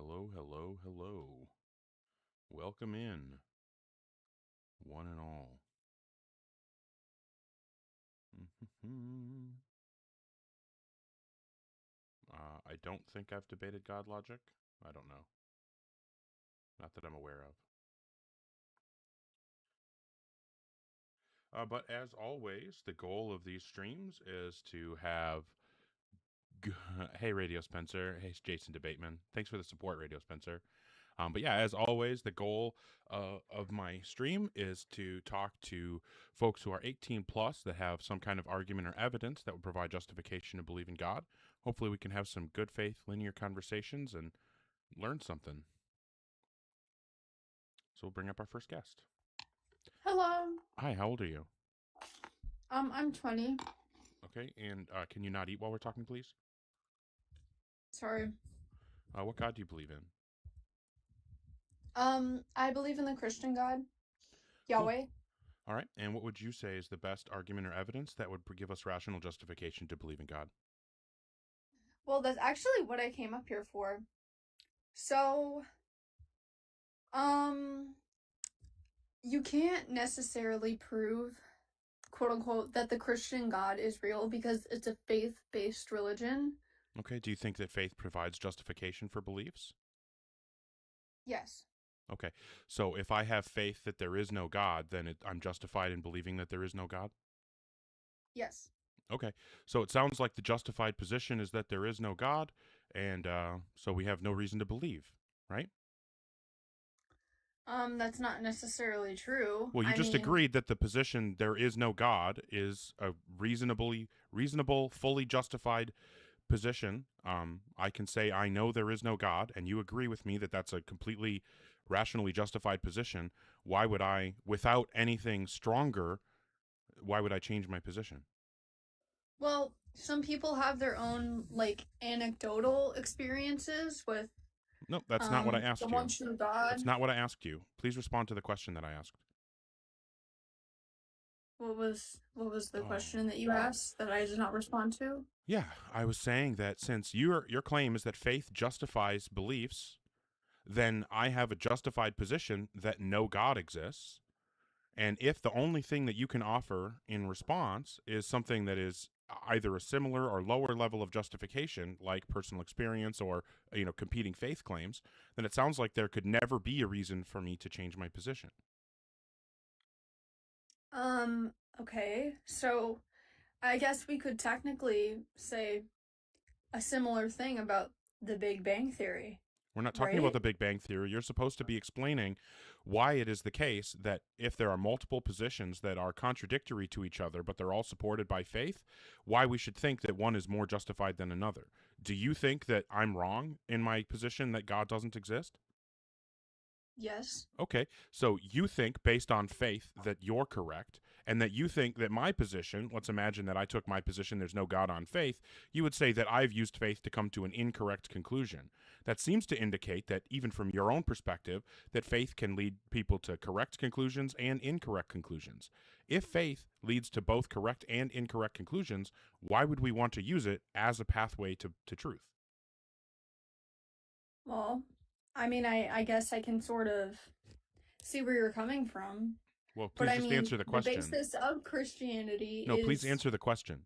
Hello, hello, hello. Welcome in, one and all. I don't think I've debated God logic. I don't know. Not that I'm aware of. But as always, the goal of these streams is to have. Hey, Radio Spencer. Hey, Jason Debateman. Thanks for the support, Radio Spencer. But yeah, as always, the goal of my stream is to talk to folks who are 18 plus that have some kind of argument or evidence that would provide justification to believe in God. Hopefully, we can have some good faith, linear conversations and learn something. So we'll bring up our first guest. Hello. Hi, how old are you? I'm 20. Okay, and can you not eat while we're talking, please? Sorry. What God do you believe in? I believe in the Christian God, Yahweh. Cool. All right, and what would you say is the best argument or evidence that would give us rational justification to believe in God? Well, that's actually what I came up here for. So, you can't necessarily prove, quote unquote, that the Christian God is real because it's a faith-based religion. Okay, do you think that faith provides justification for beliefs? Yes. Okay, so if I have faith that there is no God, then I'm justified in believing that there is no God? Yes. Okay, so it sounds like the justified position is that there is no God, and so we have no reason to believe, right? That's not necessarily true. Well, you just agreed that the position there is no God is a reasonable, fully justified position. I can say I know there is no God, and you agree with me that that's a completely rationally justified position. Why would I, without anything stronger, why would I change my position? Well, some people have their own, anecdotal experiences with No, that's not what I asked the you. one true God. That's not what I asked you. Please respond to the question that I asked. What was the question that you asked that I did not respond to? Yeah, I was saying that since your claim is that faith justifies beliefs, then I have a justified position that no God exists. And if the only thing that you can offer in response is something that is either a similar or lower level of justification, like personal experience or competing faith claims, then it sounds like there could never be a reason for me to change my position. Okay. So I guess we could technically say a similar thing about the Big Bang Theory. We're not talking about the Big Bang Theory. You're supposed to be explaining why it is the case that if there are multiple positions that are contradictory to each other, but they're all supported by faith, why we should think that one is more justified than another. Do you think that I'm wrong in my position that God doesn't exist? Yes. Okay, so you think based on faith that you're correct, and that you think that my position, let's imagine that I took my position, there's no God on faith, you would say that I've used faith to come to an incorrect conclusion. That seems to indicate that even from your own perspective, that faith can lead people to correct conclusions and incorrect conclusions. If faith leads to both correct and incorrect conclusions, why would we want to use it as a pathway to truth? Well, I mean, I guess I can sort of see where you're coming from. Well, please just answer the question. The basis of Christianity is... No, please answer the question.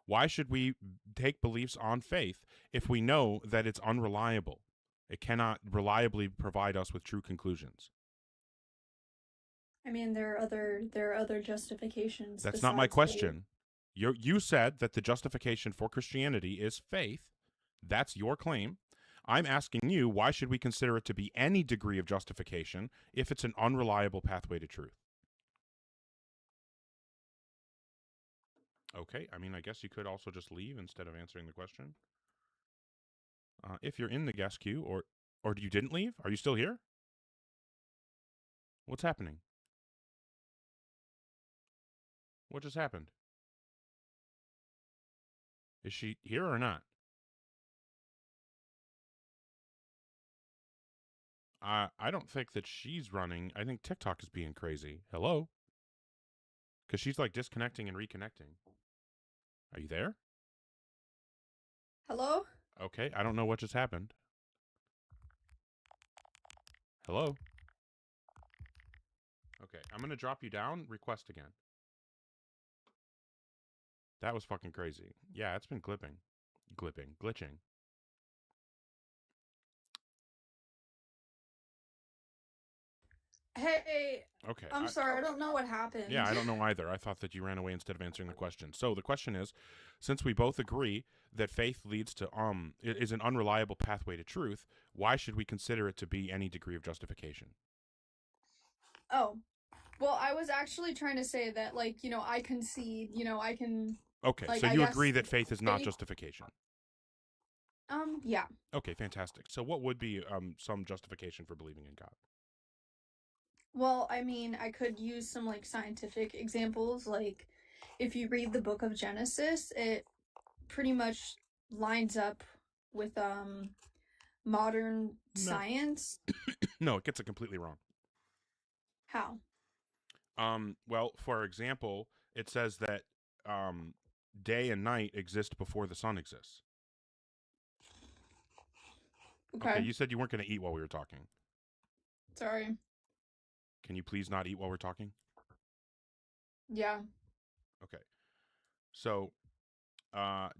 Why should we take beliefs on faith if we know that it's unreliable? It cannot reliably provide us with true conclusions. I mean, there are other justifications. That's not my question. You said that the justification for Christianity is faith. That's your claim. I'm asking you, why should we consider it to be any degree of justification if it's an unreliable pathway to truth? Okay, I mean, I guess you could also just leave instead of answering the question. If you're in the guest queue, or you didn't leave? Are you still here? What's happening? What just happened? Is she here or not? I don't think that she's running. I think TikTok is being crazy. Hello? Because she's like disconnecting and reconnecting. Are you there? Hello? Okay, I don't know what just happened. Hello? Okay, I'm going to drop you down. Request again. That was fucking crazy. Yeah, it's been glitching. Hey, Okay. I'm sorry, I don't know what happened. Yeah, I don't know either. I thought that you ran away instead of answering the question. So the question is, since we both agree that faith leads to is an unreliable pathway to truth, why should we consider it to be any degree of justification? Oh, well, I was actually trying to say that, like, I concede, I can, Okay, like, so I you guess agree that faith is not faith- justification. Yeah. Okay, fantastic. So what would be some justification for believing in God? Well, I mean, I could use some, like, scientific examples. Like, if you read the book of Genesis, it pretty much lines up with, modern No. science. No, it gets it completely wrong. How? Well, for example, it says that day and night exist before the sun exists. Okay, you said you weren't going to eat while we were talking. Sorry. Can you please not eat while we're talking? Yeah. Okay. So,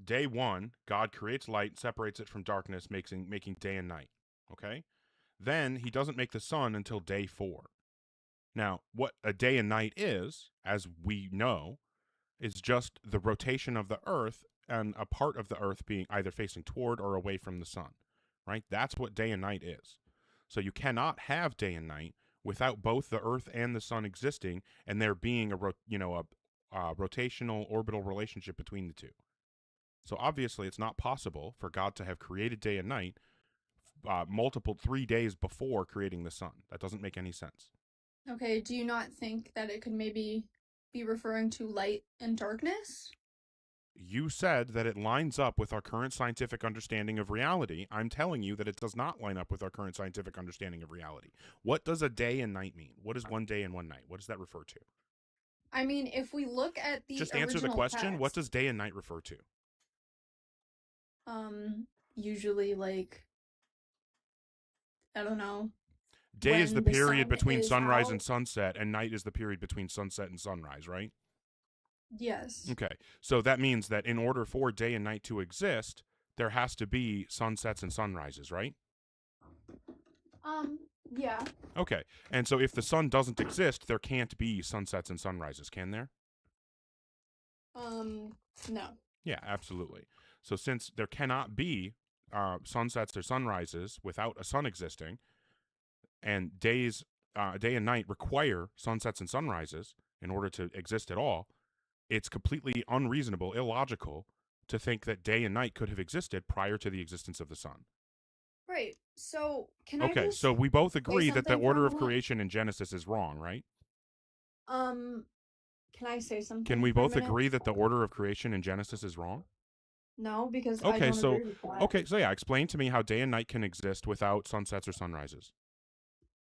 day one, God creates light, separates it from darkness, making day and night. Okay? Then he doesn't make the sun until day 4. Now, what a day and night is, as we know, is just the rotation of the earth and a part of the earth being either facing toward or away from the sun, right? That's what day and night is. So you cannot have day and night without both the earth and the sun existing and there being a rotational orbital relationship between the two. So obviously it's not possible for God to have created day and night multiple 3 days before creating the sun. That doesn't make any sense. Okay, do you not think that it could maybe be referring to light and darkness? You said that it lines up with our current scientific understanding of reality. I'm telling you that it does not line up with our current scientific understanding of reality. What does a day and night mean? What is one day and one night? What does that refer to? I mean, if we look at the Just answer the original question. text, What does day and night refer to? usually, like, I don't know. Day is the When the period sun between is sunrise out. and sunset, and night is the period between sunset and sunrise, right? Yes. Okay. So that means that in order for day and night to exist, there has to be sunsets and sunrises, right? Yeah. Okay. And so if the sun doesn't exist, there can't be sunsets and sunrises, can there? No. Yeah, absolutely. So since there cannot be sunsets or sunrises without a sun existing, and day and night require sunsets and sunrises in order to exist at all, it's completely unreasonable, illogical to think that day and night could have existed prior to the existence of the sun. Right. So, can I Okay, just so we both say agree that the something for a order of moment? creation in Genesis is wrong, right? Can I say something Can we for a both minute? agree that the order of creation in Genesis is wrong? No, because I Okay, don't so agree with that. okay, so yeah, explain to me how day and night can exist without sunsets or sunrises.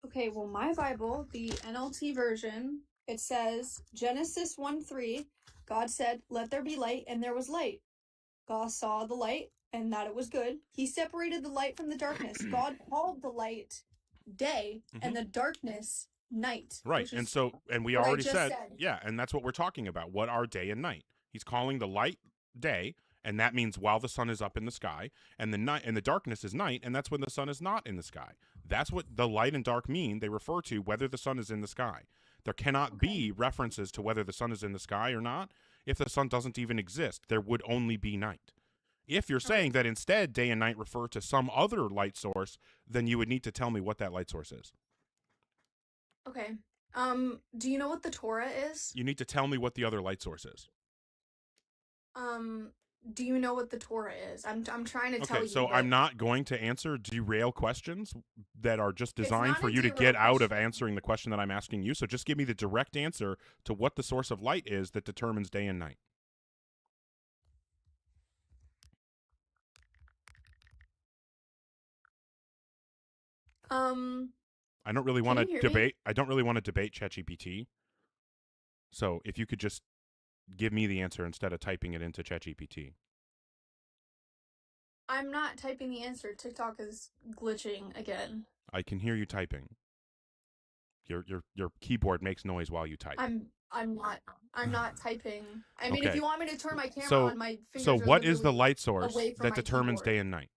Okay, well, my Bible, the NLT version, it says Genesis 1:3, God said, "Let there be light," and there was light. God saw the light and that it was good. He separated the light from the darkness. God called the light day and the darkness night. Right. which And is so, and we what I already just said, said. yeah, and that's what we're talking about. What are day and night? He's calling the light day, and that means while the sun is up in the sky, and the night and the darkness is night, and that's when the sun is not in the sky. That's what the light and dark mean. They refer to whether the sun is in the sky. There cannot be references to whether the sun is in the sky or not if the sun doesn't even exist. There would only be night. If you're saying that instead day and night refer to some other light source, then you would need to tell me what that light source is. Okay. Do you know what the Torah is? You need to tell me what the other light source is. Do you know what the Torah is? I'm trying to tell you. Okay, so but I'm not going to answer derail questions that are just It's designed not for a you to derail get out of question. answering the question that I'm asking you. So just give me the direct answer to what the source of light is that determines day and night. I don't really want you to hear me? debate. I don't really want to debate ChatGPT. So if you could just give me the answer instead of typing it into ChatGPT. I'm not typing the answer. TikTok is glitching again. I can hear you typing. Your keyboard makes noise while you type. I'm not typing. I mean, Okay. if you want me to turn my camera So- on, my fingers So are what is the literally light source away from that my determines keyboard. day and night?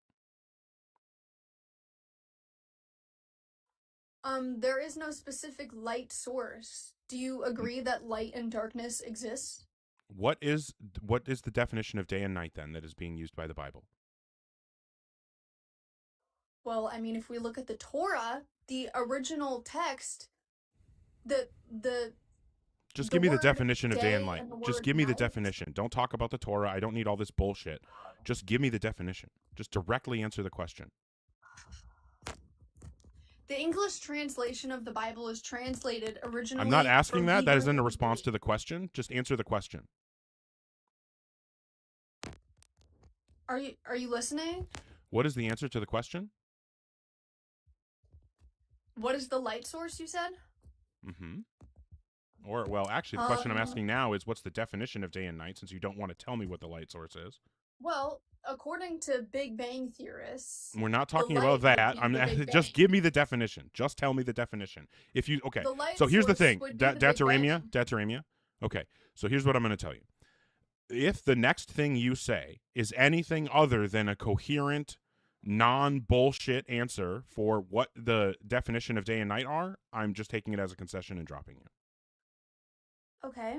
There is no specific light source. Do you agree that light and darkness exist? What is the definition of day and night then that is being used by the Bible? Well, I mean, if we look at the Torah, the original text, the Just The give me the word definition of day and day night. and the Just word give me the night. definition. Don't talk about the Torah. I don't need all this bullshit. Just give me the definition. Just directly answer the question. the English translation of the Bible is translated originally. I'm not asking from that. That Hebrew isn't a and response Greek. to the question. Just answer the question. Are you listening? What is the answer to the question? What is the light source you said? Mm-hmm. Or, well, actually, the question I'm asking now is what's the definition of day and night, since you don't want to tell me what the light source is? Well, according to Big Bang theorists, We're not talking light about that. would be the Big Just Bang. give me the definition. Just tell me the definition. If you okay. the light So here's the source thing. would be the Big Bang. Dataremia. Okay. So here's what I'm going to tell you. If the next thing you say is anything other than a coherent, non-bullshit answer for what the definition of day and night are, I'm just taking it as a concession and dropping you. Okay.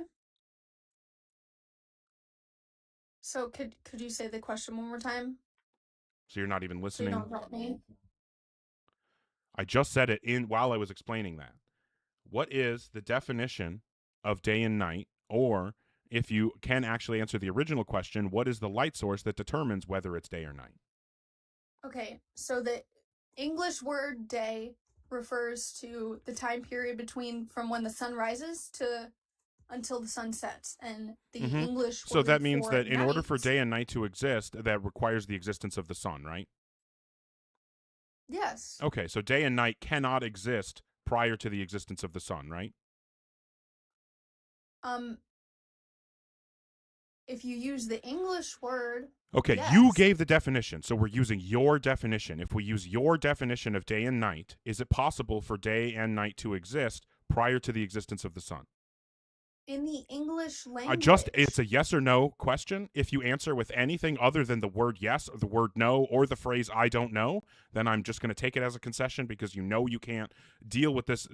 So could you say the question one more time? So you're not even So you listening. don't help me. I just said it in while I was explaining that. What is the definition of day and night? Or if you can actually answer the original question, what is the light source that determines whether it's day or night? Okay, so the English word day refers to the time period between from when the sun rises to until the sun sets, and the Mhm. English So word that means for that in order for night- day and night to exist, that requires the existence of the sun, right? Yes. Okay, so day and night cannot exist prior to the existence of the sun, right? If you use the English word, Okay, yes. you gave the definition, so we're using your definition. If we use your definition of day and night, is it possible for day and night to exist prior to the existence of the sun? in the English language. It's a yes or no question. If you answer with anything other than the word yes, or the word no, or the phrase I don't know, then I'm just going to take it as a concession because you know you can't deal with this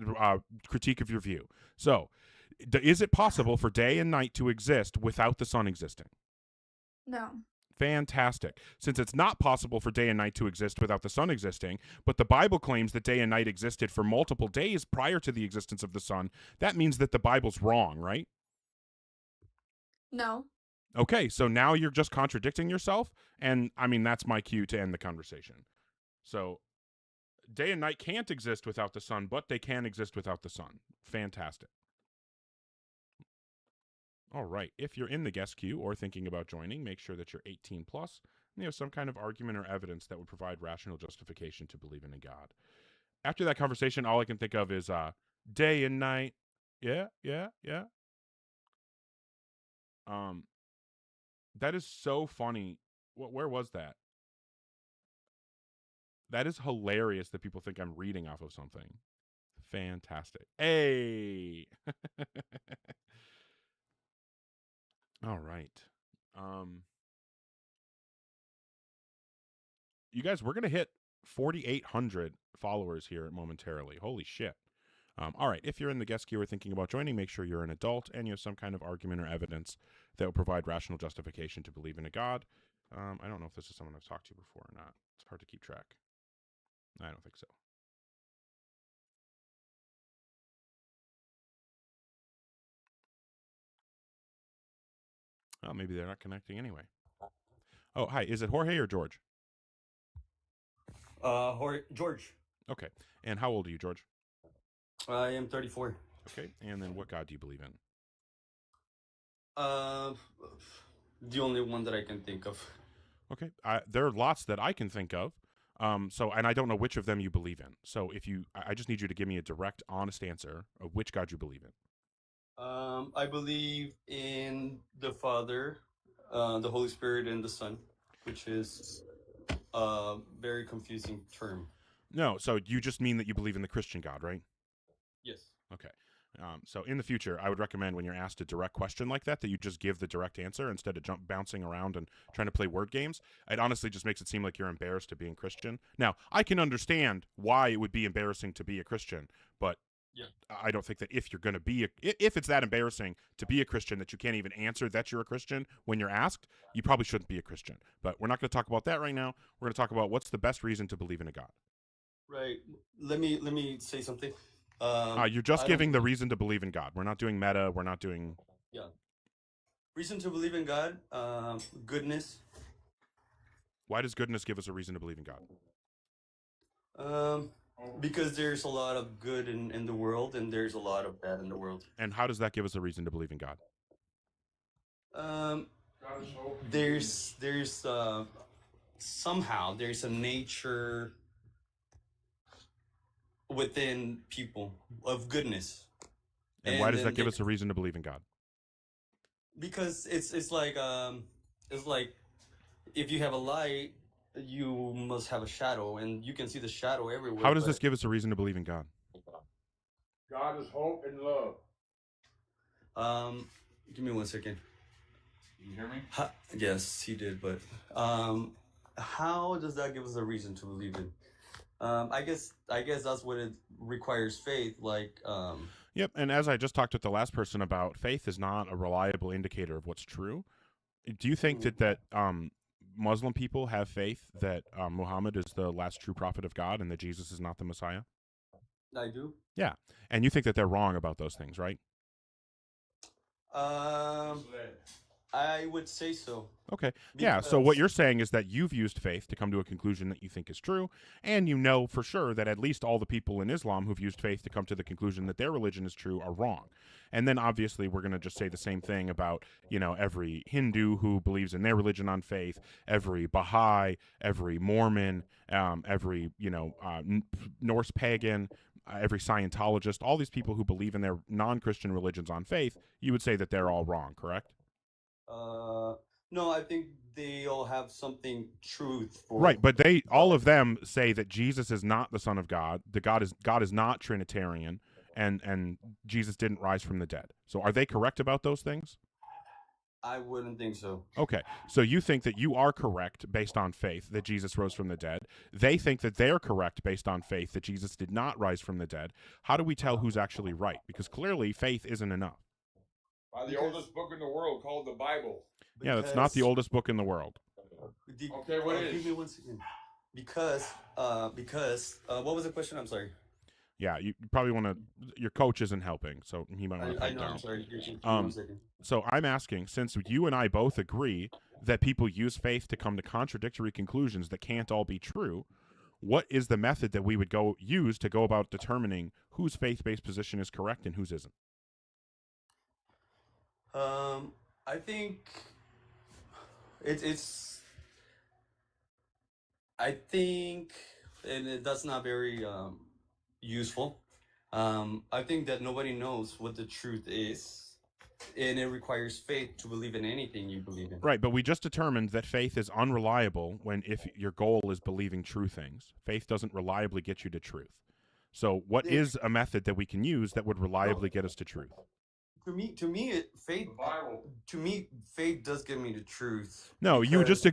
critique of your view. So, is it possible for day and night to exist without the sun existing? No. Fantastic. Since it's not possible for day and night to exist without the sun existing, but the Bible claims that day and night existed for multiple days prior to the existence of the sun, that means that the Bible's wrong, right? No. Okay, so now you're just contradicting yourself, and I mean, that's my cue to end the conversation. So, day and night can't exist without the sun, but they can exist without the sun. Fantastic. All right. If you're in the guest queue or thinking about joining, make sure that you're 18 plus and you have some kind of argument or evidence that would provide rational justification to believe in a God. After that conversation, all I can think of is day and night. Yeah. That is so funny. Where was that? That is hilarious that people think I'm reading off of something. Fantastic. Hey. All right. You guys, we're going to hit 4,800 followers here momentarily. Holy shit. All right. If you're in the guest queue or thinking about joining, make sure you're an adult and you have some kind of argument or evidence that will provide rational justification to believe in a God. I don't know if this is someone I've talked to before or not. It's hard to keep track. I don't think so. Oh, maybe they're not connecting anyway. Oh, hi. Is it Jorge or George? George. Okay. And how old are you, George? I am 34. Okay. And then what God do you believe in? The only one that I can think of. Okay. There are lots that I can think of. And I don't know which of them you believe in. So I just need you to give me a direct, honest answer of which God you believe in. I believe in the Father, the Holy Spirit, and the Son, which is very confusing term. No, so you just mean that you believe in the Christian God, right? Yes. Okay. So in the future, I would recommend when you're asked a direct question like that you just give the direct answer instead of bouncing around and trying to play word games. It honestly just makes it seem like you're embarrassed to being Christian. Now, I can understand why it would be embarrassing to be a Christian, but Yeah. I don't think that if you're going to be if it's that embarrassing to be a Christian that you can't even answer that you're a Christian when you're asked, you probably shouldn't be a Christian. But we're not going to talk about that right now. We're going to talk about what's the best reason to believe in a God. Right. Let me say something. You're just I don't giving the believe- reason to believe in God. We're not doing meta. We're not doing. reason to believe in God. Goodness. Why does goodness give us a reason to believe in God? Because there's a lot of good in the world and there's a lot of bad in the world. And how does that give us a reason to believe in God? There's somehow there's a nature within people of goodness. And why does that give us a reason to believe in God? Because it's like if you have a light, you must have a shadow, and you can see the shadow everywhere. How does this give us a reason to believe in God? God is hope and love. Give me 1 second. You hear me? Yes, he did, but how does that give us a reason to believe in? I guess that's what it requires faith. Yep. And as I just talked with the last person about, faith is not a reliable indicator of what's true. Do you think that Muslim people have faith that Muhammad is the last true prophet of God and that Jesus is not the Messiah? I do. Yeah. And you think that they're wrong about those things, right? I would say so. Okay. Yeah. So what you're saying is that you've used faith to come to a conclusion that you think is true, and you know for sure that at least all the people in Islam who've used faith to come to the conclusion that their religion is true are wrong. And then obviously we're going to just say the same thing about, every Hindu who believes in their religion on faith, every Baha'i, every Mormon, every, Norse pagan, every Scientologist, all these people who believe in their non-Christian religions on faith, you would say that they're all wrong, correct? No, I think they all have something truthful. Right, but all of them say that Jesus is not the Son of God. God is not Trinitarian, and Jesus didn't rise from the dead. So are they correct about those things? I wouldn't think so. Okay, so you think that you are correct based on faith that Jesus rose from the dead. They think that they're correct based on faith that Jesus did not rise from the dead. How do we tell who's actually right? Because clearly faith isn't enough. By the oldest book in the world called the Bible. Yeah, that's not the oldest book in the world. Okay, what is? Give me 1 second. Because what was the question? I'm sorry. Yeah, you probably want to. Your coach isn't helping, so he might want to. I know. down. I'm sorry. Give me 1 second. So I'm asking, since you and I both agree that people use faith to come to contradictory conclusions that can't all be true, what is the method that we would use to go about determining whose faith-based position is correct and whose isn't? I think it's. I think, and that's not very useful. I think that nobody knows what the truth is, and it requires faith to believe in anything you believe in. Right, but we just determined that faith is unreliable if your goal is believing true things. Faith doesn't reliably get you to truth. So what is a method that we can use that would reliably get us to truth? Faith does give me the truth. No, you just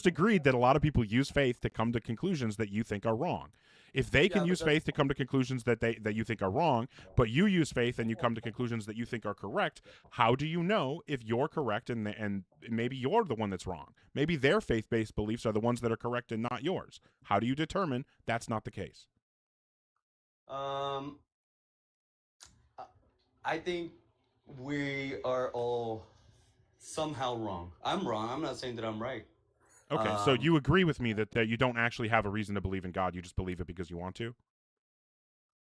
agreed that a lot of people use faith to come to conclusions that you think are wrong. If they can use faith to come to conclusions that you think are wrong, but you use faith and you come to conclusions that you think are correct, how do you know if you're correct and maybe you're the one that's wrong? Maybe their faith-based beliefs are the ones that are correct and not yours. How do you determine that's not the case? I think we are all somehow wrong. I'm wrong. I'm not saying that I'm right. Okay, so you agree with me that you don't actually have a reason to believe in God. You just believe it because you want to?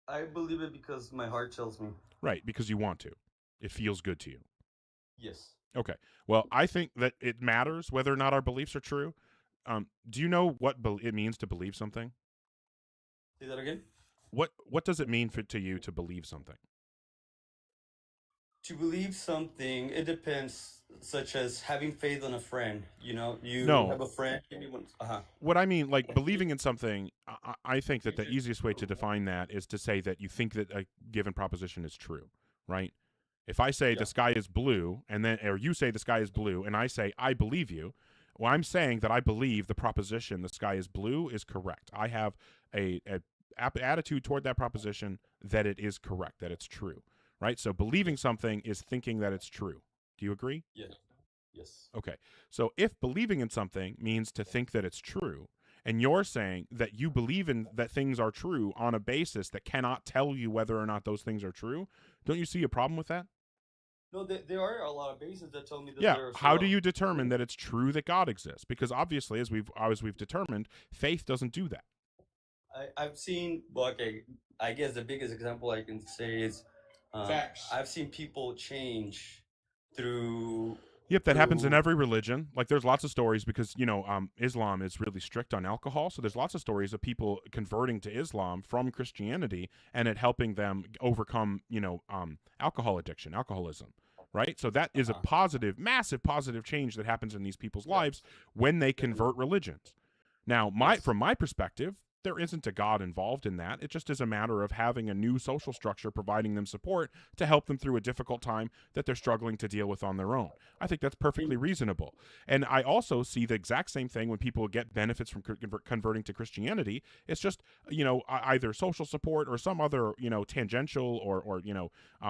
I believe it because my heart tells me. Right, because you want to. It feels good to you. Yes. Okay. Well, I think that it matters whether or not our beliefs are true. Do you know what it means to believe something? Say that again? What does it mean to you to believe something? To believe something, it depends, such as having faith on a friend. You know, you No, have a friend, anyone. Uh-huh. what I mean, like believing in something, I think that the easiest way to define that is to say that you think that a given proposition is true, right? If I say Yeah. the sky is blue, and then, or you say the sky is blue, and I say I believe you, well, I'm saying that I believe the proposition the sky is blue is correct. I have a attitude toward that proposition that it is correct, that it's true, right? So believing something is thinking that it's true. Do you agree? Yeah. Yes. Okay. So if believing in something means to think that it's true, and you're saying that you believe in that things are true on a basis that cannot tell you whether or not those things are true, don't you see a problem with that? No, there are a lot of bases that tell me that Yeah. there are How do some. you determine that it's true that God exists? Because obviously, as we've determined, faith doesn't do that. I've seen. Well, okay. I guess the biggest example I can say is, Facts. I've seen people change through Yep, that happens in through. every religion. Like, there's lots of stories because Islam is really strict on alcohol, so there's lots of stories of people converting to Islam from Christianity and it helping them overcome alcohol addiction, alcoholism. Right, so that is a Uh-huh. positive, massive positive change that happens in these people's lives Yes. when they Definitely. convert religions. Now, Yes. from my perspective, there isn't a God involved in that. It just is a matter of having a new social structure providing them support to help them through a difficult time that they're struggling to deal with on their own. I think that's perfectly reasonable. And I also see the exact same thing when people get benefits from converting to Christianity. It's just, either social support or some other, tangential or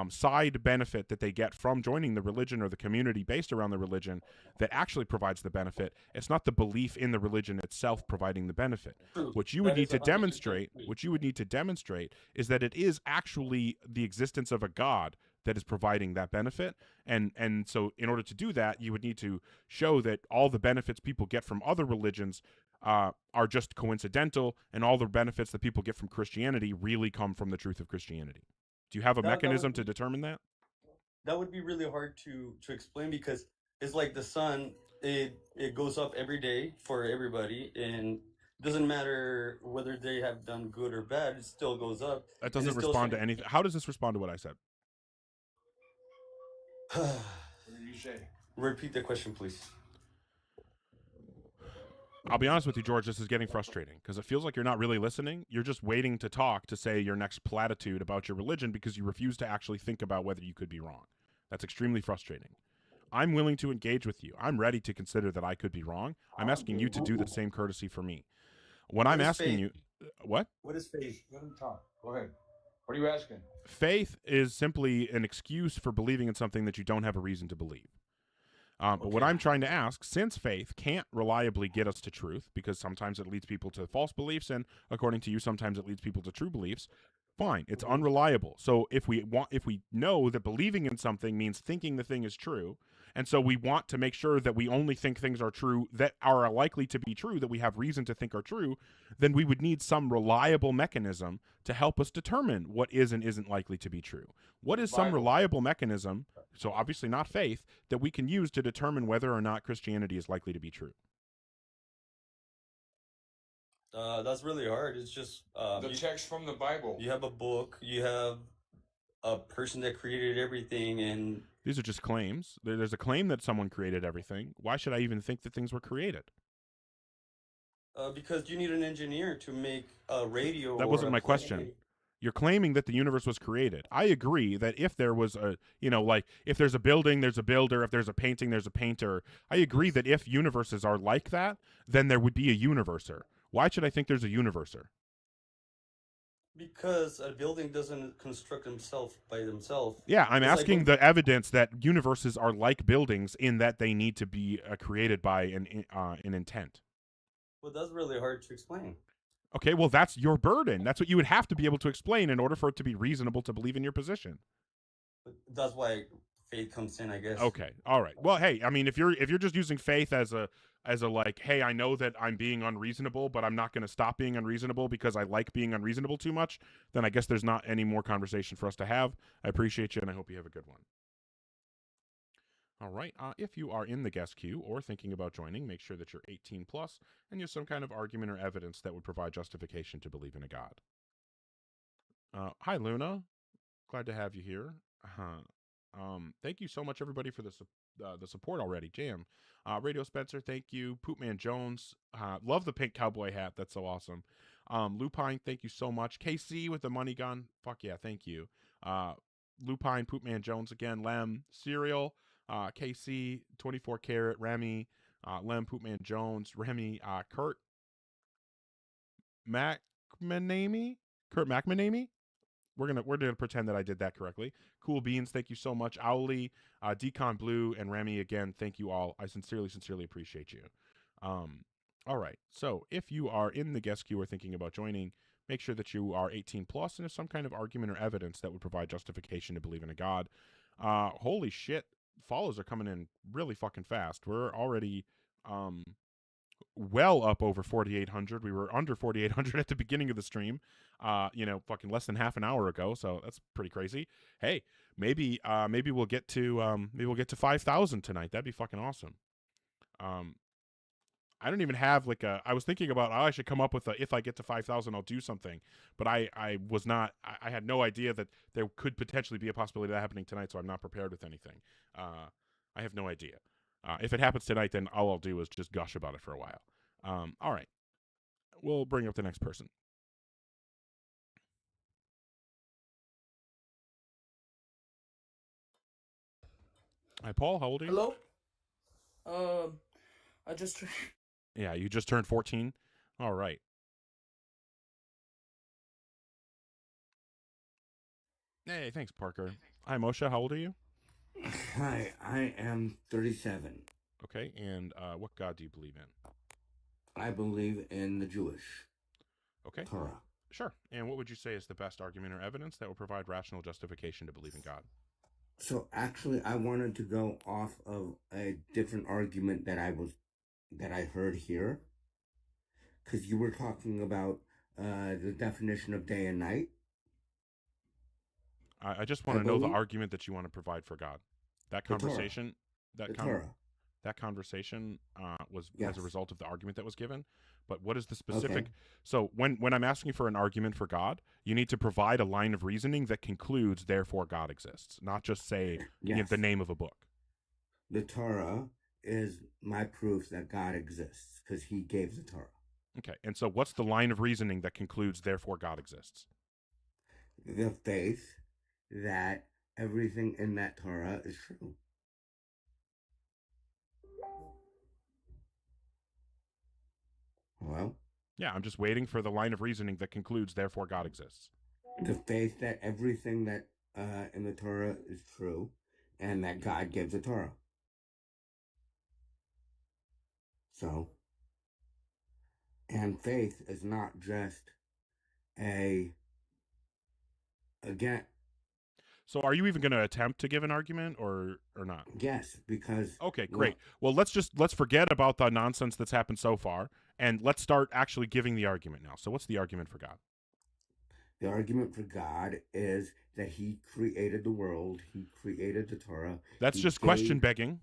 side benefit that they get from joining the religion or the community based around the religion that actually provides the benefit. It's not the belief in the religion itself providing the benefit. True. What you would That need is to 100% demonstrate, true. is that it is actually the existence of a God that is providing that benefit. And so in order to do that, you would need to show that all the benefits people get from other religions are just coincidental, and all the benefits that people get from Christianity really come from the truth of Christianity. Do you have a That mechanism would to determine that? be really hard to explain, because it's like the sun. It goes up every day for everybody, and doesn't matter whether they have done good or bad. It still goes up, That and doesn't it still respond to shines. anything. How does this respond to what I said? What did you say? Repeat the question, please. I'll be honest with you, George, this is getting frustrating because it feels like you're not really listening. You're just waiting to talk to say your next platitude about your religion because you refuse to actually think about whether you could be wrong. That's extremely frustrating. I'm willing to engage with you. I'm ready to consider that I could be wrong. I'm asking you to do the same courtesy for me. What What I'm is asking faith? you, what? What is faith? Let him talk. Go ahead. What are you asking? Faith is simply an excuse for believing in something that you don't have a reason to believe. But what Okay. I'm trying to ask, since faith can't reliably get us to truth, because sometimes it leads people to false beliefs, and according to you, sometimes it leads people to true beliefs. Fine, it's Mhm. unreliable. So if we know that believing in something means thinking the thing is true, and so we want to make sure that we only think things are true that are likely to be true, that we have reason to think are true, then we would need some reliable mechanism to help us determine what is and isn't likely to be true. What is some Bible. reliable mechanism, so obviously not faith, that we can use to determine whether or not Christianity is likely to be true? That's really hard. It's just The text from the Bible. you have a book, you have a person that created everything, and These are just claims. There's a claim that someone created everything. Why should I even think that things were created? because you need an engineer to make a radio. That or wasn't a my plane. question. You're claiming that the universe was created. I agree that if there was like if there's a building, there's a builder. If there's a painting, there's a painter. I agree that if universes are like that, then there would be a universer. Why should I think there's a universer? Because a building doesn't construct themselves by themselves. Yeah, I'm It's like asking the evidence that universes are like buildings in that they need to be created by an intent. well, that's really hard to explain. Okay, well, that's your burden. That's what you would have to be able to explain in order for it to be reasonable to believe in your position. But that's why faith comes in, I guess. Okay, all right. Well, hey, I mean, if you're just using faith as a like, hey, I know that I'm being unreasonable, but I'm not going to stop being unreasonable because I like being unreasonable too much, then I guess there's not any more conversation for us to have. I appreciate you, and I hope you have a good one. All right. If you are in the guest queue or thinking about joining, make sure that you're 18 plus and you have some kind of argument or evidence that would provide justification to believe in a God. Hi, Luna. Glad to have you here. Thank you so much, everybody, for the support already. Jam, Radio Spencer, thank you. Poopman Jones, love the pink cowboy hat. That's so awesome. Lupine, thank you so much. KC with the money gun, fuck yeah, thank you. Lupine, Poopman Jones again. Lem, Serial, KC, 24 Carat, Remy, Lem, Poopman Jones, Remy, Kurt McManamy. We're gonna pretend that I did that correctly. Cool Beans, thank you so much. Owly, Decon Blue, and Remy again, thank you all. I sincerely appreciate you. All right. So if you are in the guest queue or thinking about joining, make sure that you are 18 plus and have some kind of argument or evidence that would provide justification to believe in a God. Holy shit, follows are coming in really fucking fast. We're already well up over 4,800. We were under 4,800 at the beginning of the stream, fucking less than half an hour ago. So that's pretty crazy. Hey, maybe we'll get to 5,000 tonight. That'd be fucking awesome. I don't even have I was thinking about, I should come up with if I get to 5,000, I'll do something. But I had no idea that there could potentially be a possibility of that happening tonight. So I'm not prepared with anything. I have no idea. If it happens tonight, then all I'll do is just gush about it for a while. All right. We'll bring up the next person. Hi, Paul. How old are you? Hello? I just... Yeah, you just turned 14? All right. Hey, thanks, Parker. Hi, Moshe. How old are you? Hi, I am 37. Okay, and what God do you believe in? I believe in the Jewish Okay. Torah. Sure. And what would you say is the best argument or evidence that would provide rational justification to believe in God? So actually, I wanted to go off of a different argument that I heard here, because you were talking about the definition of day and night. I just want to know the argument that you want to provide for God. That conversation, that conversation was as a result of the argument that was given. But what is the specific? Okay. So when I'm asking for an argument for God, you need to provide a line of reasoning that concludes, therefore God exists, not just say the name of a book. The Torah is my proof that God exists because He gave the Torah. Okay, and so what's the line of reasoning that concludes, therefore God exists? The faith that everything in that Torah is true. Hello? Yeah, I'm just waiting for the line of reasoning that concludes, therefore God exists. The faith that everything that in the Torah is true and that God gives the Torah. So, and faith is not just again. So are you even going to attempt to give an argument or not? Yes, because... Okay, great. Well, let's forget about the nonsense that's happened so far, and let's start actually giving the argument now. So what's the argument for God? The argument for God is that He created the world, He created the Torah. That's just question begging.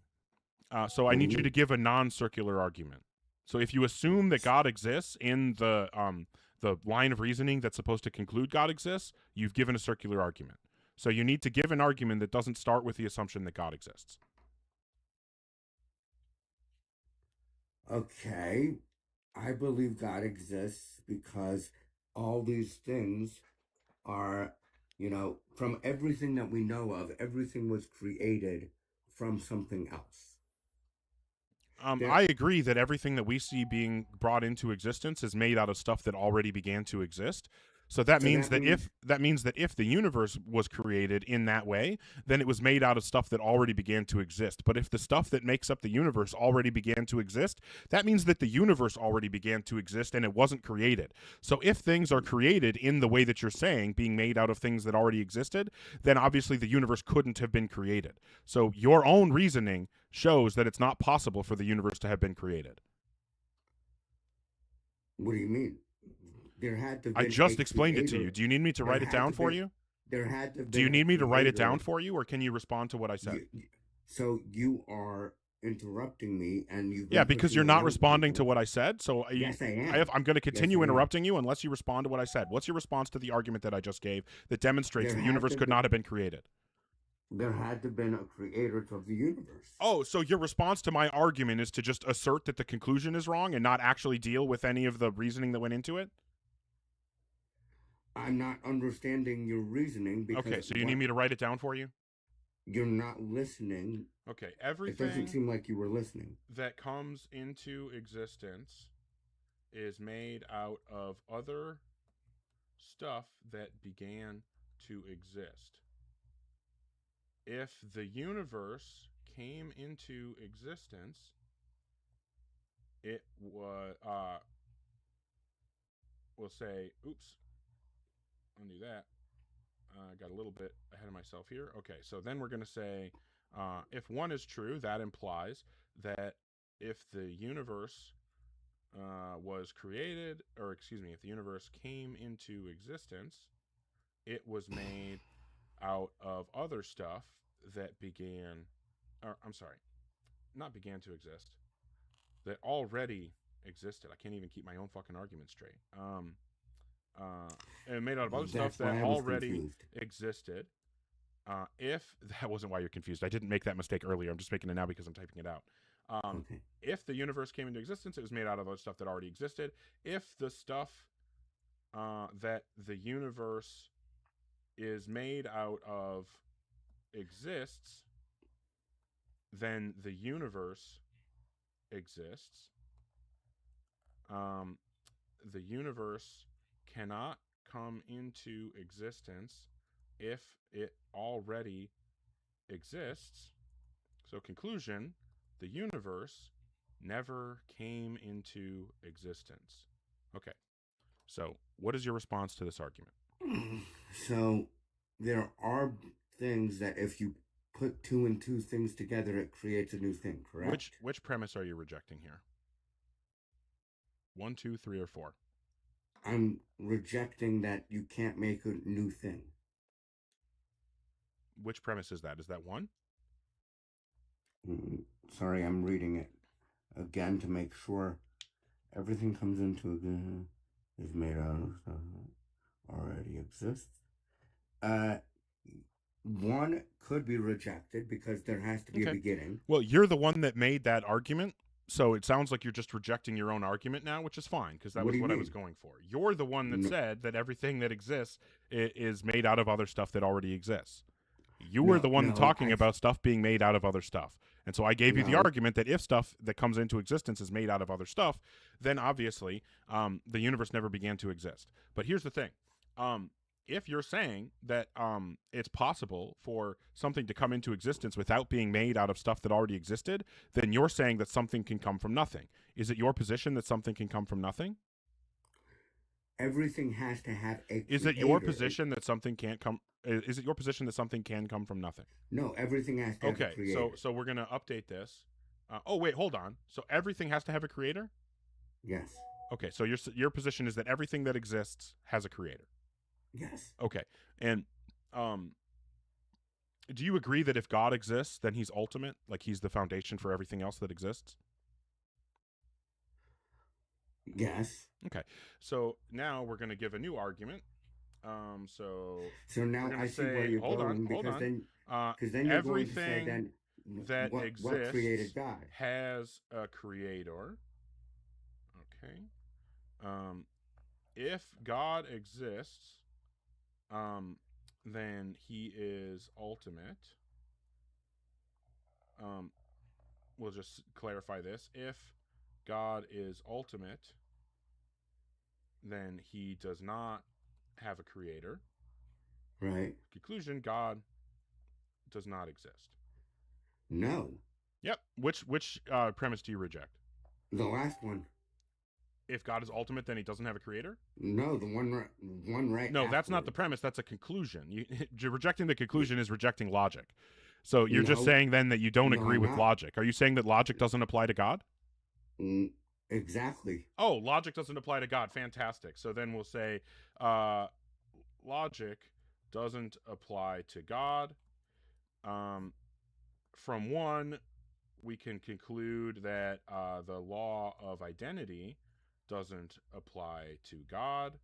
So I need you to give a non-circular argument. So if you assume that God exists in the line of reasoning that's supposed to conclude God exists, you've given a circular argument. So you need to give an argument that doesn't start with the assumption that God exists. Okay, I believe God exists because all these things are, from everything that we know of, everything was created from something else. I agree that everything that we see being brought into existence is made out of stuff that already began to exist. So that means that if the universe was created in that way, then it was made out of stuff that already began to exist. But if the stuff that makes up the universe already began to exist, that means that the universe already began to exist and it wasn't created. So if things are created in the way that you're saying, being made out of things that already existed, then obviously the universe couldn't have been created. So your own reasoning shows that it's not possible for the universe to have been created. What do you mean? I just explained it to you. Do you need me to write it down for you? Do you need me to write it down for you, or can you respond to what I said? So you are interrupting me, and you... Yeah, because you're not responding to what I said. So yes, I am. I'm going to continue interrupting you unless you respond to what I said. What's your response to the argument that I just gave that demonstrates the universe could not have been created? there had to have been a creator of the universe. Oh, so your response to my argument is to just assert that the conclusion is wrong and not actually deal with any of the reasoning that went into it? I'm not understanding your reasoning because Okay, so you need me to write it down for you? you're not listening. Okay, It doesn't everything seem like you were listening. that comes into existence is made out of other stuff that began to exist. If the universe came into existence, it was, we'll say, oops, undo that. I got a little bit ahead of myself here. Okay, so then we're going to say, if one is true, that implies that if the universe was created, or excuse me, if the universe came into existence, it was made out of other stuff that began, or I'm sorry, not began to exist, that already existed. I can't even keep my own fucking argument straight. And made out of other stuff That's why that I was already confused. existed. If that wasn't why you're confused, I didn't make that mistake earlier. I'm just making it now because I'm typing it out. Okay. If the universe came into existence, it was made out of other stuff that already existed. If the stuff that the universe is made out of exists, then the universe exists. The universe cannot come into existence if it already exists. So, conclusion, the universe never came into existence. Okay. So, what is your response to this argument? So there are things that if you put two and two things together, it creates a new thing, correct? Which premise are you rejecting here? 1, 2, 3, or 4? I'm rejecting that you can't make a new thing. Which premise is that? Is that 1? Sorry, I'm reading it again to make sure everything comes into is made out of stuff that already exists. 1 could be rejected because there has to be a Okay. beginning. Well, you're the one that made that argument. So it sounds like you're just rejecting your own argument now, which is fine because that What was do you what I was mean? going for. You're the one that No. said that everything that exists is made out of other stuff that already exists. You were the one talking about stuff being made out of other stuff. And so I gave you the No. argument that if stuff that comes into existence is made out of other stuff, then obviously the universe never began to exist. But here's the thing. If you're saying that it's possible for something to come into existence without being made out of stuff that already existed, then you're saying that something can come from nothing. Is it your position that something can come from nothing? Everything has to have a creator. Is it your position that something can't come? Is it your position that something can come from nothing? No, everything has to have a creator. Okay, so we're gonna update this. Oh wait, hold on. So everything has to have a creator? Yes. Okay, so your position is that everything that exists has a creator. Yes. Okay, and do you agree that if God exists, then He's ultimate, like He's the foundation for everything else that exists? Yes. Okay, so now we're gonna give a new argument. So now I see where you're going because then you're going to say then that what exists created God has a creator. Okay. If God exists, then He is ultimate. We'll just clarify this. If God is ultimate, then He does not have a creator. Right. Conclusion, God does not exist. No. Yep. Which premise do you reject? The last one. If God is ultimate, then He doesn't have a creator? No, the one right No, that's not the afterwards. premise. That's a conclusion. Rejecting the conclusion is rejecting logic. So you're just saying then that you don't No, agree I'm with not. logic. Are you saying that logic doesn't apply to God? Exactly. Oh, logic doesn't apply to God. Fantastic. So then we'll say logic doesn't apply to God. From 1, we can conclude that the law of identity doesn't apply to God.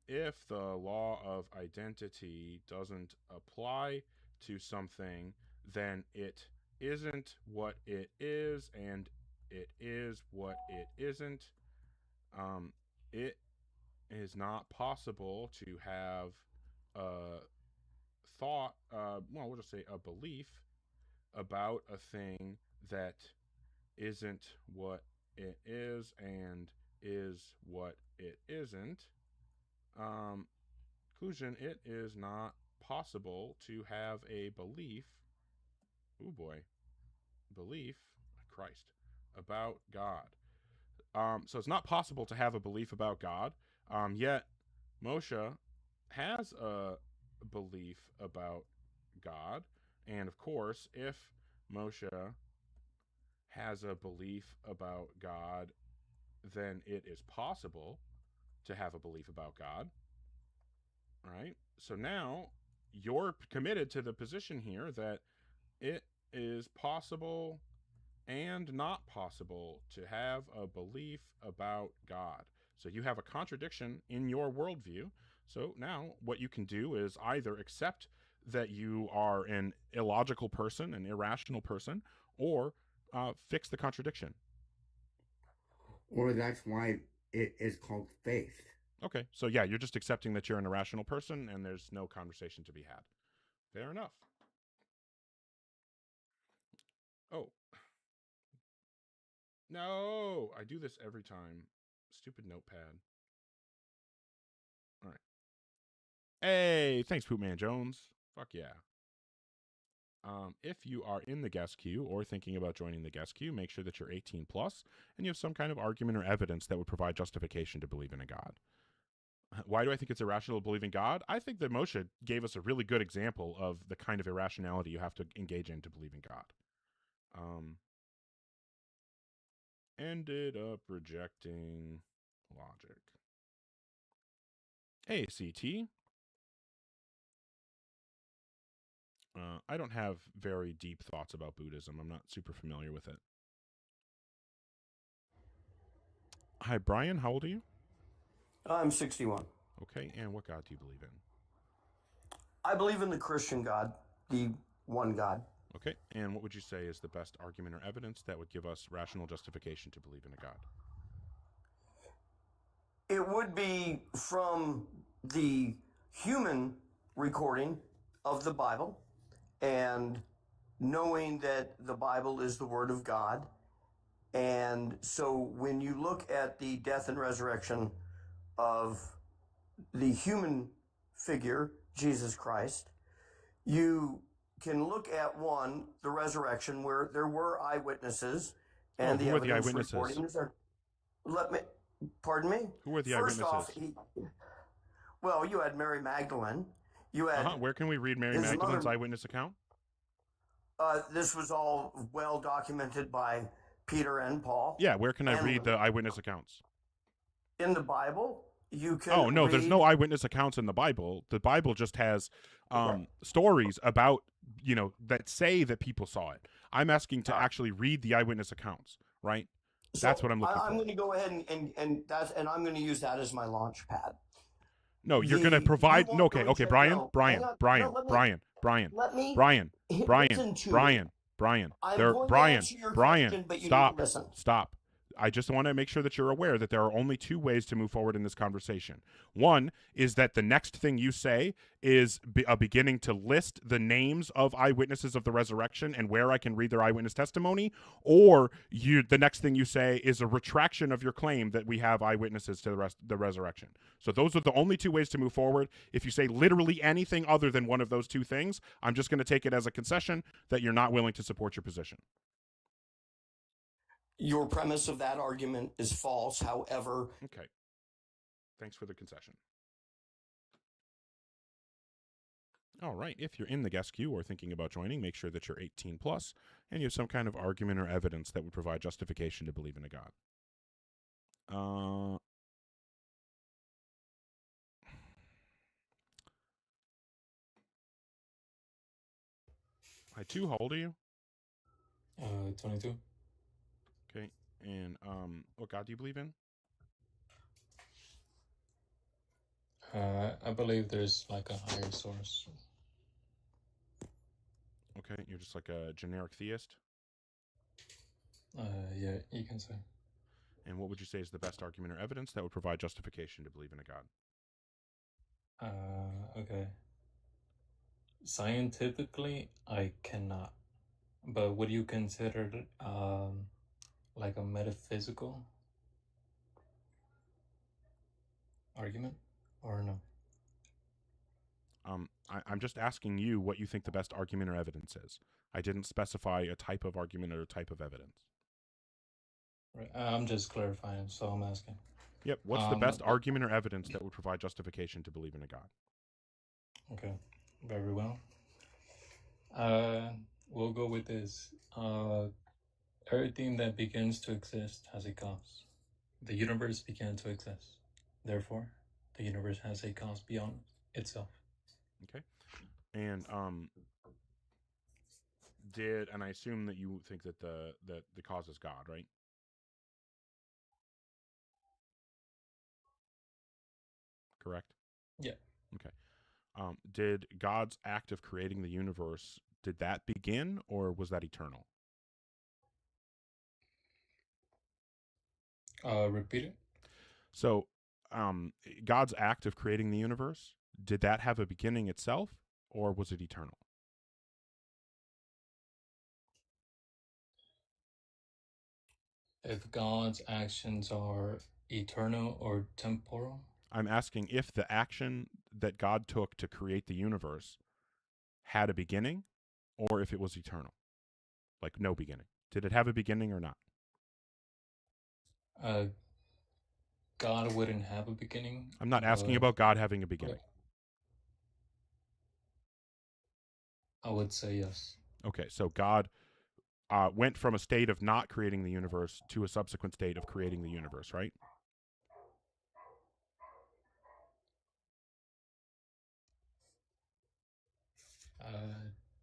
If the law of identity doesn't apply to something, then it isn't what it is, and it is what it isn't. It is not possible to have a thought, well, we'll just say a belief about a thing that isn't what it is and is what it isn't. Conclusion, it is not possible to have a belief, oh boy, belief, Christ, about God. So it's not possible to have a belief about God, yet Moshe has a belief about God. And of course, if Moshe has a belief about God, then it is possible to have a belief about God. All right? So now you're committed to the position here that it is possible and not possible to have a belief about God. So you have a contradiction in your worldview. So now what you can do is either accept that you are an illogical person, an irrational person, or fix the contradiction. Or that's why it is called faith. Okay, so yeah, you're just accepting that you're an irrational person and there's no conversation to be had. Fair enough. Oh. No, I do this every time. Stupid notepad. All right. Hey, thanks, Poopman Jones. Fuck yeah. If you are in the guest queue or thinking about joining the guest queue, make sure that you're 18 plus and you have some kind of argument or evidence that would provide justification to believe in a God. Why do I think it's irrational to believe in God? I think that Moshe gave us a really good example of the kind of irrationality you have to engage in to believe in God. Ended up rejecting logic. Hey, CT. I don't have very deep thoughts about Buddhism. I'm not super familiar with it. Hi, Brian. How old are you? I'm 61. Okay, and what God do you believe in? I believe in the Christian God, the one God. Okay, and what would you say is the best argument or evidence that would give us rational justification to believe in a God? It would be from the human recording of the Bible and knowing that the Bible is the Word of God. And so when you look at the death and resurrection of the human figure, Jesus Christ, you can look at one, the resurrection, where there were eyewitnesses, and who were the eyewitnesses? Pardon me? Who were the First eyewitnesses? Well, you had Mary Magdalene. You had. Where can we read Mary his Magdalene's mother- eyewitness account? This was all well documented by Peter and Paul. Yeah, where can I And read the eyewitness accounts? in the Bible, you can. Oh, no, there's read- no eyewitness accounts in the Bible. The Bible just has stories about, that say that people saw it. I'm asking to actually read the eyewitness accounts, right? That's what I'm looking for. I'm going to go ahead and I'm going to use that as my launch pad. No, you're going to provide. you No, won't okay, go okay, to- Brian, no, Brian, hang on. Brian, No, let me- Brian, Brian, Let me Brian, listen Brian, to Brian, Brian, I'm there, going to Brian, answer your Brian, question, but you need stop, to listen. stop. I just want to make sure that you're aware that there are only two ways to move forward in this conversation. One is that the next thing you say is beginning to list the names of eyewitnesses of the resurrection and where I can read their eyewitness testimony, or the next thing you say is a retraction of your claim that we have eyewitnesses to the resurrection. So those are the only two ways to move forward. If you say literally anything other than one of those two things, I'm just going to take it as a concession that you're not willing to support your position. Your premise of that argument is false. However, Okay. Thanks for the concession. All right. If you're in the guest queue or thinking about joining, make sure that you're 18 plus and you have some kind of argument or evidence that would provide justification to believe in a God. Hi, how old are you? 22. Okay. And what God do you believe in? I believe there's like a higher source. Okay, you're just like a generic theist. Yeah, you can say. And what would you say is the best argument or evidence that would provide justification to believe in a God? Okay. Scientifically, I cannot. But would you consider like a metaphysical argument or no? I'm just asking you what you think the best argument or evidence is. I didn't specify a type of argument or a type of evidence. Right. I'm just clarifying, so I'm asking. Yep. What's the best argument or evidence that would provide justification to believe in a God? Okay. Very well. We'll go with this. Everything that begins to exist has a cause. The universe began to exist. Therefore, the universe has a cause beyond itself. Okay. And and I assume that you think that the cause is God, right? Correct? Yeah. Okay. Did God's act of creating the universe, did that begin or was that eternal? Repeat it. So, God's act of creating the universe, did that have a beginning itself or was it eternal? If God's actions are eternal or temporal? I'm asking if the action that God took to create the universe had a beginning or if it was eternal. Like no beginning. Did it have a beginning or not? God wouldn't have a beginning. I'm not asking about God having a beginning. I would say yes. Okay, so God went from a state of not creating the universe to a subsequent state of creating the universe, right?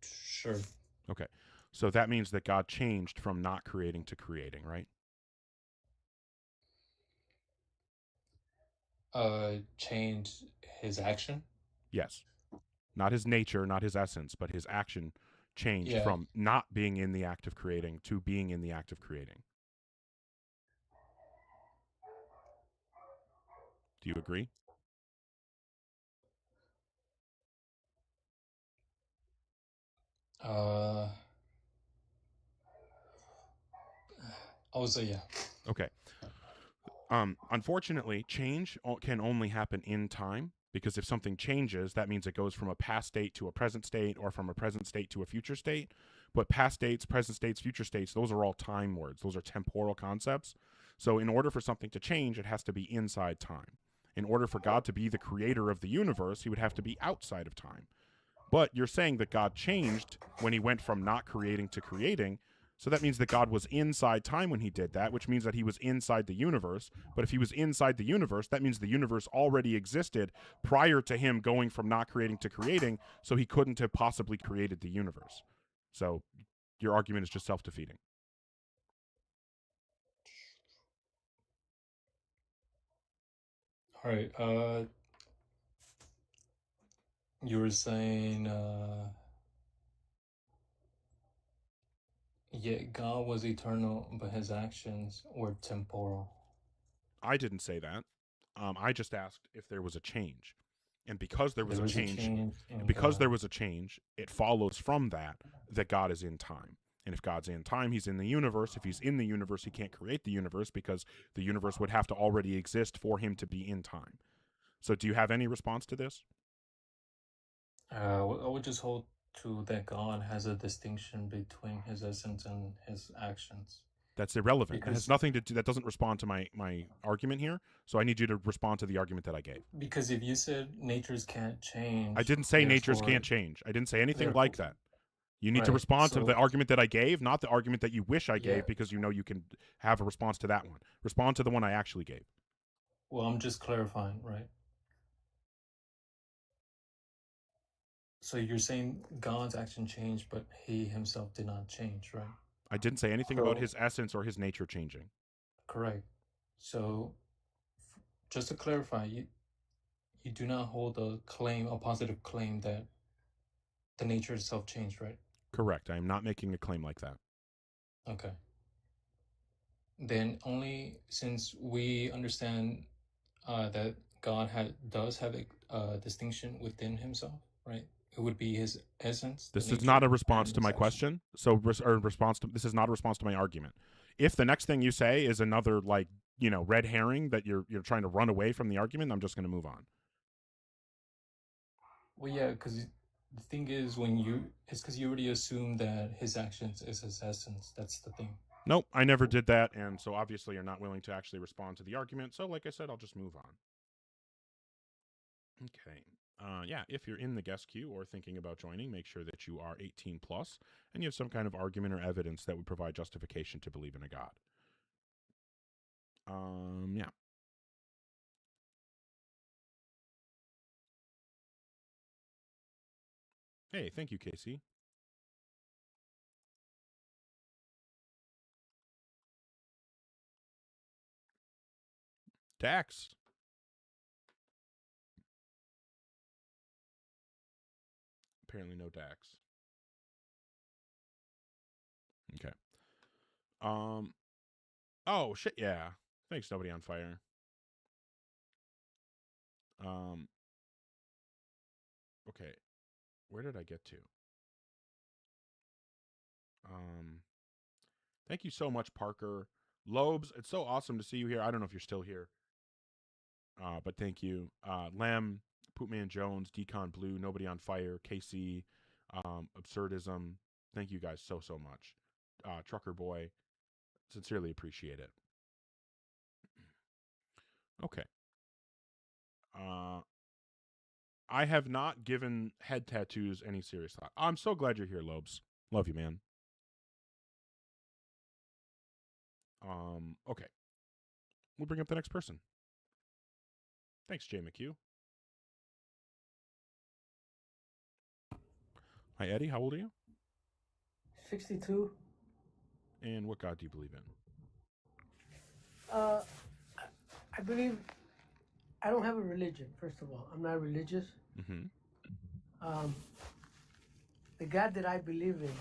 Sure. Okay, so that means that God changed from not creating to creating, right? Changed his action? Yes. Not his nature, not his essence, but his action changed from not being in the act of creating to being in the act of creating. Do you agree? I would say yeah. Okay. Unfortunately, change can only happen in time, because if something changes, that means it goes from a past state to a present state or from a present state to a future state. But past states, present states, future states, those are all time words. Those are temporal concepts. So in order for something to change, it has to be inside time. In order for God to be the creator of the universe, he would have to be outside of time. But you're saying that God changed when he went from not creating to creating. So that means that God was inside time when he did that, which means that he was inside the universe. But if he was inside the universe, that means the universe already existed prior to him going from not creating to creating, so he couldn't have possibly created the universe. So your argument is just self-defeating. All right. You were saying yeah, God was eternal, but his actions were temporal. I didn't say that. I just asked if there was a change. And because there was a change, it follows from that God is in time. And if God's in time, he's in the universe. If he's in the universe, he can't create the universe because the universe would have to already exist for him to be in time. So do you have any response to this? I would just hold to that God has a distinction between his essence and his actions. That's irrelevant. It has nothing to do. That doesn't respond to my argument here. So I need you to respond to the argument that I gave. Because if you said natures can't change, I didn't say natures can't change. I didn't say anything like that. You need to respond to the argument that I gave, not the argument that you wish I gave, because you know you can have a response to that one. Respond to the one I actually gave. Well, I'm just clarifying, right? So you're saying God's action changed, but he himself did not change, right? I didn't say anything about his essence or his nature changing. Correct. So just to clarify, you do not hold a positive claim that the nature itself changed, right? Correct. I am not making a claim like that. Okay. Then only since we understand that God does have a distinction within himself, right? It would be his essence. This is not a response to my question. So, this is not a response to my argument. If the next thing you say is another, like, red herring that you're trying to run away from the argument, I'm just going to move on. Well, yeah, because the thing is, it's because you already assume that his actions is his essence. That's the thing. Nope, I never did that, and so obviously you're not willing to actually respond to the argument. So, like I said, I'll just move on. Okay. Yeah, if you're in the guest queue or thinking about joining, make sure that you are 18 plus and you have some kind of argument or evidence that would provide justification to believe in a God. Yeah. Hey, thank you, Casey. Dax. Apparently no Dax. Okay. Oh shit, yeah. Thanks, Nobody on Fire. Okay. Where did I get to? Thank you so much, Parker. Lobes, it's so awesome to see you here. I don't know if you're still here. But thank you. Lem, Poopman Jones, Decon Blue, Nobody on Fire, KC, Absurdism. Thank you guys so much. Trucker Boy, sincerely appreciate it. Okay. I have not given head tattoos any serious thought. I'm so glad you're here, Lobes. Love you, man. Okay. We'll bring up the next person. Thanks, Jay McHugh. Hi, Eddie. How old are you? 62. And what God do you believe in? I believe, I don't have a religion, first of all. I'm not religious. Mm-hmm. The God that I believe in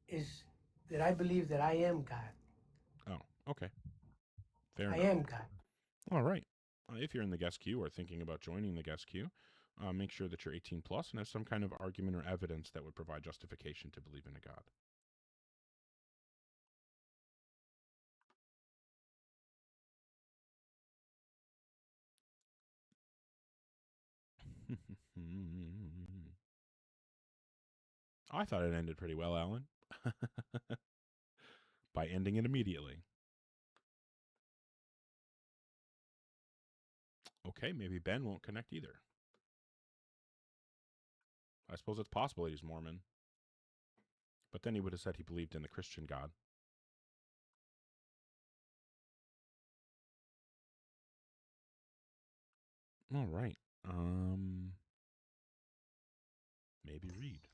is that I believe that I am God. Oh, okay. Fair enough. I am God. All right. If you're in the guest queue or thinking about joining the guest queue, make sure that you're 18 plus and have some kind of argument or evidence that would provide justification to believe in a God. I thought it ended pretty well, Alan. By ending it immediately. Okay, maybe Ben won't connect either. I suppose it's possible that he's Mormon. But then he would have said he believed in the Christian God. All right. Maybe Reed.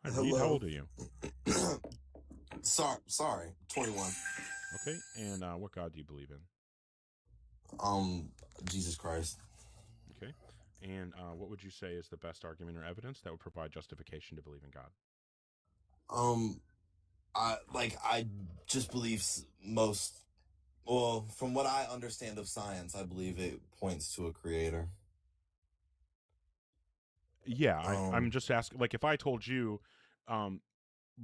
Hi, Reed. How old are you? Sorry, 21. Okay, and what God do you believe in? Jesus Christ. Okay, and what would you say is the best argument or evidence that would provide justification to believe in God? I just believe from what I understand of science, I believe it points to a creator. Yeah, I'm just asking, like, if I told you,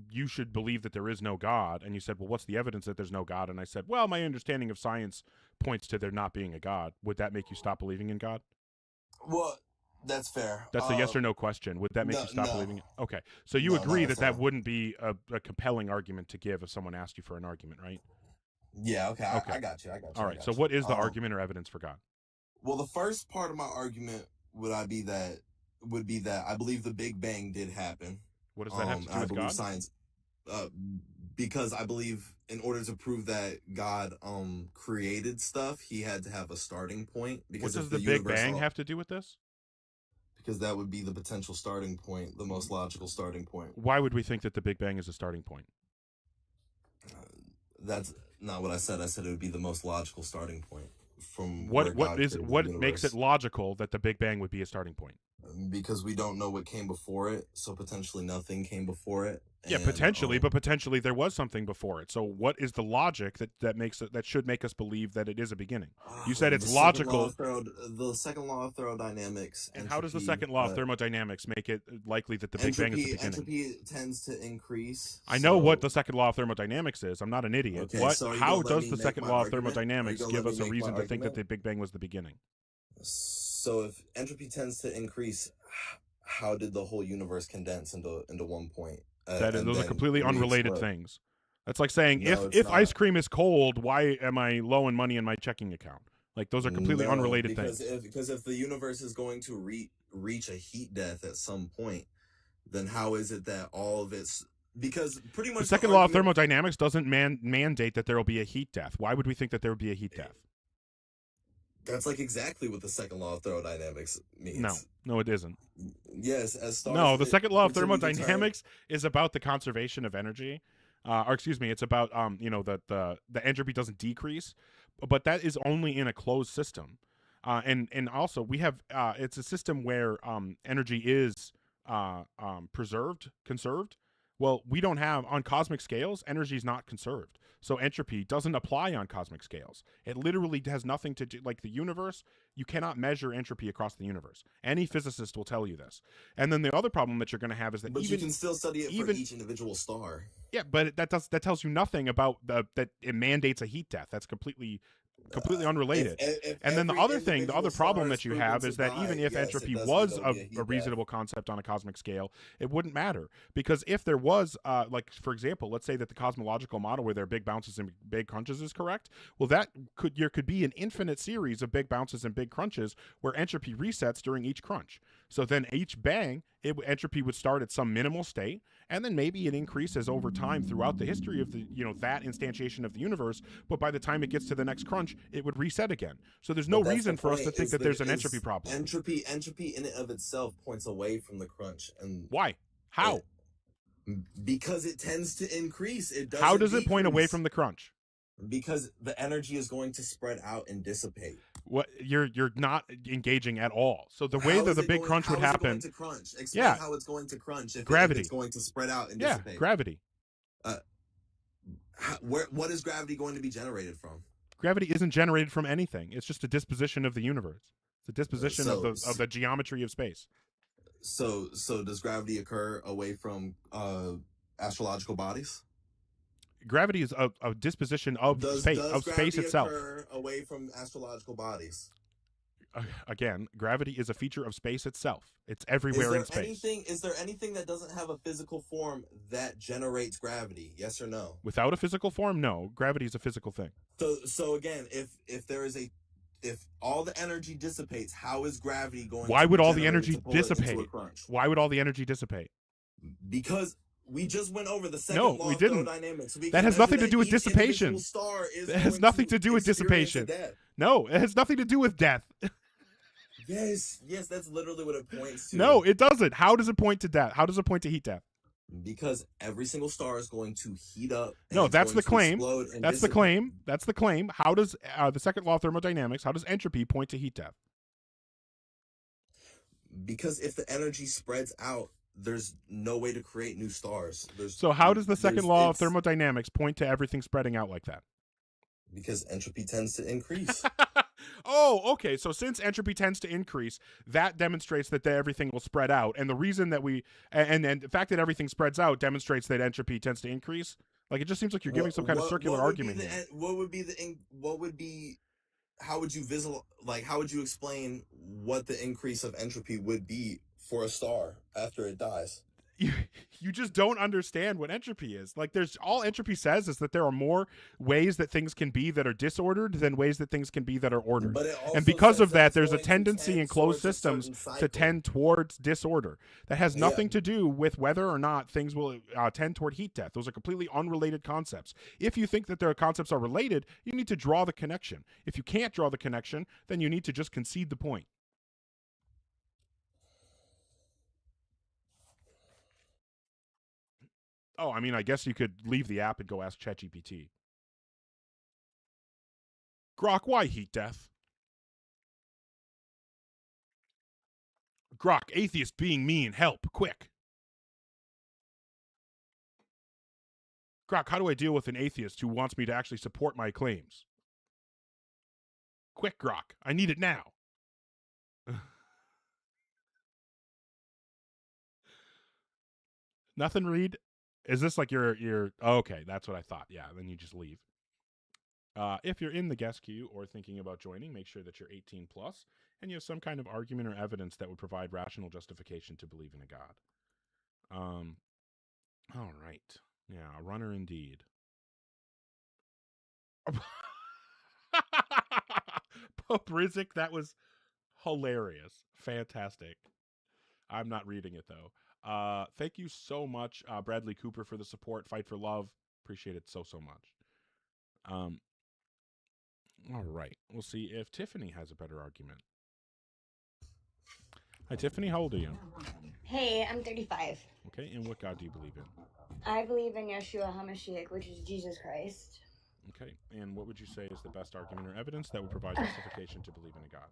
you should believe that there is no God, and you said, well, what's the evidence that there's no God? And I said, well, my understanding of science points to there not being a God. Would that make you stop believing in God? Well, that's fair. That's a yes or no question. Would that make you stop believing? Okay, so you agree that wouldn't be a compelling argument to give if someone asked you for an argument, right? Yeah, okay. I got you. All right, so what is the argument or evidence for God? Well, the first part of my argument would be that I believe the Big Bang did happen. What does that have to do with God? Science, because I believe in order to prove that God created stuff, he had to have a starting point. Because what does the Big Bang have to do with this? Because that would be the potential starting point, the most logical starting point. Why would we think that the Big Bang is a starting point? That's not what I said. I said it would be the most logical starting point from what makes it logical that the Big Bang would be a starting point? Because we don't know what came before it, so potentially nothing came before it. Yeah, And, potentially, but potentially there was something before it. So what is the logic that should make us believe that it is a beginning? You said it's logical. The second law of thermodynamics. And how does the second law of thermodynamics make it likely that the Big Bang is the beginning? Entropy tends to increase. I know what the second law of thermodynamics is. I'm not an idiot. Okay, so how does the second law of argument? thermodynamics give us a reason to think that argument? the Big Bang was the beginning? So if entropy tends to increase, how did the whole universe condense into one point? Those are completely unrelated things. That's like saying No, if not. ice cream is cold, why am I low in money in my checking account? Like those are completely unrelated things. Because if the universe is going to reach a heat death at some point, then how is it that all of its because pretty much The second law of thermodynamics doesn't mandate that there will be a heat death. Why would we think that there would be a heat death? That's like exactly what the second law of thermodynamics means. No, it isn't. Yes, as stars. No, the second law of continue to thermodynamics is about the conservation of energy. Or excuse me, it's about the entropy doesn't decrease, but that is only in a closed system. And also we have it's a system where energy is conserved. Well, we don't have on cosmic scales, energy is not conserved. So entropy doesn't apply on cosmic scales. It literally has nothing to do, like the universe, you cannot measure entropy across the universe. Any physicist will tell you this. And then the other problem that you're going to have is that But you can still study it for each individual star. Yeah, but that tells you nothing about that it mandates a heat death. That's completely unrelated. And then the other problem that you have is that even if entropy was a reasonable concept on a cosmic scale, it wouldn't matter. Because if there was, like, for example, let's say that the cosmological model where there are big bounces and big crunches is correct, well, there could be an infinite series of big bounces and big crunches where entropy resets during each crunch. So then each bang, entropy would start at some minimal state, and then maybe it increases over time throughout the history of the that instantiation of the universe. But by the time it gets to the next crunch, it would reset again. So there's no reason for us to think that there's an entropy problem. Entropy in and of itself points away from the crunch. And why? How? Because it tends to increase. How does it point away from the crunch? Because the energy is going to spread out and dissipate. What you're not engaging at all. So the way that the big crunch would happen. Explain how it's going to crunch. If gravity. If it's going to spread out and dissipate. Yeah, gravity. What is gravity going to be generated from? Gravity isn't generated from anything. It's just a disposition of the universe. It's a disposition of the geometry of space. So does gravity occur away from astrological bodies? Gravity is a disposition of space itself. Occur away from astrological bodies? Again, gravity is a feature of space itself. It's everywhere in space. Is there anything that doesn't have a physical form that generates gravity? Yes or no? Without a physical form, no. Gravity is a physical thing. So again, if all the energy dissipates, how is gravity going? Why would all the energy dissipate? Why would all the energy dissipate? Because we just went over the second law of thermodynamics. That has nothing to do with dissipation. That has nothing to do with dissipation. No, it has nothing to do with death. Yes, that's literally what it points to. No, it doesn't. How does it point to death? How does it point to heat death? Because every single star is going to heat up. No, that's the claim. That's the claim. That's the claim. How does the second law of thermodynamics, how does entropy point to heat death? Because if the energy spreads out, there's no way to create new stars. So how does the second law of thermodynamics point to everything spreading out like that? Because entropy tends to increase. Oh, okay. So since entropy tends to increase, that demonstrates that everything will spread out. And the reason that and the fact that everything spreads out demonstrates that entropy tends to increase. Like, it just seems like you're giving some kind of circular argument here. How would you explain what the increase of entropy would be for a star after it dies? You just don't understand what entropy is. Like, all entropy says is that there are more ways that things can be that are disordered than ways that things can be that are ordered. And because of that, there's a tendency in closed systems to tend towards disorder. That has nothing to do with whether or not things will tend toward heat death. Those are completely unrelated concepts. If you think that their concepts are related, you need to draw the connection. If you can't draw the connection, then you need to just concede the point. Oh, I mean, I guess you could leave the app and go ask ChatGPT. Grok, why heat death? Grok, atheist being mean. Help, quick. Grok, how do I deal with an atheist who wants me to actually support my claims? Quick, Grok, I need it now. Nothing, Reed? Is this like your oh, okay, that's what I thought. Yeah, then you just leave. If you're in the guest queue or thinking about joining, make sure that you're 18 plus and you have some kind of argument or evidence that would provide rational justification to believe in a God. All right. Yeah, a runner indeed. Pope Rizik, that was hilarious. Fantastic. I'm not reading it though. Thank you so much, Bradley Cooper, for the support. Fight for love. Appreciate it so much. All right. We'll see if Tiffany has a better argument. Hi, Tiffany. How old are you? Hey, I'm 35. Okay. And what God do you believe in? I believe in Yeshua HaMashiach, which is Jesus Christ. Okay. And what would you say is the best argument or evidence that would provide justification to believe in a God?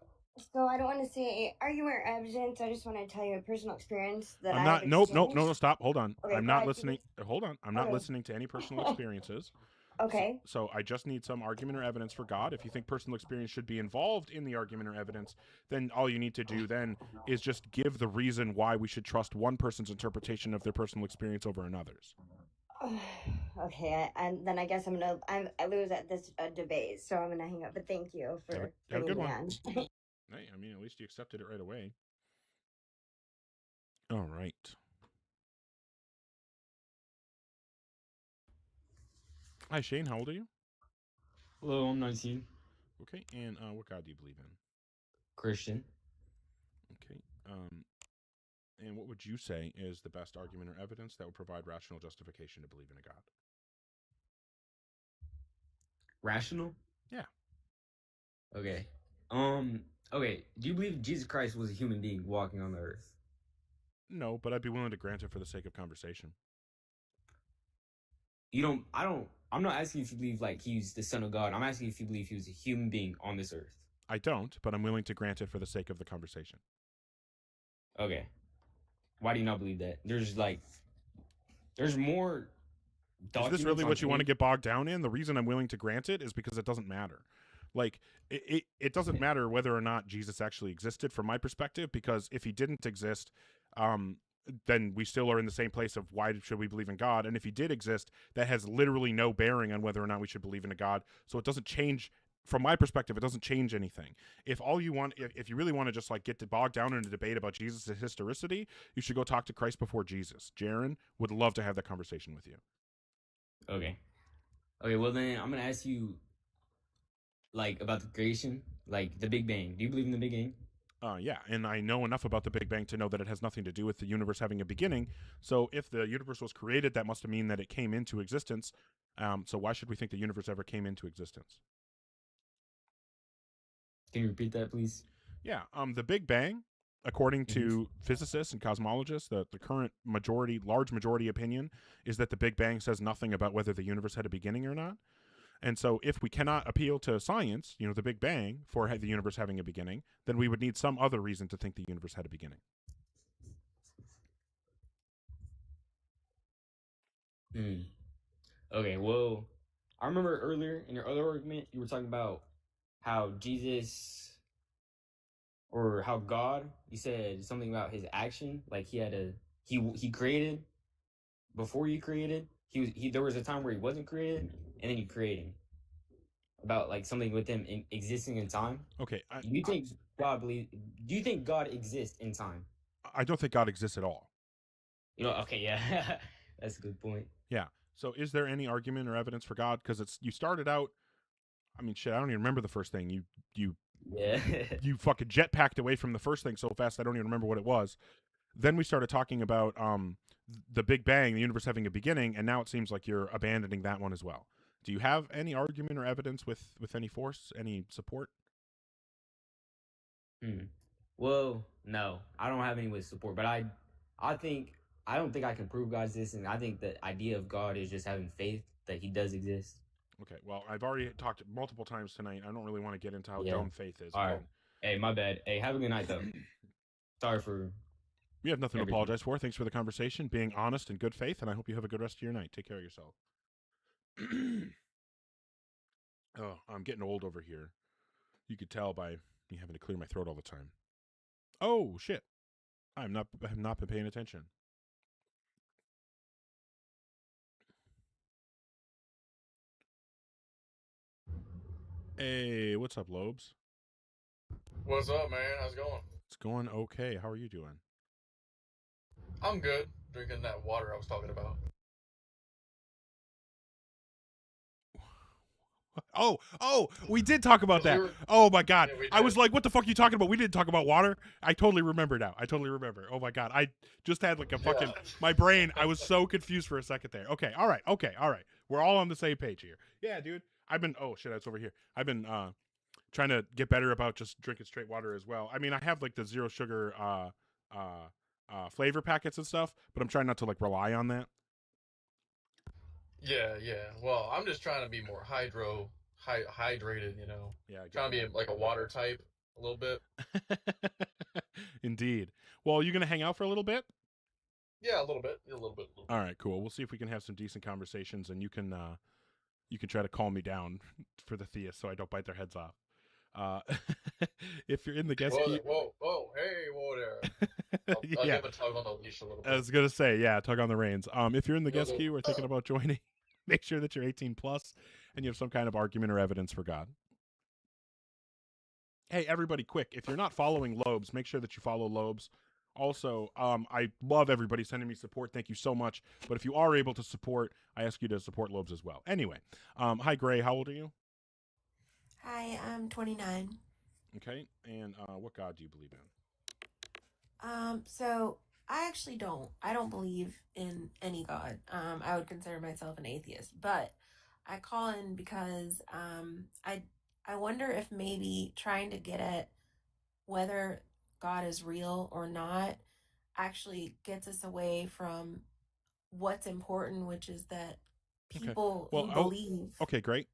So I don't want to say argument or evidence. I just want to tell you a personal experience that I'm I not. have Nope. experienced. Stop. Hold on. Okay, I'm go not ahead, listening. Hold on. I'm not Okay. listening to any personal experiences. Okay. So I just need some argument or evidence for God. If you think personal experience should be involved in the argument or evidence, then all you need to do then is just give the reason why we should trust one person's interpretation of their personal experience over another's. Okay, and then I guess I lose at this debate, so I'm gonna hang up. But thank you for Have a bringing good me one. on. Hey, I mean, at least you accepted it right away. All right. Hi, Shane. How old are you? Hello, I'm 19. Okay, and what God do you believe in? Christian. Okay. And what would you say is the best argument or evidence that would provide rational justification to believe in a God? Rational? Yeah. Okay. Okay. Do you believe Jesus Christ was a human being walking on the earth? No, but I'd be willing to grant it for the sake of conversation. I'm not asking if you believe like he's the son of God. I'm asking if you believe he was a human being on this earth. I don't, but I'm willing to grant it for the sake of the conversation. Okay. Why do you not believe that? There's more. Is this really what you want to get bogged down in? The reason I'm willing to grant it is because it doesn't matter. Like, it doesn't matter whether or not Jesus actually existed from my perspective, because if he didn't exist, then we still are in the same place of why should we believe in God? And if he did exist, that has literally no bearing on whether or not we should believe in a God. So it doesn't change. From my perspective, it doesn't change anything. If all you want, if you really want to just like get bogged down in a debate about Jesus' historicity, you should go talk to Christ before Jesus. Jaron would love to have that conversation with you. Okay. Okay, well then I'm gonna ask you like about the creation, like the Big Bang. Do you believe in the Big Bang? Yeah, and I know enough about the Big Bang to know that it has nothing to do with the universe having a beginning. So if the universe was created, that must mean that it came into existence. So why should we think the universe ever came into existence? Can you repeat that, please? Yeah, the Big Bang, according to physicists and cosmologists, the current large majority opinion is that the Big Bang says nothing about whether the universe had a beginning or not. And so if we cannot appeal to science, the Big Bang, for the universe having a beginning, then we would need some other reason to think the universe had a beginning. Okay, well, I remember earlier in your other argument, you were talking about how Jesus or how God, you said something about his action, like he created before you created. There was a time where he wasn't created, and then you created. About like something with him existing in time. Okay. Do you think God exists in time? I don't think God exists at all. Okay, yeah. That's a good point. Yeah. So is there any argument or evidence for God? Because you started out, I mean, shit, I don't even remember the first thing. You fucking jetpacked away from the first thing so fast I don't even remember what it was. Then we started talking about the Big Bang, the universe having a beginning, and now it seems like you're abandoning that one as well. Do you have any argument or evidence with any force, any support? Well, no, I don't have any with support, but I don't think I can prove God exists, and I think the idea of God is just having faith that he does exist. Okay, well, I've already talked multiple times tonight. I don't really want to get into how dumb faith is. All right. Hey, my bad. Hey, have a good night, though. sorry for You have nothing to everything. apologize for. Thanks for the conversation, being honest and good faith, and I hope you have a good rest of your night. Take care of yourself. Oh, I'm getting old over here. You could tell by me having to clear my throat all the time. Oh shit! I have not been paying attention. Hey, what's up, Lobes? What's up, man? How's it going? It's going okay. How are you doing? I'm good. Drinking that water I was talking about. Oh, we did talk about that. Oh my god. Yeah, we I was did. like, what the fuck are you talking about? We didn't talk about water. I totally remember now. I totally remember. Oh my god. I just had like a fucking my brain. I was so confused for a second there. Okay. All right. We're all on the same page here. Yeah, dude. I've been it's over here. I've been trying to get better about just drinking straight water as well. I mean, I have like the zero sugar flavor packets and stuff, but I'm trying not to like rely on that. Yeah. Well, I'm just trying to be more hydrated, you know. Yeah. Trying to be like a water type a little bit. Indeed. Well, you gonna hang out for a little bit? Yeah, a little bit. All right, cool. We'll see if we can have some decent conversations, and you can try to calm me down for the theists so I don't bite their heads off. If you're in the guest queue, Whoa, hey, whoa there. I'll give a tug on the leash a little bit. I was gonna say, yeah, tug on the reins. If you're in the guest queue or thinking about joining, make sure that you're 18 plus and you have some kind of argument or evidence for God. Hey, everybody, quick! If you're not following Lobes, make sure that you follow Lobes. Also, I love everybody sending me support. Thank you so much. But if you are able to support, I ask you to support Lobes as well. Anyway, hi, Gray. How old are you? Hi, I'm 29. Okay, and what God do you believe in? So I actually don't. I don't believe in any God. I would consider myself an atheist, but I call in because I wonder if maybe trying to get at whether God is real or not actually gets us away from what's important, which is that people who believe. Okay, great.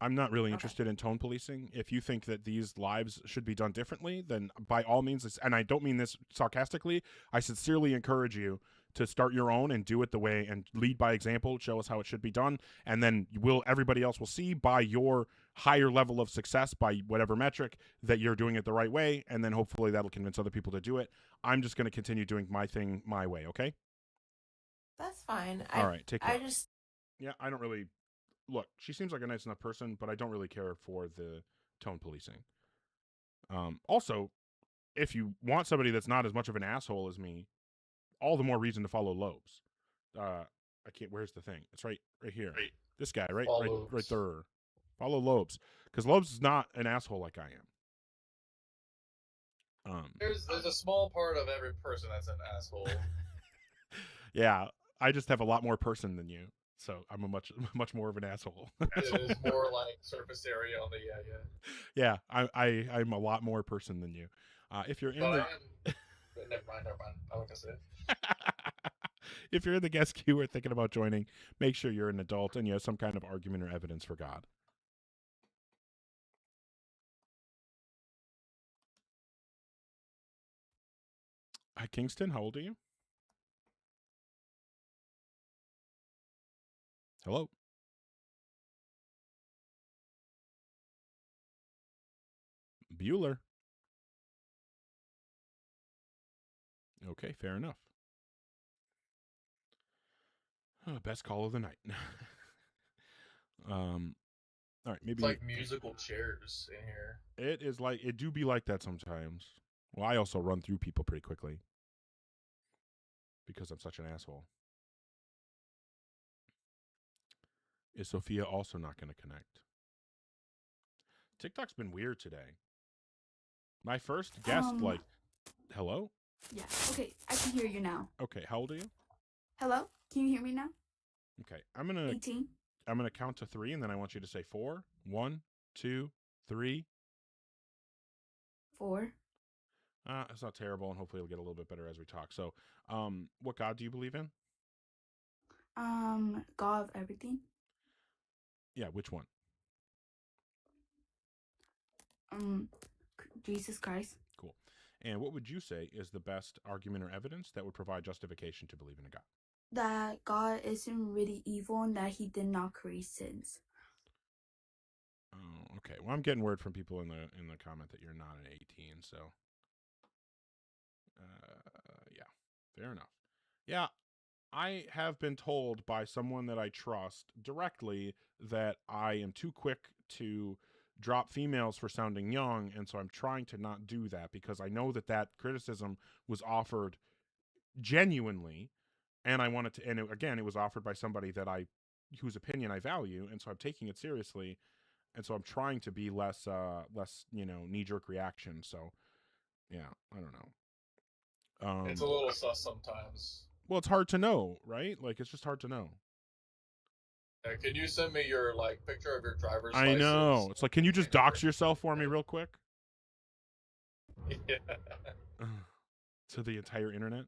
I'm not really interested in tone policing. If you think that these lives should be done differently, then by all means, and I don't mean this sarcastically, I sincerely encourage you to start your own and do it the way and lead by example, show us how it should be done, and then everybody else will see by your higher level of success, by whatever metric, that you're doing it the right way, and then hopefully that'll convince other people to do it. I'm just going to continue doing my thing my way, okay? That's fine. All right, take care. Yeah, I don't really look. She seems like a nice enough person, but I don't really care for the tone policing. Also, if you want somebody that's not as much of an asshole as me, all the more reason to follow Lobes. I can't. Where's the thing? It's right here. Right. This guy, right there. Follow Lobes, because Lobes is not an asshole like I am. There's a small part of every person that's an asshole. Yeah, I just have a lot more person than you, so I'm a much more of an asshole. It is more like surface area on the Yeah, I'm a lot more person than you. If you're in never mind. I like I said. If you're in the guest queue or thinking about joining, make sure you're an adult and you have some kind of argument or evidence for God. Hi, Kingston. How old are you? Hello? Bueller. Okay, fair enough. Best call of the night. All right, maybe it's like musical chairs in here. It is like it do be like that sometimes. Well, I also run through people pretty quickly because I'm such an asshole. Is Sophia also not going to connect? TikTok's been weird today. My first guest, hello? Yeah, okay, I can hear you now. Okay, how old are you? Hello? Can you hear me now? Okay, I'm going to 18. I'm going to count to 3, and then I want you to say 4. 1, 2, 3. 4. It's not terrible, and hopefully it'll get a little bit better as we talk. So, what God do you believe in? God of everything. Yeah, which one? Jesus Christ. Cool. And what would you say is the best argument or evidence that would provide justification to believe in a God? That God isn't really evil and that he did not create sins. Oh, okay. Well, I'm getting word from people in the comment that you're not an 18, so yeah, fair enough. Yeah, I have been told by someone that I trust directly that I am too quick to drop females for sounding young, and so I'm trying to not do that because I know that that criticism was offered genuinely, and I wanted to, and again, it was offered by somebody that whose opinion I value, and so I'm taking it seriously, and so I'm trying to be less knee-jerk reaction. So yeah, I don't know. It's a little sus sometimes. Well, it's hard to know, right? Like, it's just hard to know. Can you send me your picture of your driver's I license? know. It's like, can you just dox yourself for me real quick? Yeah. To the entire internet?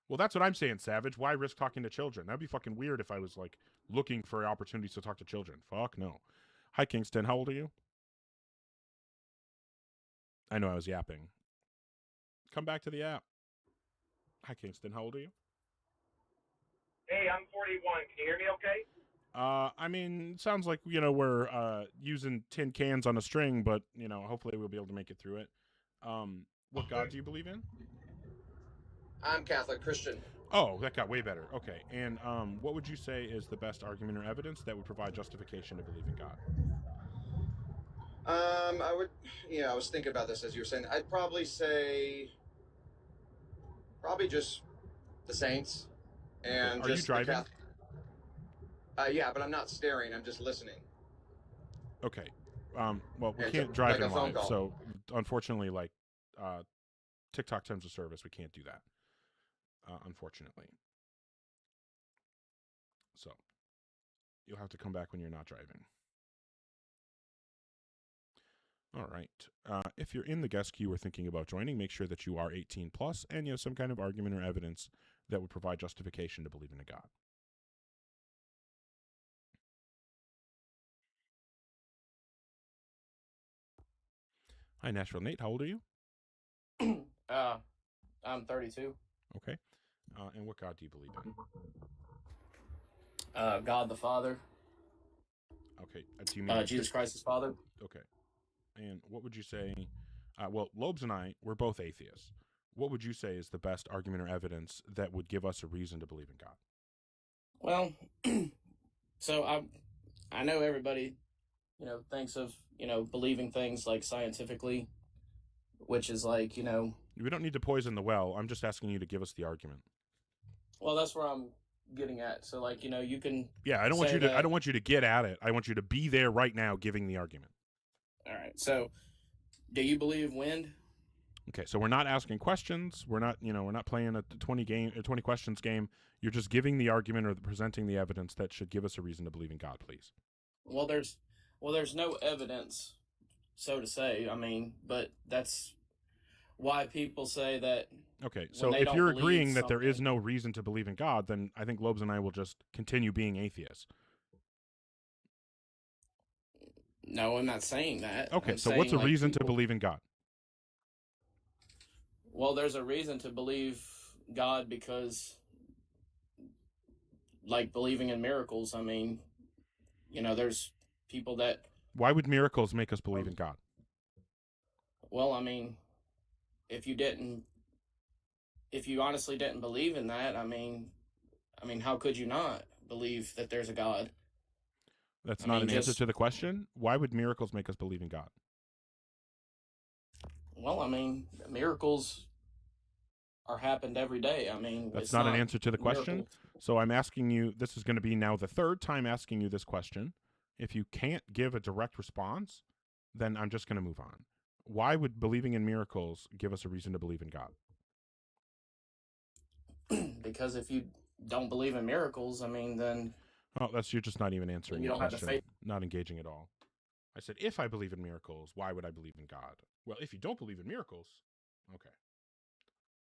Well, that's what I'm saying, Savage. Why risk talking to children? That'd be fucking weird if I was, looking for opportunities to talk to children. Fuck no. Hi, Kingston. How old are you? I know I was yapping. Come back to the app. Hi, Kingston. How old are you? Hey, I'm 41. Can you hear me okay? I mean, sounds like, we're using tin cans on a string, but, hopefully we'll be able to make it through it. What God do you believe in? I'm Catholic Christian. Oh, that got way better. Okay. And what would you say is the best argument or evidence that would provide justification to believe in God? I was thinking about this as you were saying. I'd probably say, just the saints. And Are just you driving? Yeah, but I'm not staring. I'm just listening. Okay. Well, we Yeah, can't so, drive like in a phone live, call. so unfortunately, TikTok terms of service, we can't do that. Unfortunately. So you'll have to come back when you're not driving. All right. If you're in the guest queue or thinking about joining, make sure that you are 18 plus and you have some kind of argument or evidence that would provide justification to believe in a God. Hi, Nashville Nate. How old are you? I'm 32. Okay. And what God do you believe in? God the Father. Okay. Do you mean Jesus Christ is Father. Okay. And what would you say? Well, Lobes and I, we're both atheists. What would you say is the best argument or evidence that would give us a reason to believe in God? Well, so I know everybody, thinks of, believing things scientifically, which is We don't need to poison the well. I'm just asking you to give us the argument. well, that's where I'm getting at. So you can. Yeah, I don't want you to. I don't want you to get at it. I want you to be there right now, giving the argument. All right. So, do you believe wind? Okay, so we're not asking questions. We're not, we're not playing a 20 questions game. You're just giving the argument or presenting the evidence that should give us a reason to believe in God, please. Well, there's no evidence, so to say. I mean, but that's why people say that. Okay, so if you're agreeing that there is no reason to believe in God, then I think Lobes and I will just continue being atheists. No, I'm not saying that. Okay, I'm so saying, what's a reason to people- believe in God? Well, there's a reason to believe God because, believing in miracles. I mean, there's people that. Why would miracles make us believe in God? Well, I mean, if you honestly didn't believe in that, I mean, how could you not believe that there's a God? That's not an answer to the question. Why would miracles make us believe in God? Well, I mean, miracles are happened every day. I mean, That's it's not an answer to the question. miracles. So I'm asking you, this is going to be now the third time asking you this question. If you can't give a direct response, then I'm just going to move on. Why would believing in miracles give us a reason to believe in God? Because if you don't believe in miracles, I mean, then. Oh, you're just not even answering You the don't have the question. faith. Not engaging at all. I said, if I believe in miracles, why would I believe in God? Well, if you don't believe in miracles, okay.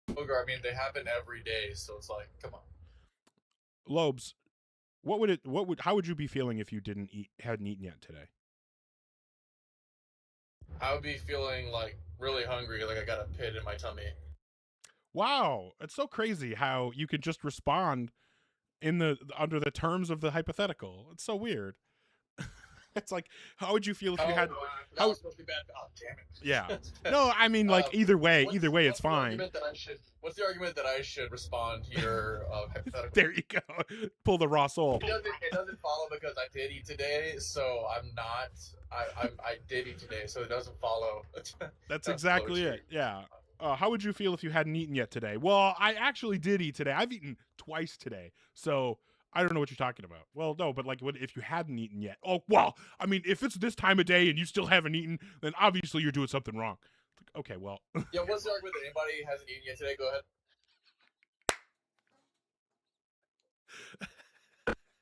Booger, I mean, they happen every day, so it's like, come on. Lobes, how would you be feeling if you hadn't eaten yet today? I would be feeling like really hungry, like I got a pit in my tummy. Wow, it's so crazy how you can just respond in the under the terms of the hypothetical. It's so weird. It's like, how would you feel if you had? That was supposed to be bad. Oh, damn it. Yeah. No, I mean, like either way, it's what's the fine. What's the argument that I should respond to your hypothetical? There you go. Pull the raw soul. It doesn't follow because I did eat today, so I'm not. I did eat today, so it doesn't follow. That's exactly it. Yeah. How would you feel if you hadn't eaten yet today? Well, I actually did eat today. I've eaten twice today, so I don't know what you're talking about. Well, no, but like, what if you hadn't eaten yet? Oh, well, I mean, if it's this time of day and you still haven't eaten, then obviously you're doing something wrong. Like, okay, well. Yeah, what's the argument that anybody hasn't eaten yet today? Go ahead.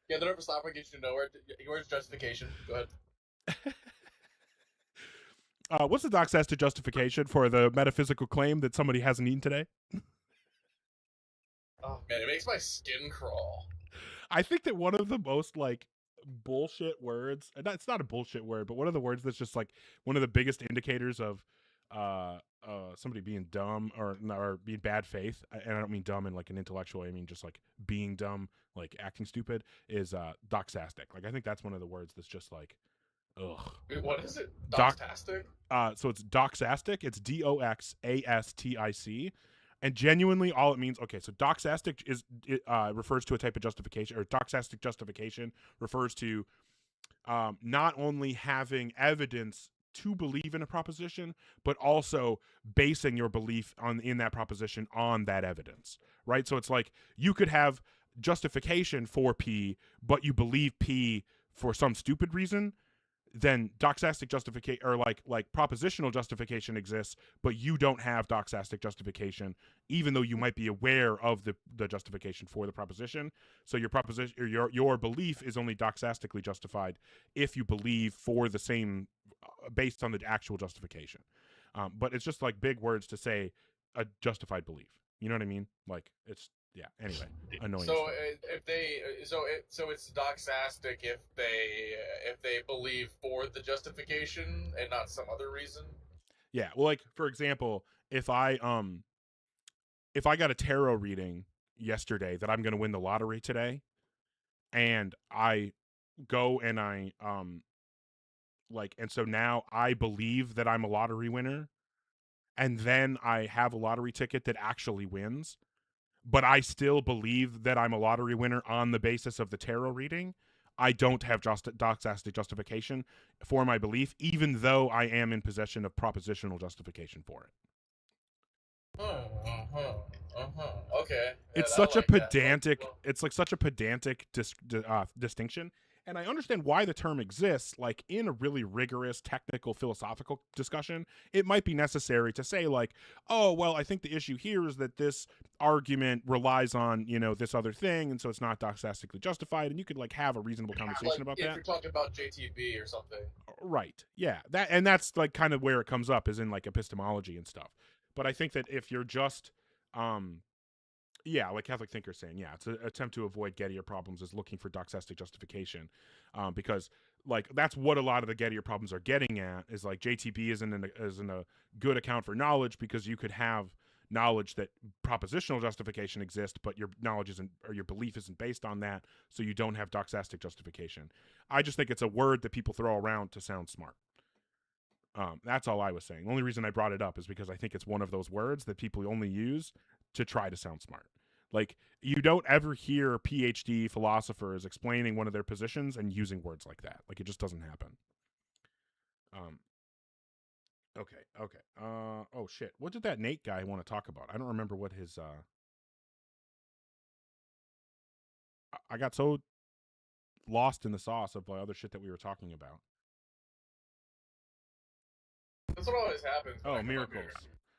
Yeah, the number stop gets you nowhere. Where's justification? Go ahead. What's the doxastic justification for the metaphysical claim that somebody hasn't eaten today? Oh man, it makes my skin crawl. I think that one of the most like bullshit words, and it's not a bullshit word, but one of the words that's just like one of the biggest indicators of somebody being dumb or being bad faith, and I don't mean dumb in like an intellectual, I mean just like being dumb, like acting stupid, is doxastic. Like I think that's one of the words that's just like, ugh. Wait, what is it? Doxastic? So it's doxastic. It's DOXASTIC. And genuinely, all it means, okay, so doxastic refers to a type of justification, or doxastic justification refers to not only having evidence to believe in a proposition, but also basing your belief in that proposition on that evidence, right? So it's like you could have justification for P, but you believe P for some stupid reason. Then doxastic justification, or like propositional justification exists, but you don't have doxastic justification, even though you might be aware of the justification for the proposition. So your proposition, or your belief is only doxastically justified if you believe for the same, based on the actual justification. But it's just like big words to say a justified belief. You know what I mean? Like it's. Yeah. Anyway, annoying. So so it's doxastic if they believe for the justification and not some other reason. Yeah. Well, like for example, if I got a tarot reading yesterday that I'm going to win the lottery today, and I go and I and so now I believe that I'm a lottery winner, and then I have a lottery ticket that actually wins, but I still believe that I'm a lottery winner on the basis of the tarot reading, I don't have doxastic justification for my belief, even though I am in possession of propositional justification for it. Okay. It's such a pedantic. It's like such a pedantic distinction, and I understand why the term exists. Like in a really rigorous, technical, philosophical discussion, it might be necessary to say like, oh, well, I think the issue here is that this argument relies on this other thing, and so it's not doxastically justified. And you could like have a reasonable conversation about if that. If you're talking about JTB or something, right? Yeah, that's like kind of where it comes up, is in like epistemology and stuff. But I think that if you're just like Catholic thinkers saying, yeah, it's an attempt to avoid Gettier problems is looking for doxastic justification, because like that's what a lot of the Gettier problems are getting at, is like JTB isn't a good account for knowledge, because you could have knowledge that propositional justification exists, but your knowledge isn't, or your belief isn't based on that, so you don't have doxastic justification. I just think it's a word that people throw around to sound smart. That's all I was saying. The only reason I brought it up is because I think it's one of those words that people only use to try to sound smart. Like, you don't ever hear PhD philosophers explaining one of their positions and using words like that. Like, it just doesn't happen. Okay. Oh shit. What did that Nate guy want to talk about? I don't remember what his I got so lost in the sauce of the other shit that we were talking about. That's what always happens. Oh, miracles.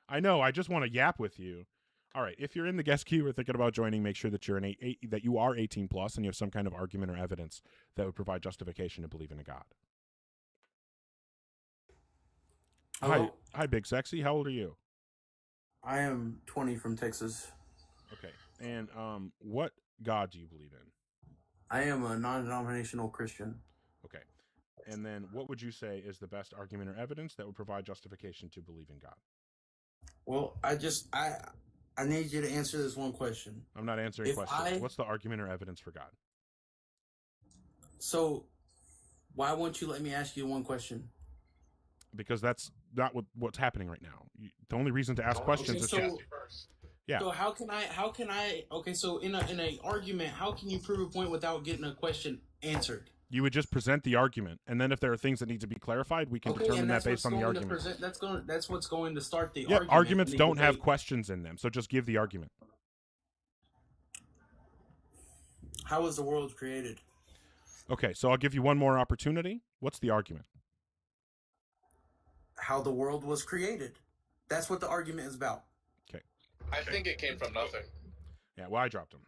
I know. I just want to yap with you. All right. If you're in the guest queue or thinking about joining, make sure that you're that you are 18 plus and you have some kind of argument or evidence that would provide justification to believe in a God. Hello. Hi, Big Sexy. How old are you? I am 20 from Texas. Okay. And what God do you believe in? I am a non-denominational Christian. Okay. And then what would you say is the best argument or evidence that would provide justification to believe in God? Well, I need you to answer this one question. I'm not answering questions. What's the argument or evidence for God? So, why won't you let me ask you one question? Because that's not what's happening right now. The only reason to ask questions is to... Yeah. So how can I? Okay, so in a argument, how can you prove a point without getting a question answered? You would just present the argument, and then if there are things that need to be clarified, we can determine that based on the argument. That's what's going to start the argument. Arguments don't have questions in them, so just give the argument. How was the world created? Okay, so I'll give you one more opportunity. What's the argument? How the world was created. That's what the argument is about. Okay. I think it came from nothing. Yeah, well, I dropped him.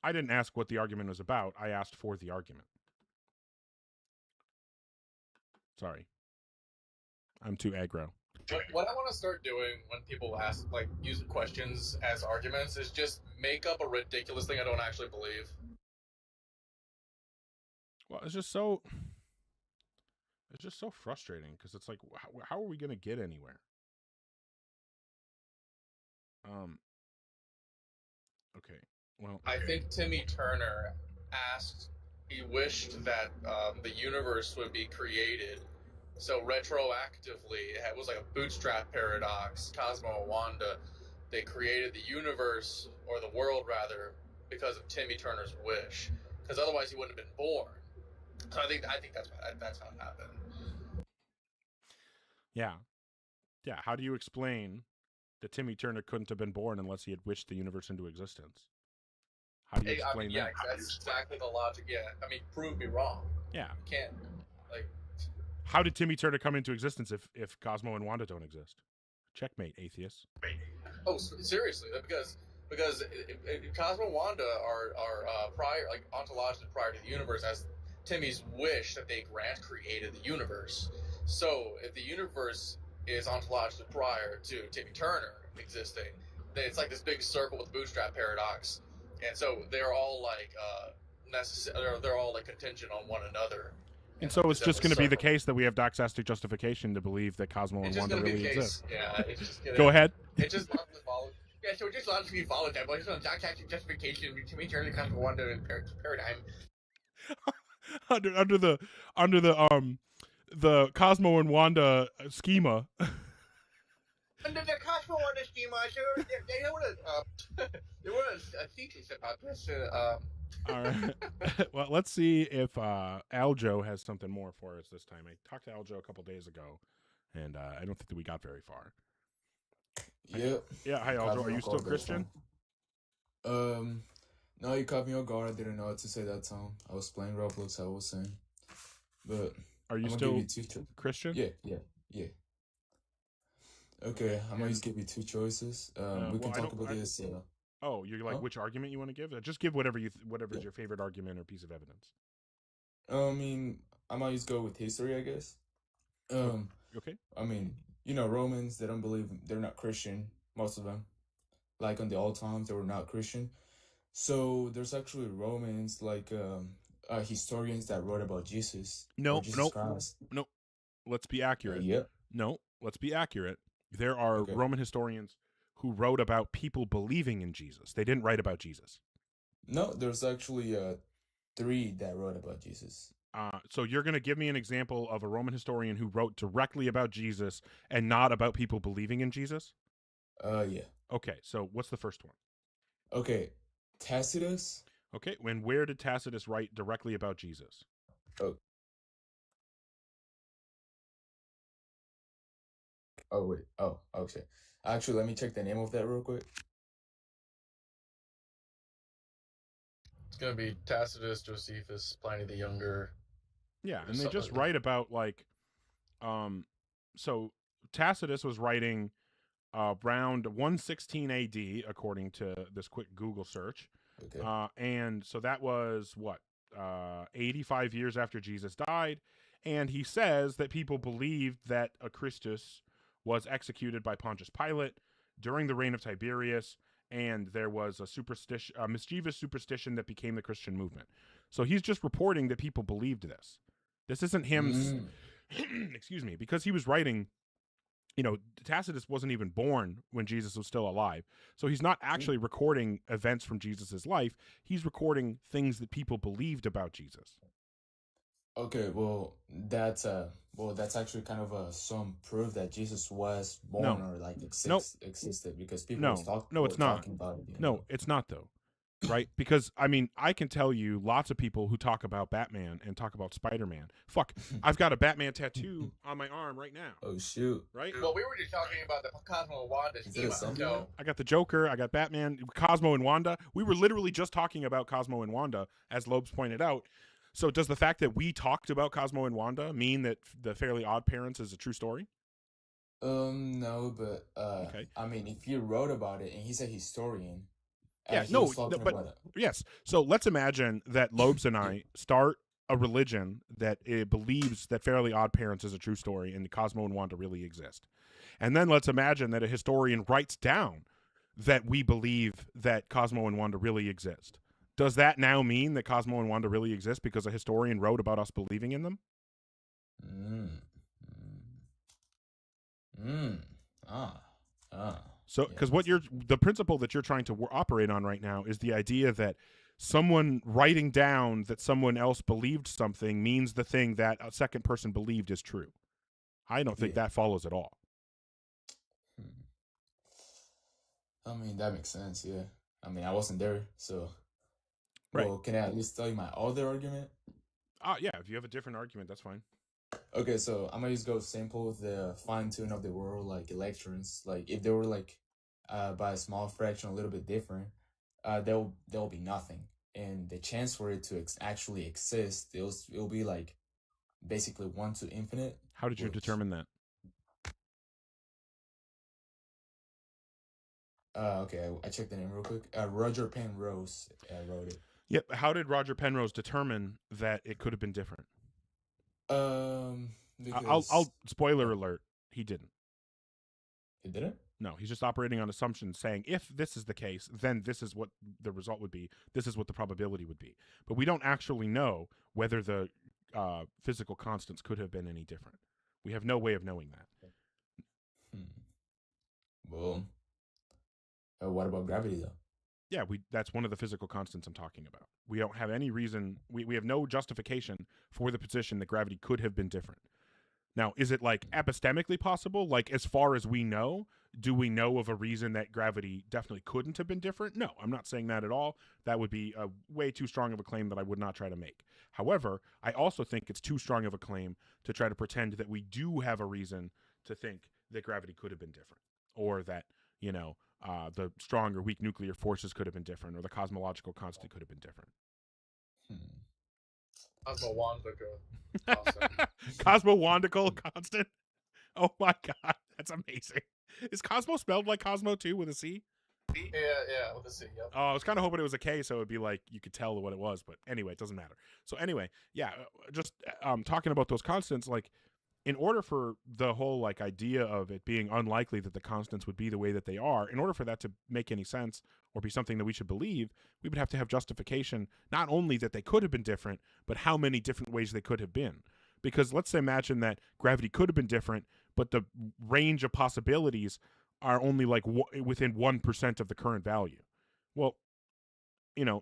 I didn't ask what the argument was about. I asked for the argument. Sorry. I'm too aggro. What I want to start doing when people ask, like, use questions as arguments is just make up a ridiculous thing I don't actually believe. Well, it's just so frustrating because it's like, how are we going to get anywhere? Okay. Well, I think Timmy Turner he wished that the universe would be created. So retroactively, it was like a bootstrap paradox. Cosmo and Wanda, they created the universe, or the world rather, because of Timmy Turner's wish. Because otherwise he wouldn't have been born. So I think that's how it happened. Yeah. Yeah. How do you explain that Timmy Turner couldn't have been born unless he had wished the universe into existence? How do you explain that? Yeah, that's exactly the logic. Yeah, I mean, prove me wrong. Yeah. You can't, like... How did Timmy Turner come into existence if Cosmo and Wanda don't exist? Checkmate, atheists. Oh, seriously? Because Cosmo and Wanda are prior, like, ontologically prior to the universe, as Timmy's wish that they grant created the universe. So, if the universe is ontologically prior to Timmy Turner existing, then it's like this big circle with the bootstrap paradox. And so they're all like they're all like contingent on one another. And so it's just going to be the case that we have doxastic justification to believe that Cosmo and Wanda really exist. Yeah, it's just gonna, Go ahead. It just logically follows. Yeah, so it just logically follows that. But it's on doxastic justification to me turning Cosmo and Wanda in paradigm. under the Cosmo and Wanda schema. Under the Cosmo Wanda schema, they were a thesis about this. All right. Well, let's see if Aljo has something more for us this time. I talked to Aljo a couple days ago, and I don't think that we got very far. Yep. Yeah. Hi, Aljo. Are you still Christian? No, you caught me off guard. I didn't know what to say that time. I was playing Roblox, I was saying. But are you still Christian? Yeah. Okay, I'm gonna just give you two choices. We can talk about this. Oh, you're like which argument you want to give? Just give whatever is your favorite argument or piece of evidence. I mean, I might just go with history, I guess. Okay. I mean, Romans, they don't believe, they're not Christian, most of them. Like in the old times, they were not Christian. So there's actually Romans, like historians that wrote about Jesus. No. Christ. No. Let's be accurate. Yep. No, let's be accurate. There are Roman historians who wrote about people believing in Jesus. They didn't write about Jesus. No, there's actually 3 that wrote about Jesus. So you're going to give me an example of a Roman historian who wrote directly about Jesus and not about people believing in Jesus? Yeah. Okay, so what's the first one? Okay, Tacitus. Okay, where did Tacitus write directly about Jesus? Oh, wait. Oh, okay. Actually, let me check the name of that real quick. It's going to be Tacitus, Josephus, Pliny the Younger. Yeah, and they just write about, like, so Tacitus was writing around 116 AD, according to this quick Google search. Okay. And so that was, 85 years after Jesus died. And he says that people believed that a Christus was executed by Pontius Pilate during the reign of Tiberius, and there was a mischievous superstition that became the Christian movement. So he's just reporting that people believed this. This isn't him. Excuse me, because he was writing. Tacitus wasn't even born when Jesus was still alive. So he's not actually recording events from Jesus's life. He's recording things that people believed about Jesus. Okay, well, that's actually kind of some proof that Jesus was born or like existed because people No, was it's not. talking about it. No, it's not though. Right? Because I mean, I can tell you lots of people who talk about Batman and talk about Spider-Man. Fuck, I've got a Batman tattoo on my arm right now. Oh shoot! Right? Well, we were just talking about the Cosmo and Wanda schema. So I got the Joker, I got Batman, Cosmo and Wanda. We were literally just talking about Cosmo and Wanda, as Lobes pointed out. So does the fact that we talked about Cosmo and Wanda mean that the Fairly Odd Parents is a true story? No, but okay. I mean, if you wrote about it and he's a historian. Yeah, yes. So let's imagine that Lobes and I start a religion that believes that Fairly Odd Parents is a true story and Cosmo and Wanda really exist. And then let's imagine that a historian writes down that we believe that Cosmo and Wanda really exist. Does that now mean that Cosmo and Wanda really exist because a historian wrote about us believing in them? So, because the principle that you're trying to operate on right now is the idea that someone writing down that someone else believed something means the thing that a second person believed is true. I don't think that follows at all. I mean, that makes sense, yeah. I mean, I wasn't there, so... Right. Well, can I at least tell you my other argument? Yeah, if you have a different argument, that's fine. Okay, so I'm gonna just go simple with the fine-tune of the world, like electrons. Like, if they were, like, by a small fraction, a little bit different, there'll be nothing. And the chance for it to actually exist, it'll be, like, basically 1 to infinite. How did you determine that? Okay, I checked the name real quick. Roger Penrose wrote it. Yep. How did Roger Penrose determine that it could have been different? I'll spoiler alert. He didn't. He didn't? No, he's just operating on assumptions, saying if this is the case, then this is what the result would be. This is what the probability would be. But we don't actually know whether the physical constants could have been any different. We have no way of knowing that. Well, what about gravity, though? Yeah, that's one of the physical constants I'm talking about. We don't have any reason, we have no justification for the position that gravity could have been different. Now, is it like epistemically possible? Like, as far as we know, do we know of a reason that gravity definitely couldn't have been different? No, I'm not saying that at all. That would be a way too strong of a claim that I would not try to make. However, I also think it's too strong of a claim to try to pretend that we do have a reason to think that gravity could have been different, or that, the strong or weak nuclear forces could have been different, or the cosmological constant could have been different. Cosmowandical constant? Oh my god, that's amazing. Is Cosmo spelled like Cosmo too, with a C? Yeah, with a C, yep. Oh, I was kind of hoping it was a K, so it would be like you could tell what it was, but anyway, it doesn't matter. So anyway, yeah, just talking about those constants, like, in order for the whole like idea of it being unlikely that the constants would be the way that they are, in order for that to make any sense or be something that we should believe, we would have to have justification, not only that they could have been different, but how many different ways they could have been. Because let's imagine that gravity could have been different, but the range of possibilities are only like within 1% of the current value. Well,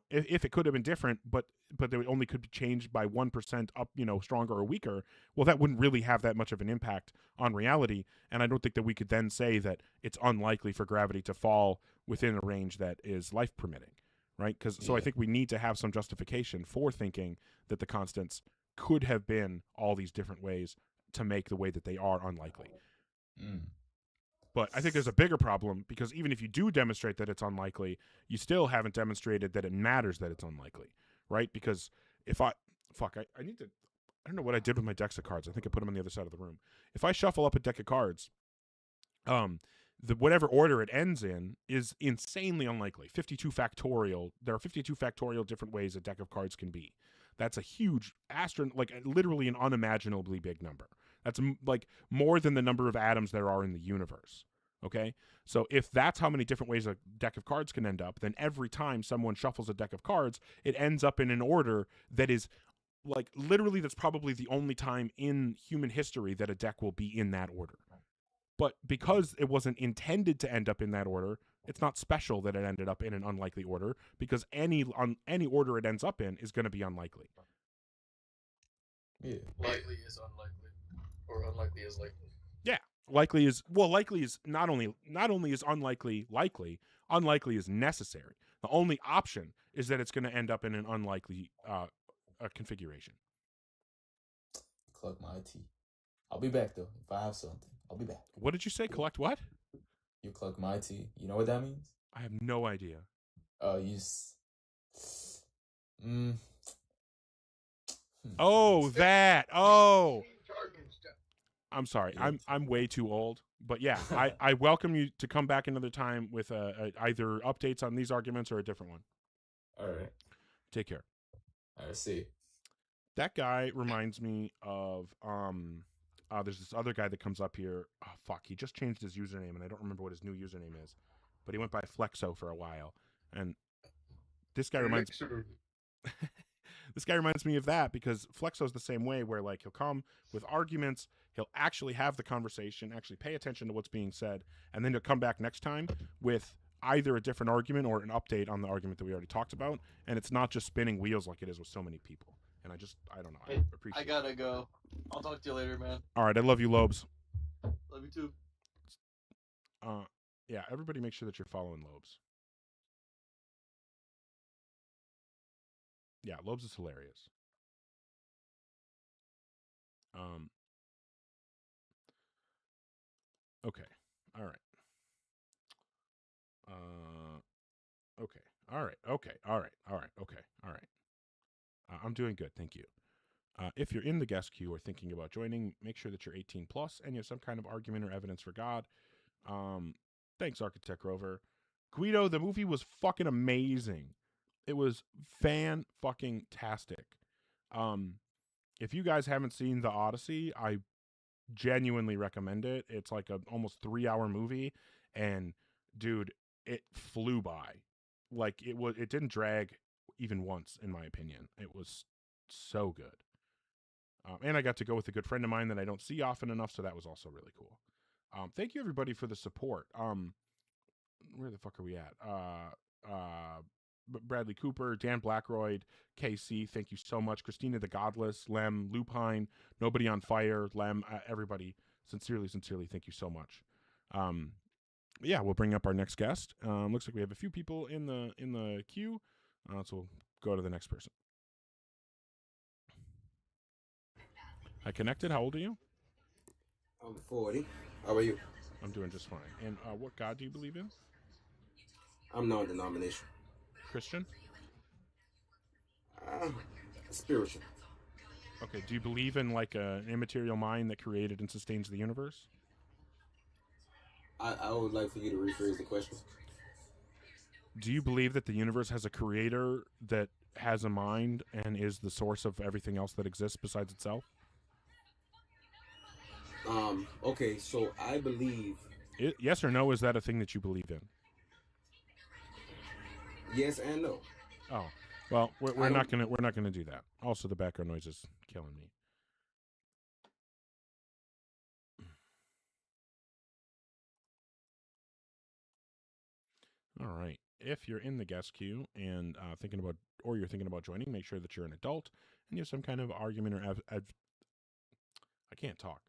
if it could have been different, but they only could be changed by 1% up, stronger or weaker, well, that wouldn't really have that much of an impact on reality. And I don't think that we could then say that it's unlikely for gravity to fall within a range that is life permitting, right? So I think we need to have some justification for thinking that the constants could have been all these different ways to make the way that they are unlikely. But I think there's a bigger problem, because even if you do demonstrate that it's unlikely, you still haven't demonstrated that it matters that it's unlikely, right? Because if I don't know what I did with my decks of cards. I think I put them on the other side of the room. If I shuffle up a deck of cards, whatever order it ends in is insanely unlikely. 52 factorial. There are 52 factorial different ways a deck of cards can be. That's a huge literally an unimaginably big number. That's like more than the number of atoms there are in the universe. Okay? So if that's how many different ways a deck of cards can end up, then every time someone shuffles a deck of cards, it ends up in an order that is Like, literally, that's probably the only time in human history that a deck will be in that order. But because it wasn't intended to end up in that order, it's not special that it ended up in an unlikely order, because any order it ends up in is going to be unlikely. Yeah. Likely is unlikely, or unlikely is likely. Yeah, likely is not only is unlikely likely, unlikely is necessary. The only option is that it's going to end up in an unlikely configuration. Collect my tea. I'll be back though. If I have something, I'll be back. What did you say? Collect what? You collect my tea. You know what that means? I have no idea. Oh, that. Oh. I'm sorry. I'm way too old. But yeah, I welcome you to come back another time with either updates on these arguments or a different one. All right. Take care. I see. That guy reminds me of there's this other guy that comes up here. Oh fuck, he just changed his username and I don't remember what his new username is. But he went by Flexo for a while. And this guy reminds this guy reminds me of that, because Flexo's the same way, where like he'll come with arguments, he'll actually have the conversation, actually pay attention to what's being said, and then he'll come back next time with either a different argument or an update on the argument that we already talked about, and it's not just spinning wheels like it is with so many people. And I don't know. I appreciate I gotta go. I'll talk to you later, man. All right, I love you, Lobes. Love you too. Yeah, everybody make sure that you're following Lobes. Yeah, Lobes is hilarious. Okay. All right. Okay. All right. Okay. All right. All right. Okay. All right. I'm doing good. Thank you. If you're in the guest queue or thinking about joining, make sure that you're 18 plus and you have some kind of argument or evidence for God. Thanks, Architect Rover. Guido, the movie was fucking amazing. It was fan-fucking-tastic. If you guys haven't seen The Odyssey, I genuinely recommend it. It's like a almost 3-hour movie, and dude, it flew by. Like it didn't drag even once, in my opinion. It was so good. And I got to go with a good friend of mine that I don't see often enough, so that was also really cool. Thank you everybody for the support. Where the fuck are we at? Bradley Cooper, Dan Blackroyd, KC, thank you so much. Christina the Godless, Lem, Lupine, Nobody on Fire, Lem, everybody, sincerely, thank you so much. Yeah, we'll bring up our next guest. Looks like we have a few people in the queue, so we'll go to the next person. Hi, Connected. How old are you? I'm 40. How are you? I'm doing just fine. And what God do you believe in? I'm non-denomination. Christian? Spiritual. Okay, do you believe in like an immaterial mind that created and sustains the universe? I would like for you to rephrase the question. Do you believe that the universe has a creator that has a mind and is the source of everything else that exists besides itself? Okay, so I believe... Yes or no, is that a thing that you believe in? Yes and no. Oh, well, we're not gonna do that. Also, the background noise is killing me. All right. If you're in the guest queue and you're thinking about joining, make sure that you're an adult and you have some kind of argument or I can't talk.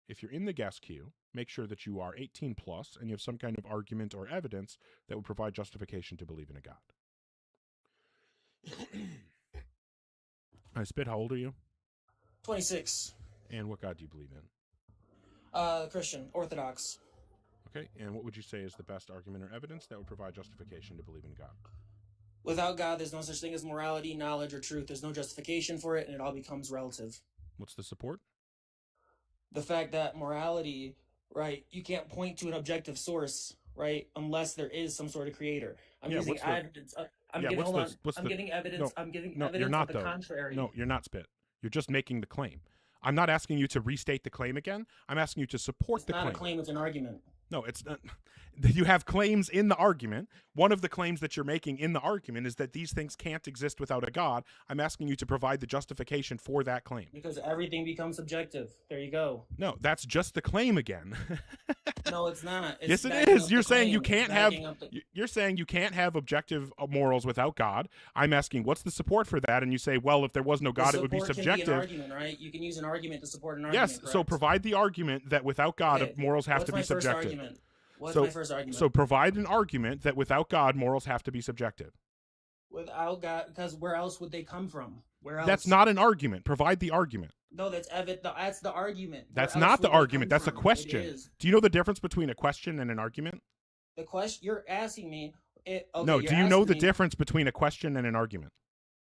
If you're in the guest queue, make sure that you are 18 plus and you have some kind of argument or evidence that would provide justification to believe in a God. I Spit, how old are you? 26. And what God do you believe in? Christian, Orthodox. Okay, and what would you say is the best argument or evidence that would provide justification to believe in God? Without God, there's no such thing as morality, knowledge, or truth. There's no justification for it, and it all becomes relative. What's the support? The fact that morality, right, you can't point to an objective source, right, unless there is some sort of creator. I'm giving evidence of the contrary. No, you're not, Spit. You're just making the claim. I'm not asking you to restate the claim again. I'm asking you to support the claim. It's not a claim, it's an argument. No, it's not. You have claims in the argument. One of the claims that you're making in the argument is that these things can't exist without a God. I'm asking you to provide the justification for that claim. Because everything becomes subjective. There you go. No, that's just the claim again. No, it's not. It's Yes, it backing is. up You're the saying you claim. can't It's have. backing up the- You're saying you can't have objective morals without God. I'm asking, what's the support for that? And you say, well, if there was no the God, it would be support subjective. Can be an argument, right? You can use an argument to support an argument. Yes. Correct? So provide the argument that without God, Okay, morals have what's to be my first subjective. argument? What's so, my first argument? So provide an argument that without God, morals have to be subjective. Without God, because where else would they come from? Where else? That's not an argument. Provide the argument. No, that's that's the argument. That's Where not else the would they argument. come That's a from? It question. is. Do you know the difference between a question and an argument? The question you're asking me. Okay, No. you're Do you know asking the me- difference between a question and an argument?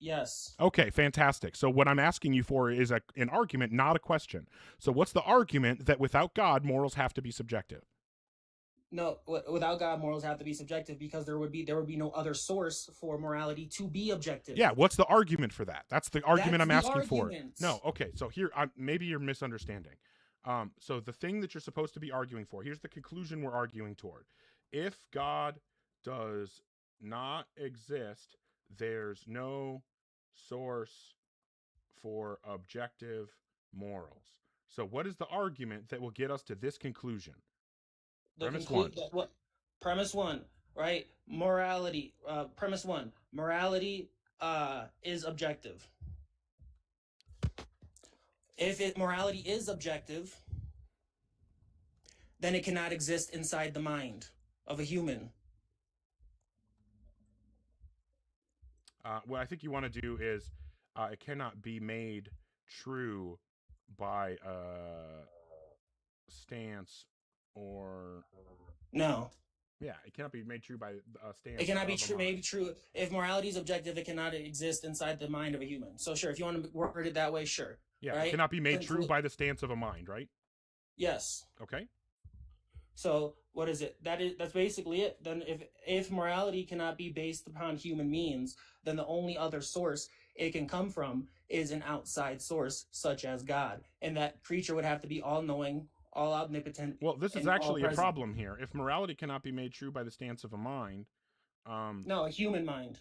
Yes. Okay, fantastic. So what I'm asking you for is an argument, not a question. So what's the argument that without God, morals have to be subjective? No, without God, morals have to be subjective because there would be no other source for morality to be objective. Yeah, what's the argument for that? That's the argument That's I'm the asking for. argument. No, okay. So here, maybe you're misunderstanding. So the thing that you're supposed to be arguing for, here's the conclusion we're arguing toward. If God does not exist, there's no source for objective morals. So what is the argument that will get us to this conclusion? Premise one. Premise one, right? Morality. Premise one. Morality is objective. If morality is objective, then it cannot exist inside the mind of a human. What I think you want to do is it cannot be made true by a stance or No. Yeah, it cannot be made true by a stance. It cannot be of a true. mind. Maybe true. If morality is objective, it cannot exist inside the mind of a human. So sure, if you want to word it that way, sure. Yeah, right? it cannot be made Conclu- true by the stance of a mind, right? Yes. Okay. So what is it? That's basically it. Then if morality cannot be based upon human means, then the only other source it can come from is an outside source, such as God, and that creature would have to be all-knowing, all omnipotent. Well, this is and actually a all-present. problem here. If morality cannot be made true by the stance of a mind, No, a human mind.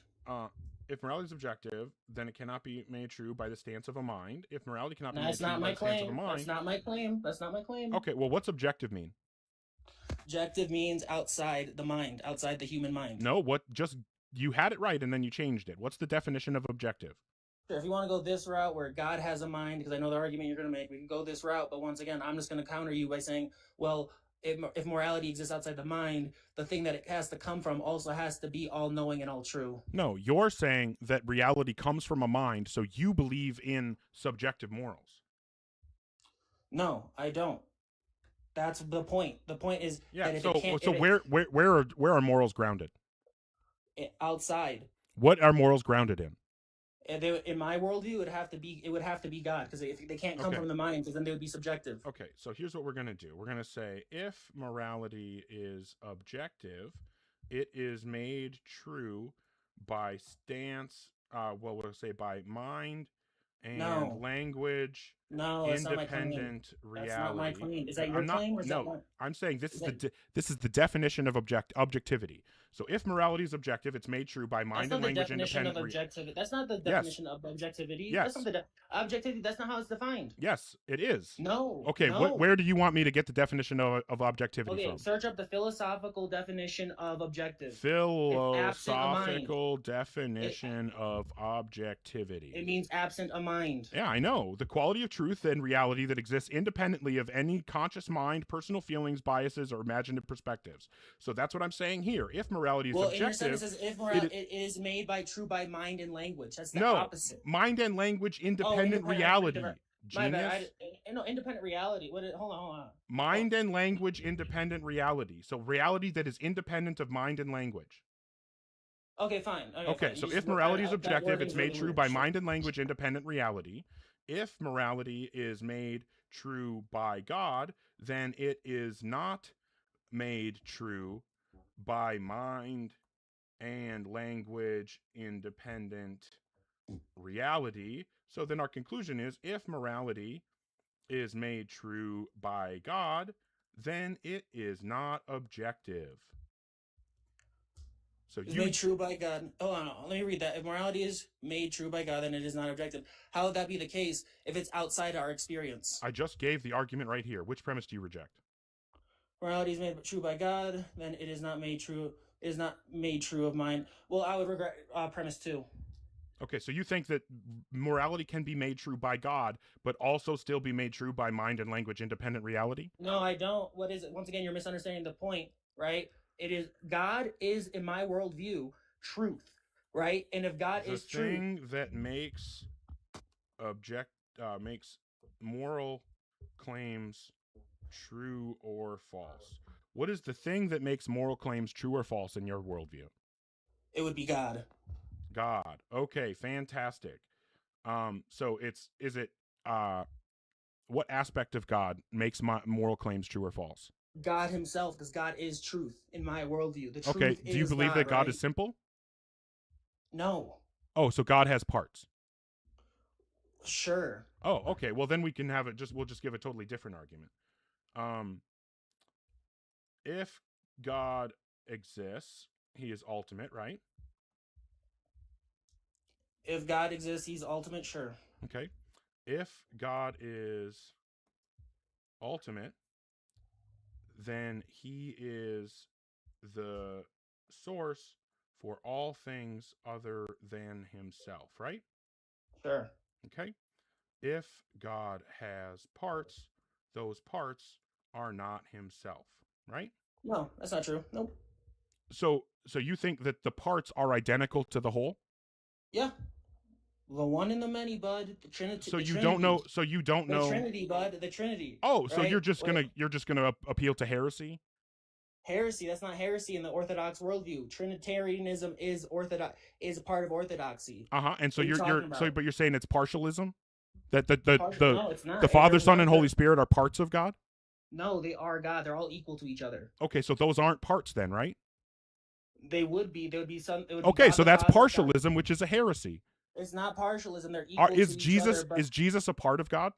If morality is objective, then it cannot be made true by the stance of a mind. If morality cannot be That's made true not by my the stance of a claim. mind, That's not my claim. That's not my claim. okay. Well, what's objective mean? Objective means outside the mind, outside the human mind. No, what? Just you had it right and then you changed it. What's the definition of objective? Sure, if you want to go this route where God has a mind, because I know the argument you're going to make, we can go this route. But once again, I'm just going to counter you by saying, well, if morality exists outside the mind, the thing that it has to come from also has to be all-knowing and all-true. No, you're saying that reality comes from a mind, so you believe in subjective morals. No, I don't. That's the point. The point is Yeah. that if So it can't, so where are morals grounded? outside. What are morals grounded in? In my worldview, it would have to be God, because if they can't come Okay. from the mind, because then they would be subjective. Okay, so here's what we're going to do. We're going to say if morality is objective, it is made true by stance, we'll say by mind and No. language, No, that's not my claim. independent reality. That's not my claim. Is that your I'm not, claim or is that no, mine? I'm saying this Is is that- this is the definition of objectivity. So if morality is objective, it's made true by That's mind not and the language definition of independent. objectivity. That's not the Yes. definition of objectivity. Yes. That's not the objectivity. That's not how it's defined. Yes, it is. No. Okay, no. where do you want me to get the definition of objectivity Okay, from? search up the philosophical definition of objective. It's absent a mind. Philosophical definition of objectivity. It means absent a mind. Yeah, I know. The quality of truth and reality that exists independently of any conscious mind, personal feelings, biases, or imaginative perspectives. So that's what I'm saying here. If morality is Well, in your objective, sentence, it says it is made by mind and language. That's the no, opposite. mind and language, independent independent, reality. My Genius. bad. No, independent reality. Hold on. Mind and language, independent reality. So reality that is independent of mind and language. Okay, fine. Okay, fine. so You if just- morality is that objective, wording's it's made really true weird. by Sure. mind and language independent reality. If morality is made true by God, then it is not made true by mind and language independent reality. So then our conclusion is if morality is made true by God, then it is not objective. So It's made true by God. Oh, no, let me read that. If morality is made true by God, then it is not objective. How would that be the case if it's outside our experience? I just gave the argument right here. Which premise do you reject? Morality is made true by God, then it is not made true. It is not made true of mine. Well, I would regret premise 2. Okay, so you think that morality can be made true by God, but also still be made true by mind and language independent reality? No, I don't. What is it? Once again, you're misunderstanding the point, right? It is God is, in my worldview, truth, right? And if God The is true, thing that makes makes moral claims true or false. What is the thing that makes moral claims true or false in your worldview? it would be God. God. Okay, fantastic. So is it what aspect of God makes my moral claims true or false? God himself, because God is truth in my worldview. The truth Okay, do you is believe that God right? is simple? No. Oh, so God has parts. Sure. Oh, okay. Well, then we can have it. We'll just give a totally different argument. If God exists, he is ultimate, right? If God exists, he's ultimate, sure. Okay. If God is ultimate, then he is the source for all things other than himself, right? Sure. Okay. If God has parts, those parts are not himself, right? No, that's not true. Nope. So you think that the parts are identical to the whole? Yeah. The one and the many, bud. The Trinity. So the you Trinity. don't know. So you don't The know. Trinity, bud. The Trinity. Oh, so right? you're just Wait. gonna appeal to heresy? Heresy. That's not heresy in the Orthodox worldview. Trinitarianism is orthodox. Is a part of orthodoxy. And so What are you talking about? but you're saying it's partialism? That No, it's not. the Father, There's Son, not and the- Holy Spirit are parts of God? No, they are God. They're all equal to each other. Okay, so those aren't parts then, right? They would be. There would be some. It would be Okay, God so the that's Father, God- partialism, which is a heresy. It's not partialism. They're equal Is to each Jesus other, but is Jesus a part of God?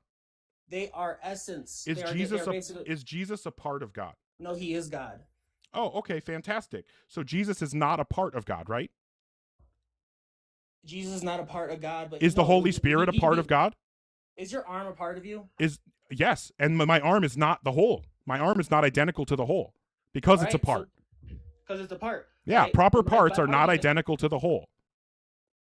they are essence. Is They are- Jesus they are basically- is Jesus a part of God? No, he is God. Oh, okay, fantastic. So Jesus is not a part of God, right? Jesus is not a part of God, but Is the no, Holy Spirit a part of God? Is your arm a part of you? Yes, and my arm is not the whole. My arm is not identical to the whole because it's a part. Because it's a part. Yeah, right? proper My parts are not argument- identical to the whole.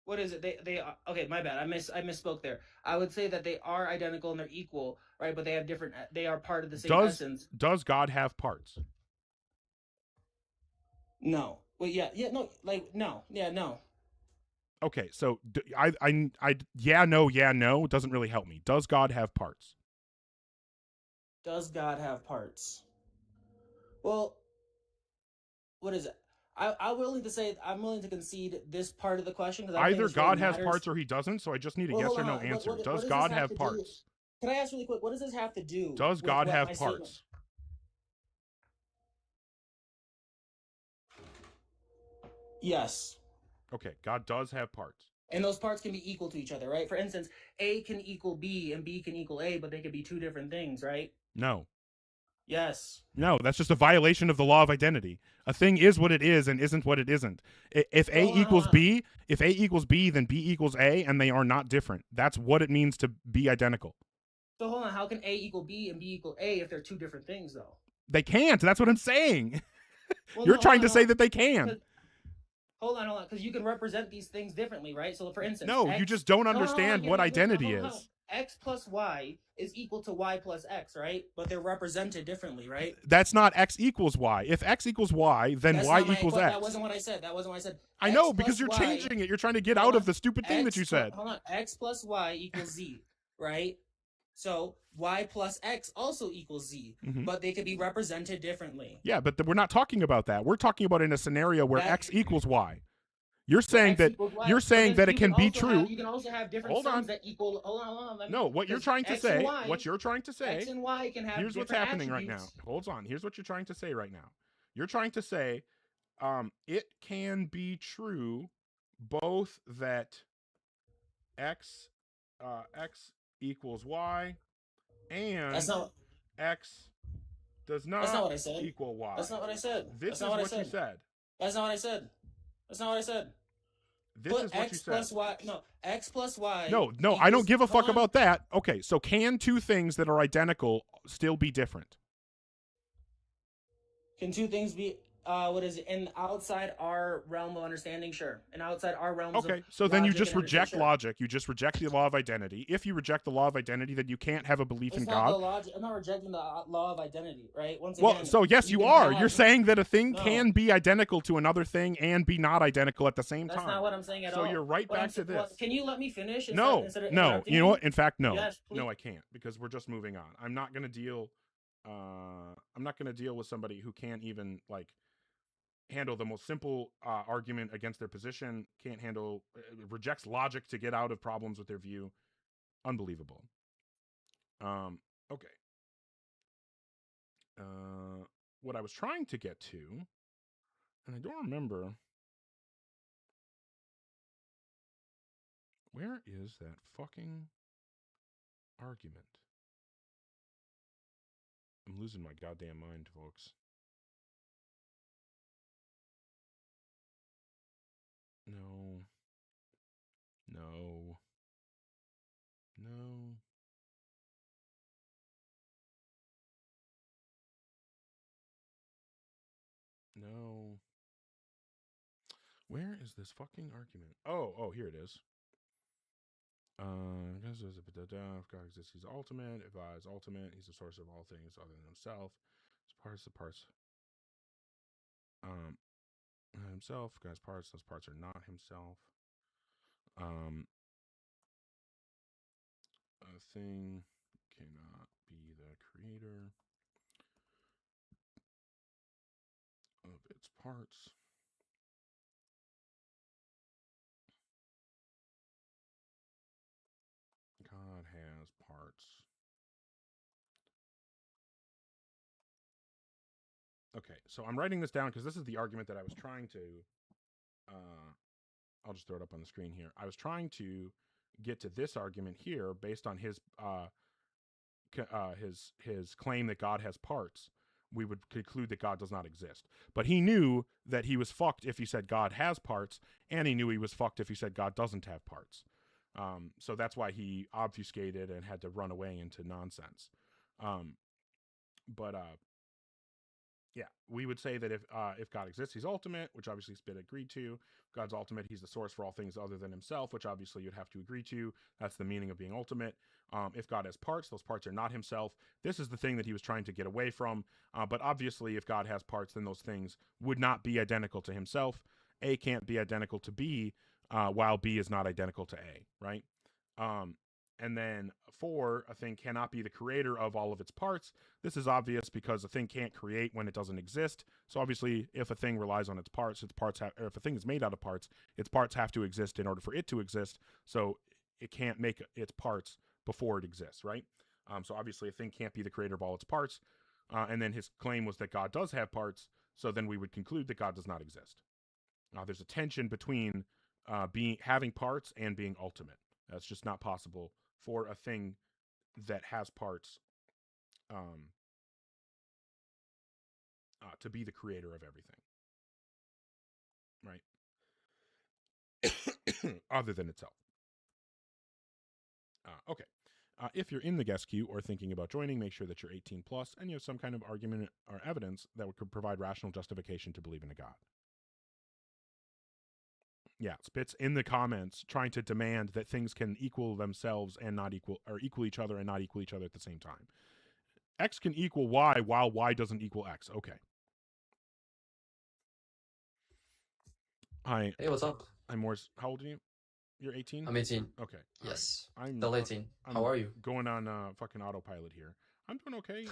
What is it? They are, okay. My bad. I misspoke there. I would say that they are identical and they're equal, right? But they have different. They are part of the same essence. Does God have parts? No. Wait. Yeah. No. Like no. Yeah. No. Okay, so yeah, no doesn't really help me. Does God have parts? Does God have parts? Well, what is it? I'm willing to concede this part of the question because Either God has parts or he doesn't. So I just need a Well, yes hold or no on. answer. What Does does God this have have to do- parts? Can I ask really quick? What does this have to do? Does with God what have my parts? statement- Yes. Okay, God does have parts. And those parts can be equal to each other, right? For instance, A can equal B and B can equal A, but they could be two different things, right? No. Yes. No, that's just a violation of the law of identity. A thing is what it is and isn't what it isn't. If A equals B, then B equals A, and they are not different. That's what it means to be identical. So hold on, how can A equal B and B equal A if they're two different things, though? They can't. That's what I'm saying. Well, You're no, trying to hold say on. that they can. Hold on, because you can represent these things differently, right? So, for instance, No, you just don't understand what identity hold on. is. X plus Y is equal to Y plus X, right? But they're represented differently, right? That's not X equals Y. If X equals Y, then That's Y not my- equals but X. That wasn't what I said. That wasn't what I said. I X know, plus because you're Y- changing it. You're trying to get Hold out of on. the stupid thing that you said. Hold on. X plus Y equals Z, right? So Y plus X also equals Z, Mhm. but they could be represented differently. Yeah, but we're not talking about that. We're talking about in a scenario where That- X equals Y. You're saying X that equals Y, you're but saying then that it you can be also true. have- you can also have different Hold on. sums that equal. Hold on. let me- No, what you're because trying to X and say, Y- what you're trying to say, X and Y can have here's what's different happening right now. attributes. Hold on. Here's what you're trying to say right now. You're trying to say, it can be true both that X equals Y and That's not- X does not, That's not what I said. equal y. That's not what I said. This That's is not what I what said. you said. That's not what I said. That's not what I said. This Put is what x you said. plus y. No, x plus y. No, I don't equals- give a fuck hold on. about that. Okay, so can two things that are identical still be different? Can two things be? What is it? In outside our realm of understanding, sure. And outside our realms. Okay, of so then you logic just and understanding, reject sure. logic. You just reject the law of identity. If you reject the law of identity, then you can't have a belief It's in not the God. logic. I'm not rejecting the law of identity, right? Once Well, again, so yes, you can are. have- You're saying that a thing No. can be identical to another thing and be not identical at the same That's time. not what I'm saying at so all. you're right What I'm back to sa- well, this. can you let me finish? No, instead of no. interrupting You know me? what? In fact, no. Yes, please. No, I can't because we're just moving on. I'm not going to deal. I'm not going to deal with somebody who can't even like handle the most simple argument against their position. Can't handle rejects logic to get out of problems with their view. Unbelievable. Okay. What I was trying to get to, and I don't remember. Where is that fucking argument? I'm losing my goddamn mind, folks. No. No. No. No. Where is this fucking argument? Oh, here it is. If God exists, he's ultimate. If God is ultimate, he's the source of all things other than himself. The parts. Himself. God's parts. Those parts are not himself. A thing cannot be the creator of its parts. God has parts. Okay, so I'm writing this down because this is the argument that I was trying to. I'll just throw it up on the screen here. I was trying to get to this argument here based on his claim that God has parts. We would conclude that God does not exist. But he knew that he was fucked if he said God has parts, and he knew he was fucked if he said God doesn't have parts. So that's why he obfuscated and had to run away into nonsense. Yeah, we would say that if God exists, he's ultimate, which obviously Spit agreed to. If God's ultimate, he's the source for all things other than himself, which obviously you'd have to agree to. That's the meaning of being ultimate. If God has parts, those parts are not himself. This is the thing that he was trying to get away from. But obviously, if God has parts, then those things would not be identical to himself. A can't be identical to B, while B is not identical to A, right? And then 4, a thing cannot be the creator of all of its parts. This is obvious because a thing can't create when it doesn't exist. So obviously, if a thing relies on its parts have, or if a thing is made out of parts, its parts have to exist in order for it to exist. So it can't make its parts before it exists, right? So obviously, a thing can't be the creator of all its parts. And then his claim was that God does have parts. So then we would conclude that God does not exist. There's a tension between having parts and being ultimate. That's just not possible for a thing that has parts to be the creator of everything, right? Other than itself. Okay. If you're in the guest queue or thinking about joining, make sure that you're 18 plus and you have some kind of argument or evidence that could provide rational justification to believe in a God. Yeah, Spit's in the comments trying to demand that things can equal themselves and not equal, or equal each other and not equal each other at the same time. X can equal Y while Y doesn't equal X. Okay. Hi. Hey, what's up? I'm Morse. How old are you? You're 18? I'm 18. Okay. Yes. I'm Still 18. I'm How are you? Going on fucking autopilot here. I'm doing okay.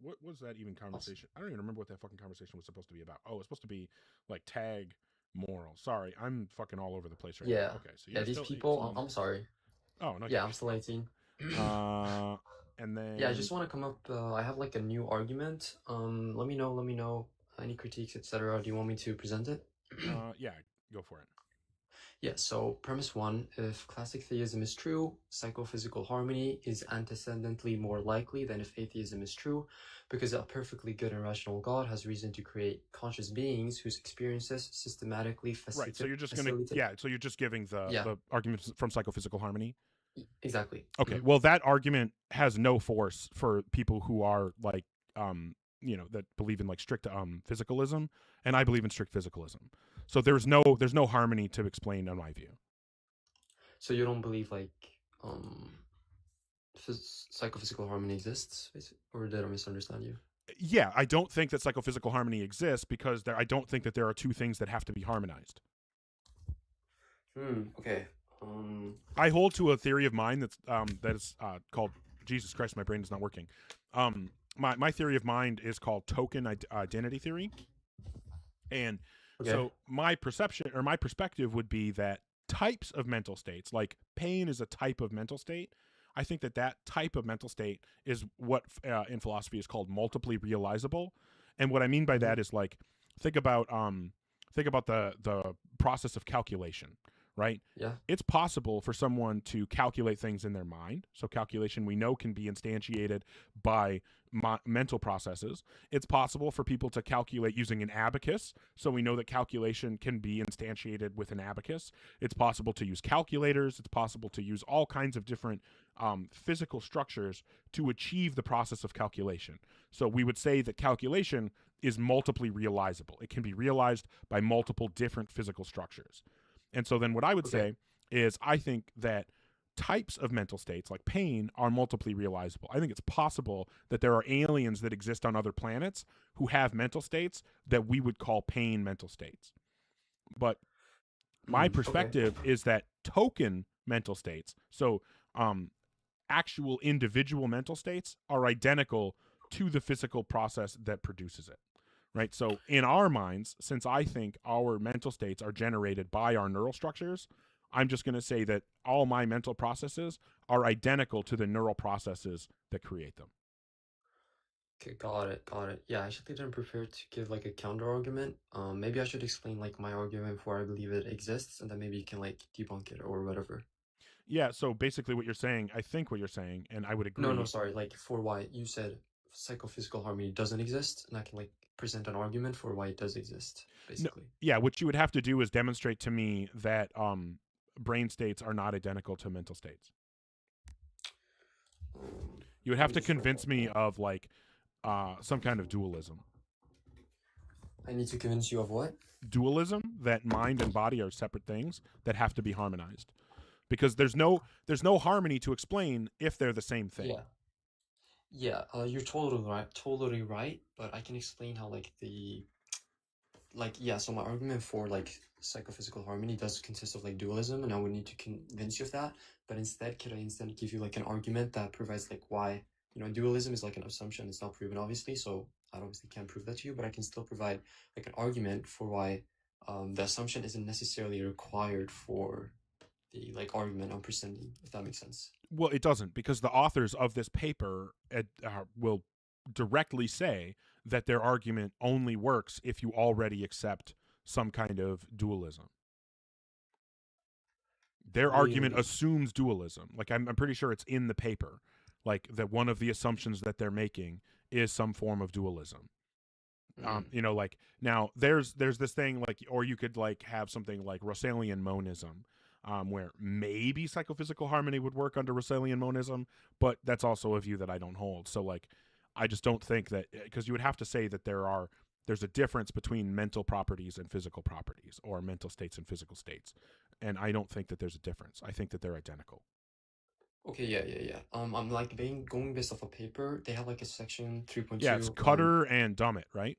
What was that even conversation? I don't even remember what that fucking conversation was supposed to be about. Oh, it's supposed to be like tag moral. Sorry, I'm fucking all over the place right Yeah. now. Okay, so Yeah, these still people, 18. I'm sorry. Oh, no. Yeah, I'm still 18. And then Yeah, I just want to come up. I have like a new argument. Let me know any critiques, etc. Do you want me to present it? Yeah, go for it. Yeah, so premise one, if classic theism is true, psychophysical harmony is antecedently more likely than if atheism is true, because a perfectly good and rational God has reason to create conscious beings whose experiences systematically Right. So you're just gonna facilitate. So you're just giving Yeah, the argument from psychophysical harmony. exactly. Okay. Mhm. Well, that argument has no force for people who are like that believe in like strict physicalism, and I believe in strict physicalism. So there's no harmony to explain in my view. So you don't believe like psychophysical harmony exists, or did I misunderstand you? Yeah, I don't think that psychophysical harmony exists because I don't think that there are two things that have to be harmonized. Okay. I hold to a theory of mine that is called Jesus Christ. My brain is not working. My theory of mind is called token identity theory, and Okay. so my perception or my perspective would be that types of mental states, like pain, is a type of mental state. I think that type of mental state is what in philosophy is called multiply realizable, and what I mean by that is like think about the process of calculation. Right? Yeah. It's possible for someone to calculate things in their mind. So calculation, we know, can be instantiated by mental processes. It's possible for people to calculate using an abacus. So we know that calculation can be instantiated with an abacus. It's possible to use calculators. It's possible to use all kinds of different physical structures to achieve the process of calculation. So we would say that calculation is multiply realizable. It can be realized by multiple different physical structures. And so then what I would say is I think that types of mental states like pain are multiply realizable. I think it's possible that there are aliens that exist on other planets who have mental states that we would call pain mental states. But my perspective is that token mental states, so actual individual mental states, are identical to the physical process that produces it. Right. So in our minds, since I think our mental states are generated by our neural structures, I'm just going to say that all my mental processes are identical to the neural processes that create them. Okay, got it. Yeah, I actually didn't prepare to give like a counter argument. Maybe I should explain like my argument before I believe it exists, and then maybe you can like debunk it or whatever. Yeah. So basically, what you're saying, I think what you're saying, and I would agree. No, sorry. Like for why you said psychophysical harmony doesn't exist, and I can like present an argument for why it does exist, basically. No, yeah, what you would have to do is demonstrate to me that brain states are not identical to mental states. You would have to convince me of like some kind of dualism. I need to convince you of what? Dualism, that mind and body are separate things that have to be harmonized. Because there's no harmony to explain if they're the same thing. Yeah, you're totally right, but I can explain how so my argument for like psychophysical harmony does consist of like dualism, and I would need to convince you of that, but could I instead give you like an argument that provides like why, dualism is like an assumption, it's not proven obviously, so I obviously can't prove that to you, but I can still provide like an argument for why the assumption isn't necessarily required for the like argument I'm presenting, if that makes sense. Well, it doesn't, because the authors of this paper will directly say that their argument only works if you already accept some kind of dualism. Their argument assumes dualism. Like I'm pretty sure it's in the paper, like that one of the assumptions that they're making is some form of dualism. Like now there's this thing like, or you could like have something like Russellian monism. Where maybe psychophysical harmony would work under Russellian monism, but that's also a view that I don't hold. So like, I just don't think that, because you would have to say that there's a difference between mental properties and physical properties, or mental states and physical states. And I don't think that there's a difference. I think that they're identical. Okay, yeah. I'm like going based off a paper. They have like a section 3.2. Yeah, it's Cutter and Dummett, right?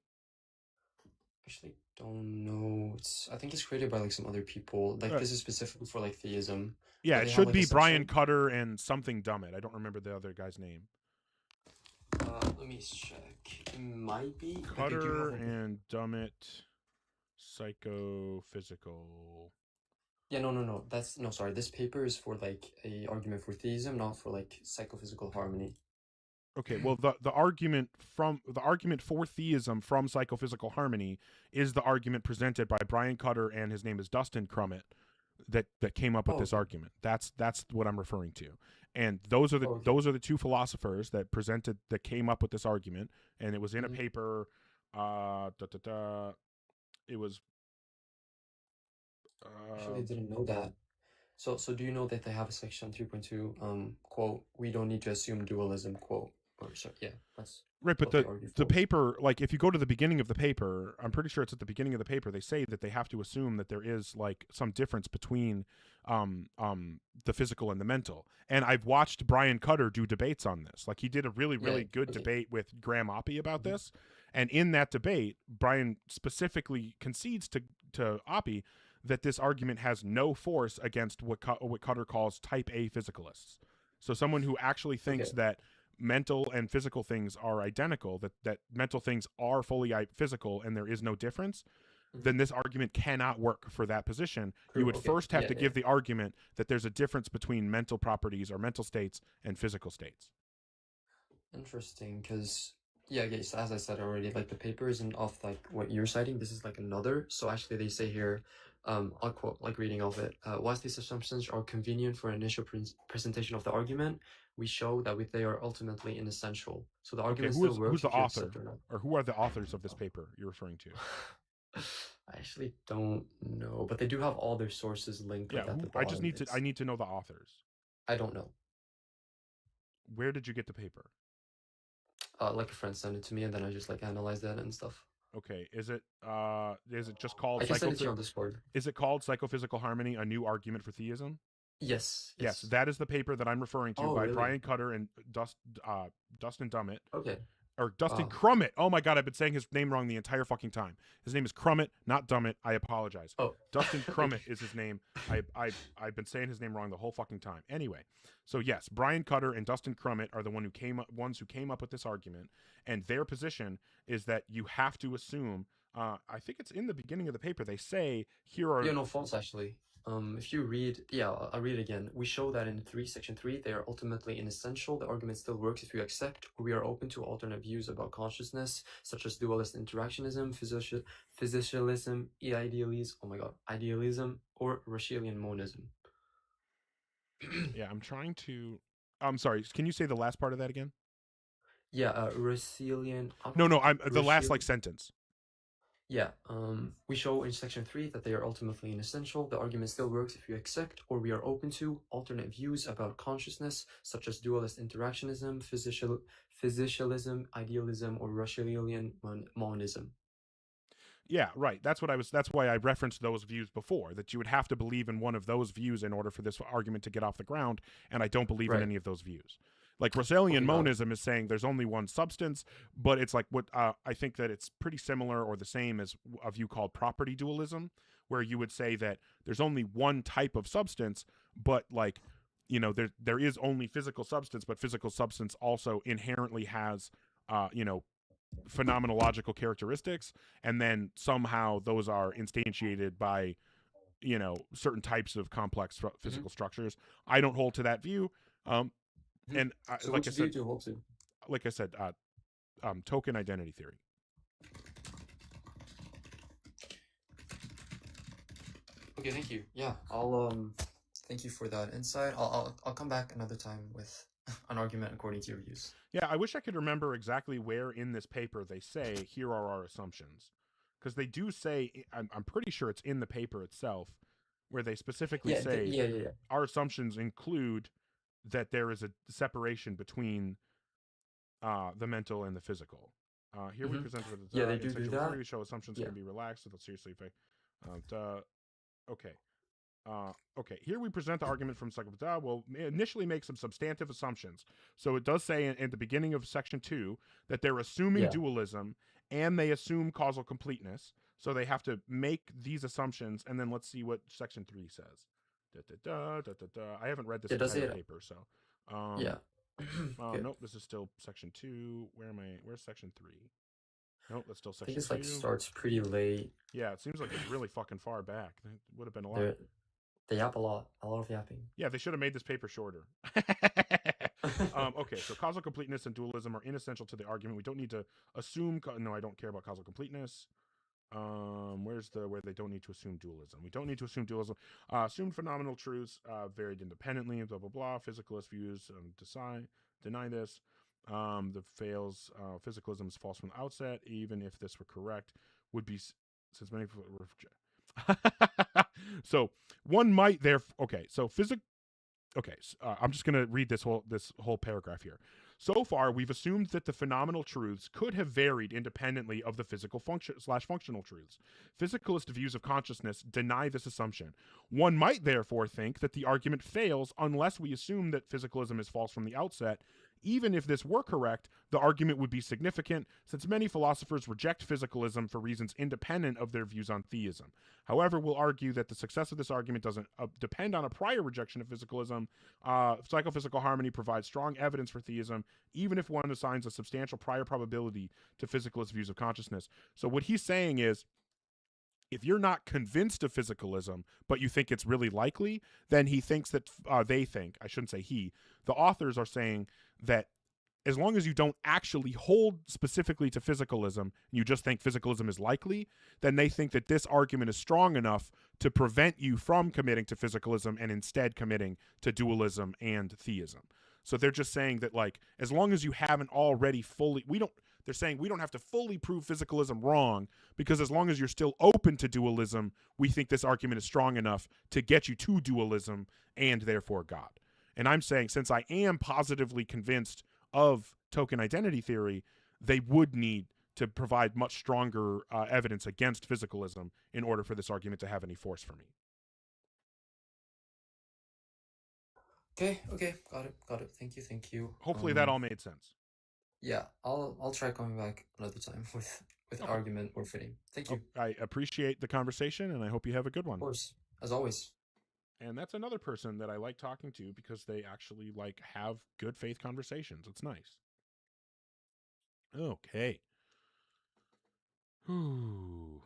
Actually, don't know. I think it's created by like some other people. Like this is specifically for like theism. Yeah, it should be Brian Cutter and something Dummett. I don't remember the other guy's name. Let me check. It might be Cutter and Dummett, psychophysical. Yeah, no. Sorry. This paper is for like a argument for theism, not for like psychophysical harmony. Okay, well, the argument for theism from psychophysical harmony is the argument presented by Brian Cutter and his name is Dustin Crummett. that came up with this argument. That's what I'm referring to. And those are the two philosophers that came up with this argument, and it was in a paper. It was. Actually, I didn't know that. So do you know that they have a section 3.2 quote? We don't need to assume dualism quote. Or sorry, yeah, that's right. But the paper, like if you go to the beginning of the paper, I'm pretty sure it's at the beginning of the paper. They say that they have to assume that there is like some difference between the physical and the mental. And I've watched Brian Cutter do debates on this. Like he did a really good debate with Graham Oppie about this. And in that debate, Brian specifically concedes to Oppie that this argument has no force against what Cutter calls type A physicalists. So someone who actually thinks that mental and physical things are identical, that mental things are fully physical and there is no difference, then this argument cannot work for that position. You would first have to give the argument that there's a difference between mental properties or mental states and physical states. Interesting, because yes, as I said already, like the paper isn't off like what you're citing. This is like another. So actually, they say here, I'll quote, like reading of it. Whilst these assumptions are convenient for an initial presentation of the argument, we show that they are ultimately inessential. So the argument still works. Who's the author, or who are the authors of this paper you're referring to? I actually don't know, but they do have all their sources linked. Yeah, I need to know the authors. I don't know. Where did you get the paper? Like a friend sent it to me, and then I just like analyzed that and stuff. Okay, is it just called? I can send it to you on Discord. Is it called Psychophysical Harmony: A New Argument for Theism? Yes. Yes, that is the paper that I'm referring to by Brian Cutter and Dustin Dummett. Okay. Or Dustin Crummett. Oh my God, I've been saying his name wrong the entire fucking time. His name is Crummett, not Dummett. I apologize. Dustin Crummett is his name. I've been saying his name wrong the whole fucking time. Anyway, so yes, Brian Cutter and Dustin Crummett are the ones who came up with this argument, and their position is that you have to assume. I think it's in the beginning of the paper. They say here are no, false actually. If you read, I'll read it again. We show that in section 3, they are ultimately inessential. The argument still works if you accept, or we are open to alternate views about consciousness, such as dualist interactionism, physicialism, idealism, or Russellian monism. Yeah, I'm trying to. I'm sorry. Can you say the last part of that again? Yeah, Russellian. No, the last like sentence. Yeah, we show in section 3 that they are ultimately inessential. The argument still works if you accept, or we are open to, alternate views about consciousness, such as dualist interactionism, physicialism, idealism, or Russellian monism. Yeah, right. That's why I referenced those views before, that you would have to believe in one of those views in order for this argument to get off the ground, and I don't believe in any of those views. Like Russellian monism is saying there's only one substance, but it's like what I think that it's pretty similar or the same as a view called property dualism, where you would say that there's only one type of substance, but like, you know, there is only physical substance, but physical substance also inherently has, phenomenological characteristics, and then somehow those are instantiated by, certain types of complex physical structures. I don't hold to that view. And so like I said, token identity theory. Okay, thank you. Yeah, I'll thank you for that insight. I'll come back another time with an argument according to your views. Yeah, I wish I could remember exactly where in this paper they say here are our assumptions, because they do say. I'm pretty sure it's in the paper itself where they specifically say our assumptions include that there is a separation between the mental and the physical. Here we present with they do that. We show assumptions can be relaxed. So seriously, if okay. Here we present the argument from Psychophysics. We'll initially make some substantive assumptions. So it does say in the beginning of section 2 that they're assuming dualism and they assume causal completeness. So they have to make these assumptions, and then let's see what section 3 says. I haven't read this entire paper, so nope, this is still section 2. Where's section 3? Nope, that's still section 2. I think this starts pretty late. Yeah, it seems like it's really fucking far back. It would have been a lot. They yap a lot of yapping. Yeah, they should have made this paper shorter. Okay, so causal completeness and dualism are inessential to the argument. We don't need to assume. No, I don't care about causal completeness. Where's here's where they don't need to assume dualism. We don't need to assume dualism. Assumed phenomenal truths varied independently, blah, blah, blah. Physicalist views deny this. The physicalism is false from the outset, even if this were correct, would be, since many people were. So one might okay, so I'm just going to read this whole paragraph here. So far, we've assumed that the phenomenal truths could have varied independently of the physical functional truths. Physicalist views of consciousness deny this assumption. One might therefore think that the argument fails unless we assume that physicalism is false from the outset. Even if this were correct, the argument would be significant, since many philosophers reject physicalism for reasons independent of their views on theism. However, we'll argue that the success of this argument doesn't depend on a prior rejection of physicalism. Psychophysical harmony provides strong evidence for theism, even if one assigns a substantial prior probability to physicalist views of consciousness. So what he's saying is, if you're not convinced of physicalism, but you think it's really likely, then he thinks that, I shouldn't say he, the authors are saying that as long as you don't actually hold specifically to physicalism, you just think physicalism is likely, then they think that this argument is strong enough to prevent you from committing to physicalism and instead committing to dualism and theism. So they're just saying that, like, as long as you haven't already fully, they're saying we don't have to fully prove physicalism wrong, because as long as you're still open to dualism, we think this argument is strong enough to get you to dualism and therefore God. And I'm saying, since I am positively convinced of token identity theory, they would need to provide much stronger evidence against physicalism in order for this argument to have any force for me. Okay, got it. Thank you. Hopefully that all made sense. Yeah, I'll try coming back another time with an argument more fitting. Thank you. I appreciate the conversation, and I hope you have a good one. Of course, as always. And that's another person that I like talking to because they actually have good faith conversations. It's nice. Okay. Ooh.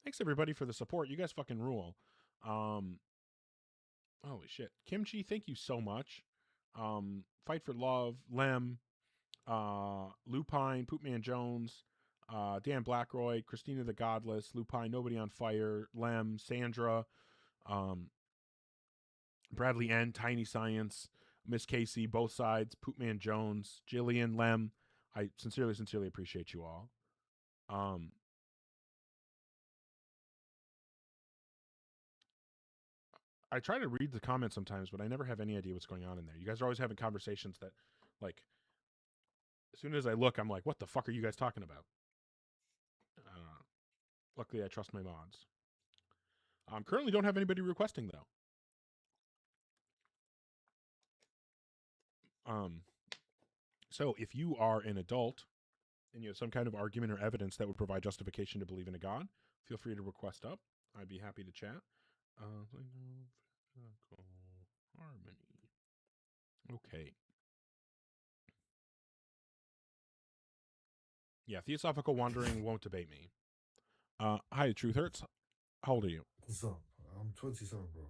Thanks everybody for the support. You guys fucking rule. Holy shit. Kimchi, thank you so much. Fight for Love, Lem, Lupine, Poopman Jones, Dan Blackroy, Christina the Godless, Lupine, Nobody on Fire, Lem, Sandra, Bradley N, Tiny Science, Miss Casey, both sides, Poopman Jones, Jillian, Lem. I sincerely appreciate you all. I try to read the comments sometimes, but I never have any idea what's going on in there. You guys are always having conversations that, like, as soon as I look, I'm like, what the fuck are you guys talking about? Luckily, I trust my mods. Currently don't have anybody requesting, though. So if you are an adult and you have some kind of argument or evidence that would provide justification to believe in a God, feel free to request up. I'd be happy to chat. Harmony. Okay. Yeah, Theosophical Wandering won't debate me. Hi, Truth Hurts. How old are you? What's up? I'm 27, bro.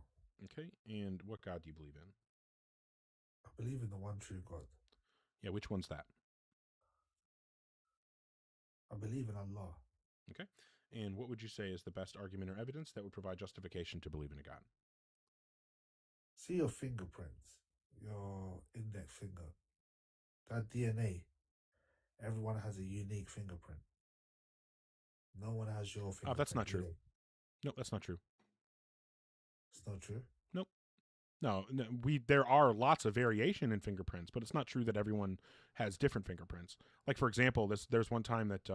Okay, and what God do you believe in? I believe in the one true God. Yeah, which one's that? I believe in Allah. Okay, and what would you say is the best argument or evidence that would provide justification to believe in a God? See your fingerprints, your index finger, that DNA. Everyone has a unique fingerprint. No one has your fingerprint. Oh, that's not true. No, that's not true. It's not true? Nope. No, there are lots of variation in fingerprints, but it's not true that everyone has different fingerprints. Like, for example, there's one time that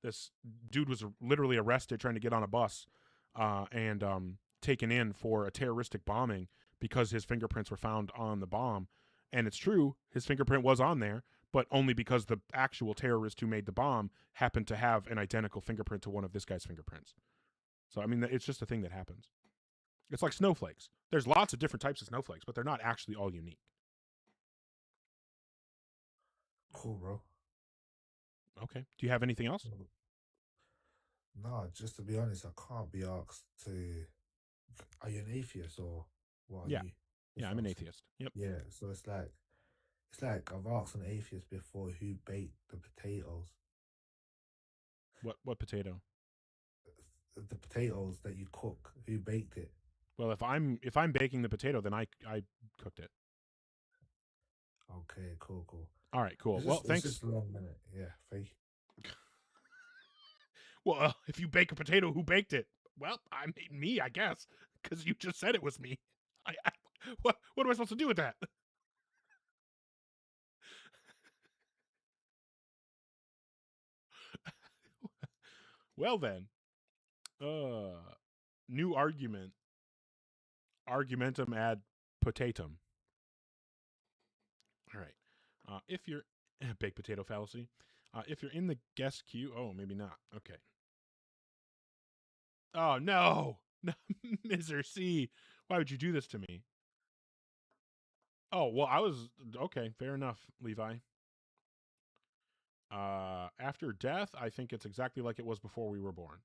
this dude was literally arrested trying to get on a bus and taken in for a terroristic bombing because his fingerprints were found on the bomb. And it's true, his fingerprint was on there, but only because the actual terrorist who made the bomb happened to have an identical fingerprint to one of this guy's fingerprints. So, I mean, it's just a thing that happens. It's like snowflakes. There's lots of different types of snowflakes, but they're not actually all unique. Cool, bro. Okay. Do you have anything else? No, just to be honest, I can't be asked to... Are you an atheist or what? Yeah. Yeah, I'm an atheist. Yep. Yeah, so it's like I've asked an atheist before who baked the potatoes. What potato? The potatoes that you cook, who baked it? Well, if I'm baking the potato, then I cooked it. Okay, cool. All right, cool. It's Well, just, thanks. It's just a long minute. Yeah, thank you. Well, if you bake a potato, who baked it? Well, I mean me, I guess, because you just said it was me. What am I supposed to do with that? Well then, new argument. Argumentum ad potatum. All right. If you're baked potato fallacy, if you're in the guest queue, oh, maybe not. Okay. Oh no, Mr. C, why would you do this to me? Oh well, I was okay. Fair enough, Levi. After death, I think it's exactly like it was before we were born.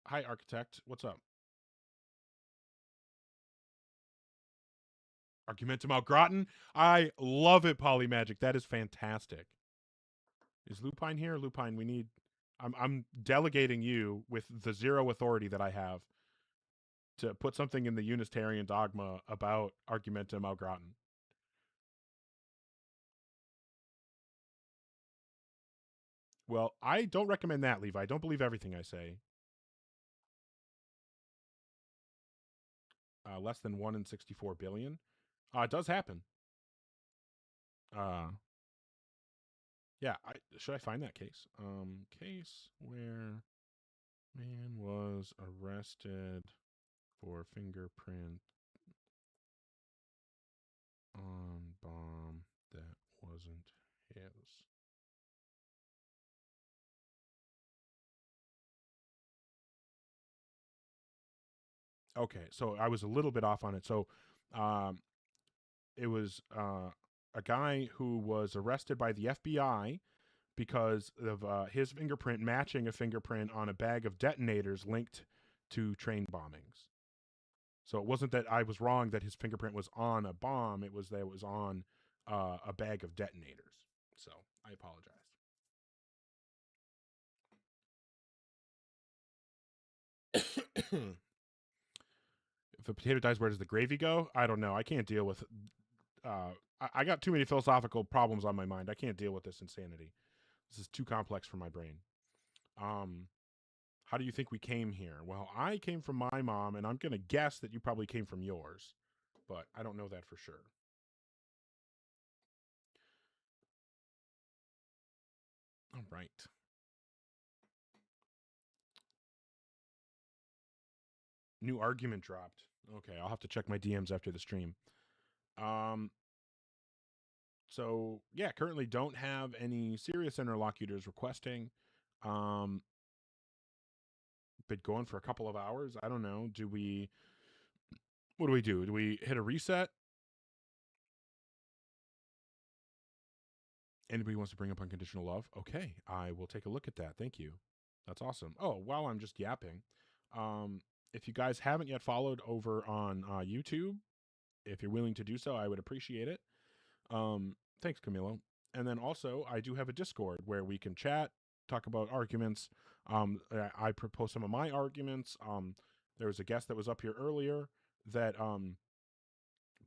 Hi, architect. What's up? Argumentum au gratin. I love it, Polymagic. That is fantastic. Is Lupine here? Lupine, we need... I'm delegating you with the zero authority that I have to put something in the Unitarian dogma about argumentum au gratin. Well, I don't recommend that, Levi. Don't believe everything I say. Less than 1 in 64 billion. It does happen. Yeah, should I find that case? Case where man was arrested for fingerprint on bomb that wasn't his. Okay, so I was a little bit off on it. So, it was a guy who was arrested by the FBI because of his fingerprint matching a fingerprint on a bag of detonators linked to train bombings. So it wasn't that I was wrong that his fingerprint was on a bomb. It was that it was on a bag of detonators. So I apologize. If a potato dies, where does the gravy go? I don't know. I can't deal with... I got too many philosophical problems on my mind. I can't deal with this insanity. This is too complex for my brain. How do you think we came here? Well, I came from my mom, and I'm going to guess that you probably came from yours, but I don't know that for sure. All right. New argument dropped. Okay, I'll have to check my DMs after the stream. So, yeah, currently don't have any serious interlocutors requesting. Been going for a couple of hours. I don't know. What do we do? Do we hit a reset? Anybody wants to bring up unconditional love? Okay, I will take a look at that. Thank you. That's awesome. Oh, while I'm just yapping, if you guys haven't yet followed over on YouTube, if you're willing to do so, I would appreciate it. Thanks, Camilo. And then also, I do have a Discord where we can chat, talk about arguments. I propose some of my arguments. There was a guest that was up here earlier that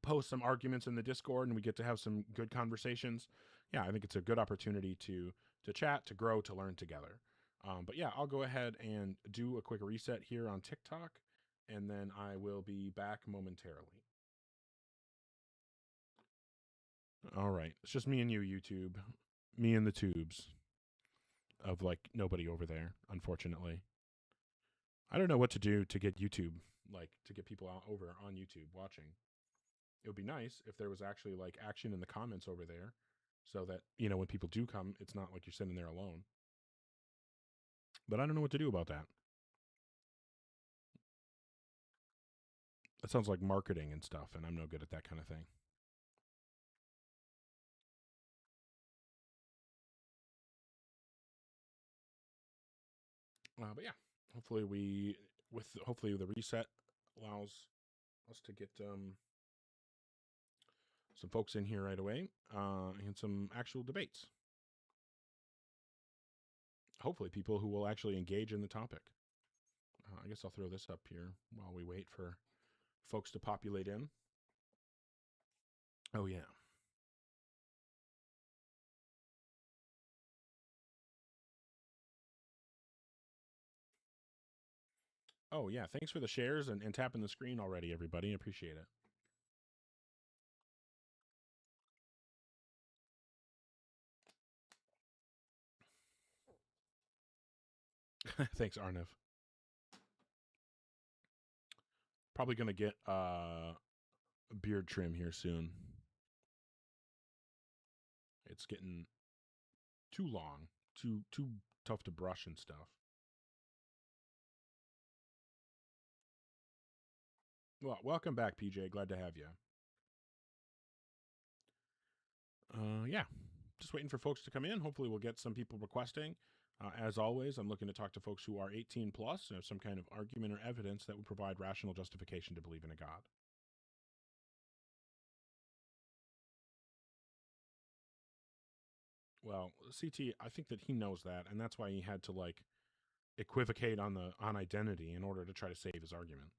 posts some arguments in the Discord, and we get to have some good conversations. Yeah, I think it's a good opportunity to chat, to grow, to learn together. But yeah, I'll go ahead and do a quick reset here on TikTok, and then I will be back momentarily. All right. It's just me and you, YouTube. Me and the tubes. Of, like, nobody over there, unfortunately. I don't know what to do to get YouTube, like, to get people out over on YouTube watching. It would be nice if there was actually, like, action in the comments over there so that, you know, when people do come, it's not like you're sitting there alone. But I don't know what to do about that. That sounds like marketing and stuff, and I'm no good at that kind of thing. But yeah, hopefully the reset allows us to get some folks in here right away and some actual debates. Hopefully people who will actually engage in the topic. I guess I'll throw this up here while we wait for folks to populate in. Oh, yeah. Oh, yeah. Thanks for the shares and tapping the screen already, everybody. Appreciate it. Thanks, Arnev. Probably going to get a beard trim here soon. It's getting too long, too tough to brush and stuff. Well, welcome back, PJ. Glad to have you. Yeah, just waiting for folks to come in. Hopefully we'll get some people requesting. As always, I'm looking to talk to folks who are 18 plus and have some kind of argument or evidence that would provide rational justification to believe in a God. Well, CT, I think that he knows that, and that's why he had to like equivocate on identity in order to try to save his argument.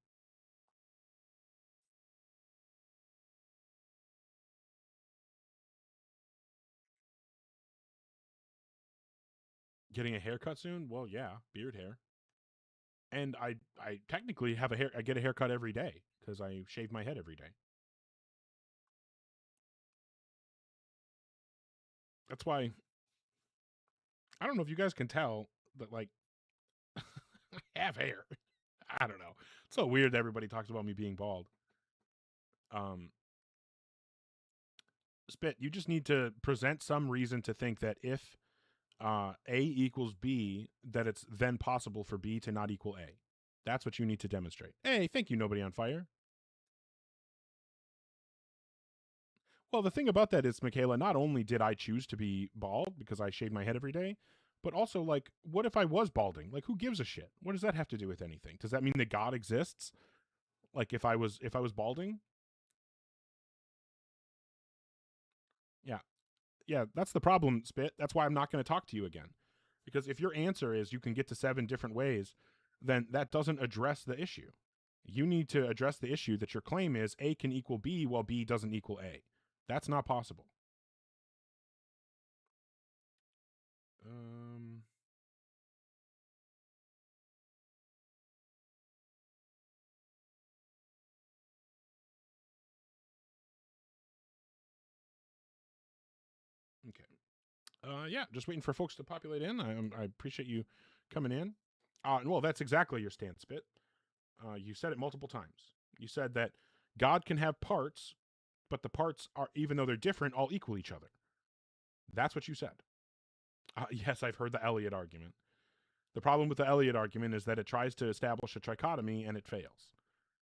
Getting a haircut soon? Well, yeah, beard hair. And I technically have I get a haircut every day because I shave my head every day. That's why I don't know if you guys can tell, but like I have hair. I don't know. It's so weird that everybody talks about me being bald. Spit, you just need to present some reason to think that if A equals B, that it's then possible for B to not equal A. That's what you need to demonstrate. Hey, thank you, Nobody on Fire. Well, the thing about that is, Michaela, not only did I choose to be bald because I shave my head every day, but also, like, what if I was balding? Like, who gives a shit? What does that have to do with anything? Does that mean that God exists? Like, if I was balding? Yeah, that's the problem, Spit. That's why I'm not going to talk to you again. Because if your answer is you can get to 7 different ways, then that doesn't address the issue. You need to address the issue that your claim is A can equal B while B doesn't equal A. That's not possible. Okay. Yeah, just waiting for folks to populate in. I appreciate you coming in. Well, that's exactly your stance, Spit. You said it multiple times. You said that God can have parts, but the parts are, even though they're different, all equal each other. That's what you said. Yes, I've heard the Elliot argument. The problem with the Elliot argument is that it tries to establish a trichotomy and it fails.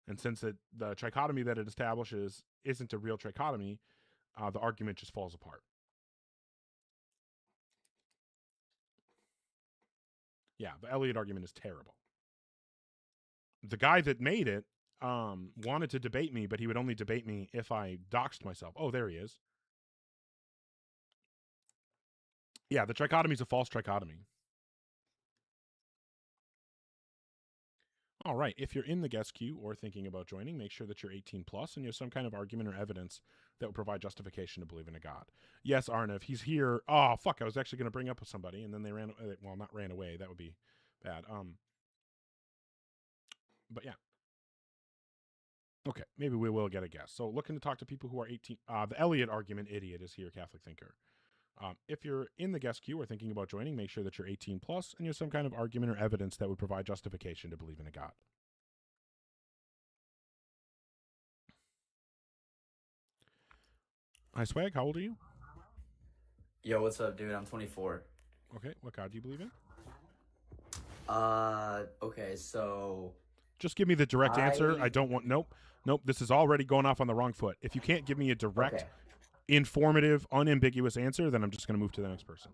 And since the trichotomy that it establishes isn't a real trichotomy, the argument just falls apart. Yeah, the Elliot argument is terrible. The guy that made it wanted to debate me, but he would only debate me if I doxed myself. Oh, there he is. Yeah, the trichotomy is a false trichotomy. All right, if you're in the guest queue or thinking about joining, make sure that you're 18 plus and you have some kind of argument or evidence that would provide justification to believe in a God. Yes, Arnev, he's here. Oh, fuck, I was actually going to bring up with somebody, and then they not ran away. That would be bad. But yeah. Okay, maybe we will get a guest. So looking to talk to people who are 18. The Elliot argument idiot is here, Catholic thinker. If you're in the guest queue or thinking about joining, make sure that you're 18 plus and you have some kind of argument or evidence that would provide justification to believe in a God. Hi, Swag. How old are you? Yo, what's up, dude? I'm 24. Okay, what God do you believe in? Okay, so... Just give me the direct answer. I don't want... Nope. This is already going off on the wrong foot. If you can't give me a direct, informative, unambiguous answer, then I'm just going to move to the next person.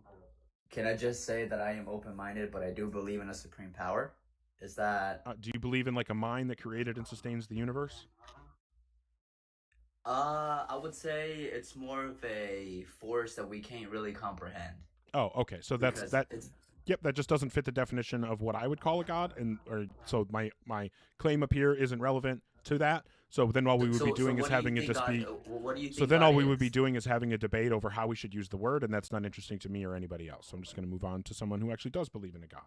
Can I just say that I am open-minded, but I do believe in a supreme power? is that Do you believe in like a mind that created and sustains the universe? I would say it's more of a force that we can't really comprehend. Oh, okay. So that's Because that. it's Yep, that just doesn't fit the definition of what I would call a god, and or so my claim up here isn't relevant to that. So then all we would be doing is having a dispute. What do you think So then God all we would be is? doing is having a debate over how we should use the word, and that's not interesting to me or anybody else. So I'm just going to move on to someone who actually does believe in a god.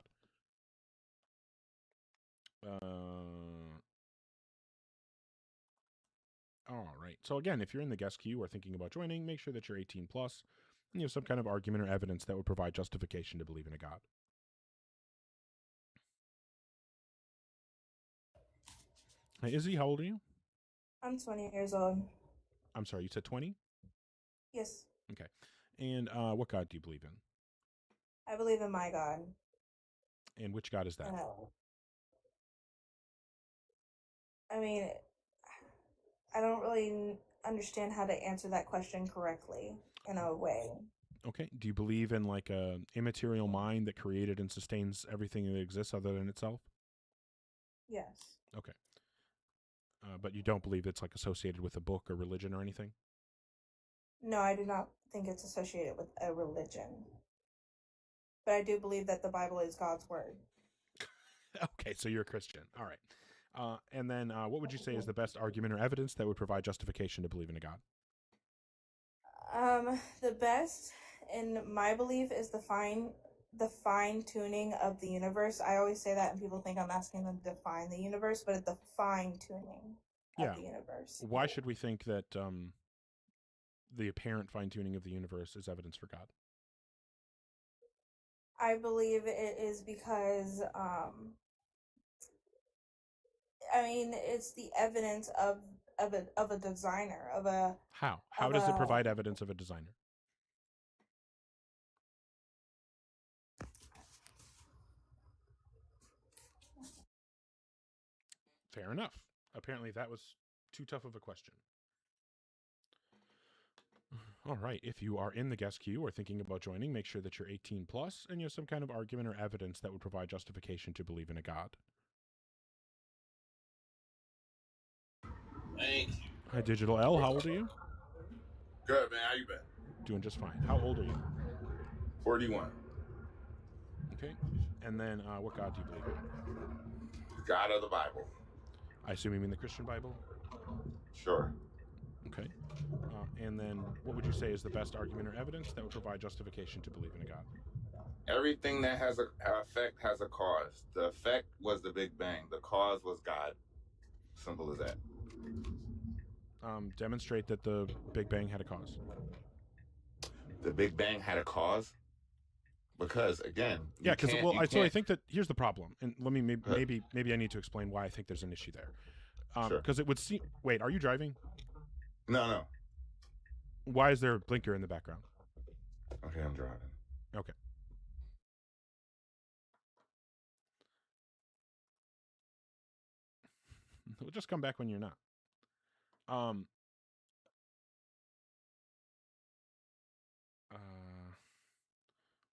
All right. So again, if you're in the guest queue or thinking about joining, make sure that you're 18 plus, and you have some kind of argument or evidence that would provide justification to believe in a god. Hey, Izzy, how old are you? I'm 20 years old. I'm sorry, you said 20? Yes, Okay. And what god do you believe in? I believe in my God. And which god is that? I mean, I don't really understand how to answer that question correctly in a way. Okay. Do you believe in like a immaterial mind that created and sustains everything that exists other than itself? Yes. Okay. But you don't believe it's like associated with a book or religion or anything? No, I do not think it's associated with a religion. But I do believe that the Bible is God's word. Okay, so you're a Christian. All right. And then what would you say is the best argument or evidence that would provide justification to believe in a god? The best, in my belief, is the fine tuning of the universe. I always say that, and people think I'm asking them to define the universe, but it's the fine tuning of the universe. Why should we think that the apparent fine tuning of the universe is evidence for God? I believe it is because, I mean, it's the evidence of a designer, of a. How? How of does it a- provide evidence of a designer? Fair enough. Apparently that was too tough of a question. All right. If you are in the guest queue or thinking about joining, make sure that you're 18 plus and you have some kind of argument or evidence that would provide justification to believe in a god. Thank you. Hi, Digital L. How old are you? Good, man. How you been? Doing just fine. How old are you? 41. Okay. And then what god do you believe in? God of the Bible. I assume you mean the Christian Bible? Sure. Okay. And then what would you say is the best argument or evidence that would provide justification to believe in a god? Everything that has an effect has a cause. The effect was the Big Bang. The cause was God. Simple as that. Demonstrate that the Big Bang had a cause. The Big Bang had a cause? Because, again... Yeah, because I think that here's the problem, and let me maybe I need to explain why I think there's an issue there. Sure. Because it would seem. Wait, are you driving? No. Why is there a blinker in the background? Okay, I'm driving. Okay. We'll just come back when you're not.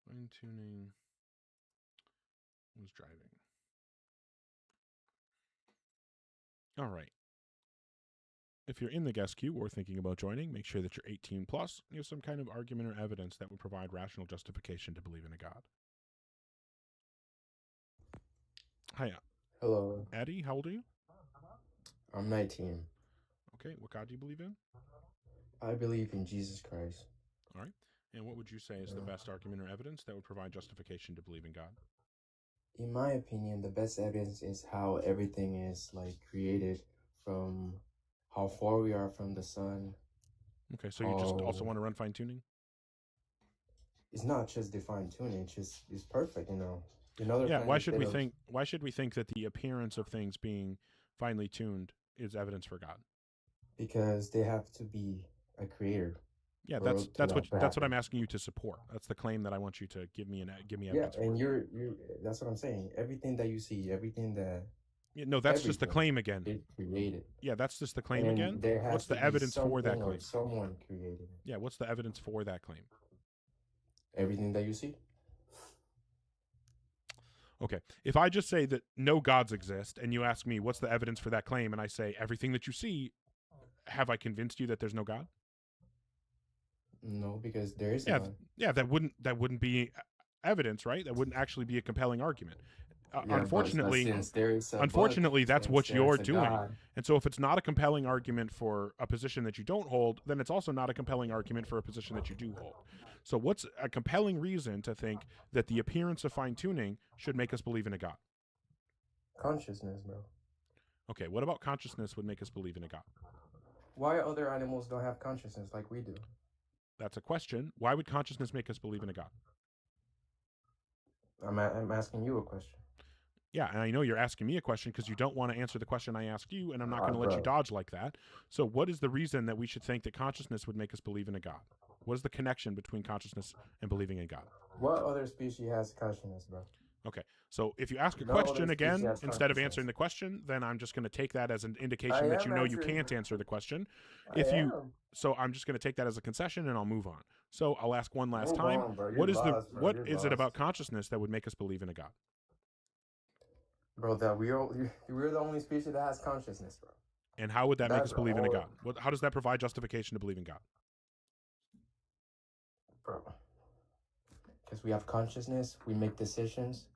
Fine tuning was driving. All right. If you're in the guest queue or thinking about joining, make sure that you're 18 plus and you have some kind of argument or evidence that would provide rational justification to believe in a god. Hiya. Hello. Addie, how old are you? I'm 19. Okay, what god do you believe in? I believe in Jesus Christ. All right. And what would you say is the best argument or evidence that would provide justification to believe in God? In my opinion, the best evidence is how everything is like created, from how far we are from the sun. Okay, so you just also want to run fine tuning? It's not just the fine tuning; it's perfect, you know. Another Yeah. Why should we think that the appearance of things being finely tuned is evidence for God? Because they have to be a creator. Yeah, that's what I'm asking you to support. That's the claim that I want you to give me evidence for. And you're that's what I'm saying. Everything that you see, everything that no, that's just the claim again. It created. Yeah, that's just the claim And again. there has What's to the be evidence for that something or claim? someone created it. Yeah, what's the evidence for that claim? Everything that you see. Okay. If I just say that no gods exist and you ask me what's the evidence for that claim and I say everything that you see, have I convinced you that there's no God? No, because there is Yeah, none. yeah, that wouldn't be evidence, right? That wouldn't actually be a compelling argument. Yeah, but Unfortunately, since there is a book, unfortunately, that's since what there's you're a doing. God, And so if it's not a compelling argument for a position that you don't hold, then it's also not a compelling argument for a position that you do hold. So what's a compelling reason to think that the appearance of fine-tuning should make us believe in a God? consciousness, bro. Okay, what about consciousness would make us believe in a God? Why other animals don't have consciousness like we do? That's a question. Why would consciousness make us believe in a God? I'm asking you a question. Yeah, and I know you're asking me a question because you don't want to answer the question I asked you, and I'm not going to let you bro. dodge like that. So what is the reason that we should think that consciousness would make us believe in a God? What is the connection between consciousness and believing in God? What other species has consciousness, bro? Okay, so if you ask a No other question species again, has instead of consciousness. answering the question, then I'm just going to take that as an I indication that you am know you answering. can't answer the question. I If you, am. so I'm just going to take that as a concession and I'll move on. So I'll ask one last Move time. on, bro. You're What is lost, bro. what You're is it lost. about consciousness that would make us believe in a God? Bro, that we're the only species that has consciousness, bro. And how would that make us That's believe in a all, God? How does that provide justification to believe in God? bro. Because we have consciousness, we make decisions.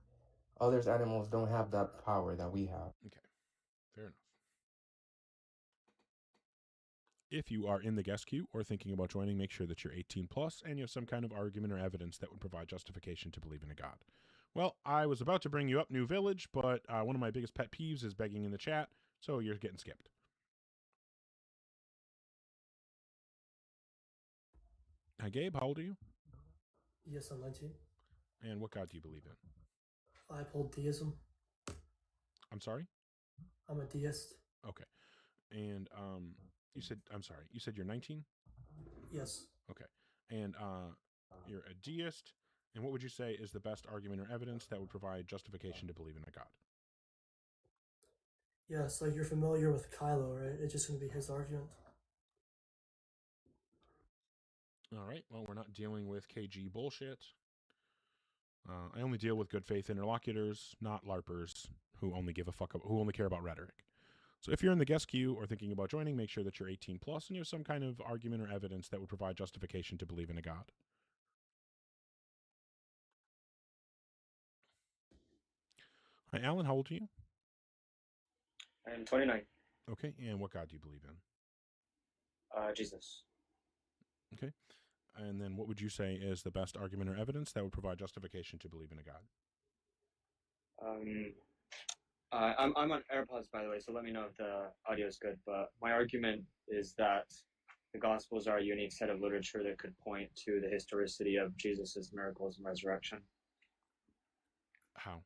Others animals don't have that power that we have. Okay, fair enough. If you are in the guest queue or thinking about joining, make sure that you're 18 plus and you have some kind of argument or evidence that would provide justification to believe in a God. Well, I was about to bring you up New Village, but one of my biggest pet peeves is begging in the chat, so you're getting skipped. Hi, Gabe. How old are you? Yes, I'm 19. And what God do you believe in? I uphold theism. I'm sorry? I'm a deist. Okay. And you said, I'm sorry, you said you're 19? Yes. Okay. And you're a deist. And what would you say is the best argument or evidence that would provide justification to believe in a God? Yes, like you're familiar with Kylo, right? It's just going to be his argument. All right. Well, we're not dealing with KG bullshit. I only deal with good faith interlocutors, not LARPers who only give a fuck, who only care about rhetoric. So if you're in the guest queue or thinking about joining, make sure that you're 18 plus and you have some kind of argument or evidence that would provide justification to believe in a God. Hi, Alan. How old are you? I am 29. Okay. And what God do you believe in? Jesus. Okay. And then what would you say is the best argument or evidence that would provide justification to believe in a God? I'm on AirPods, by the way, so let me know if the audio is good. But my argument is that the Gospels are a unique set of literature that could point to the historicity of Jesus' miracles and resurrection. How?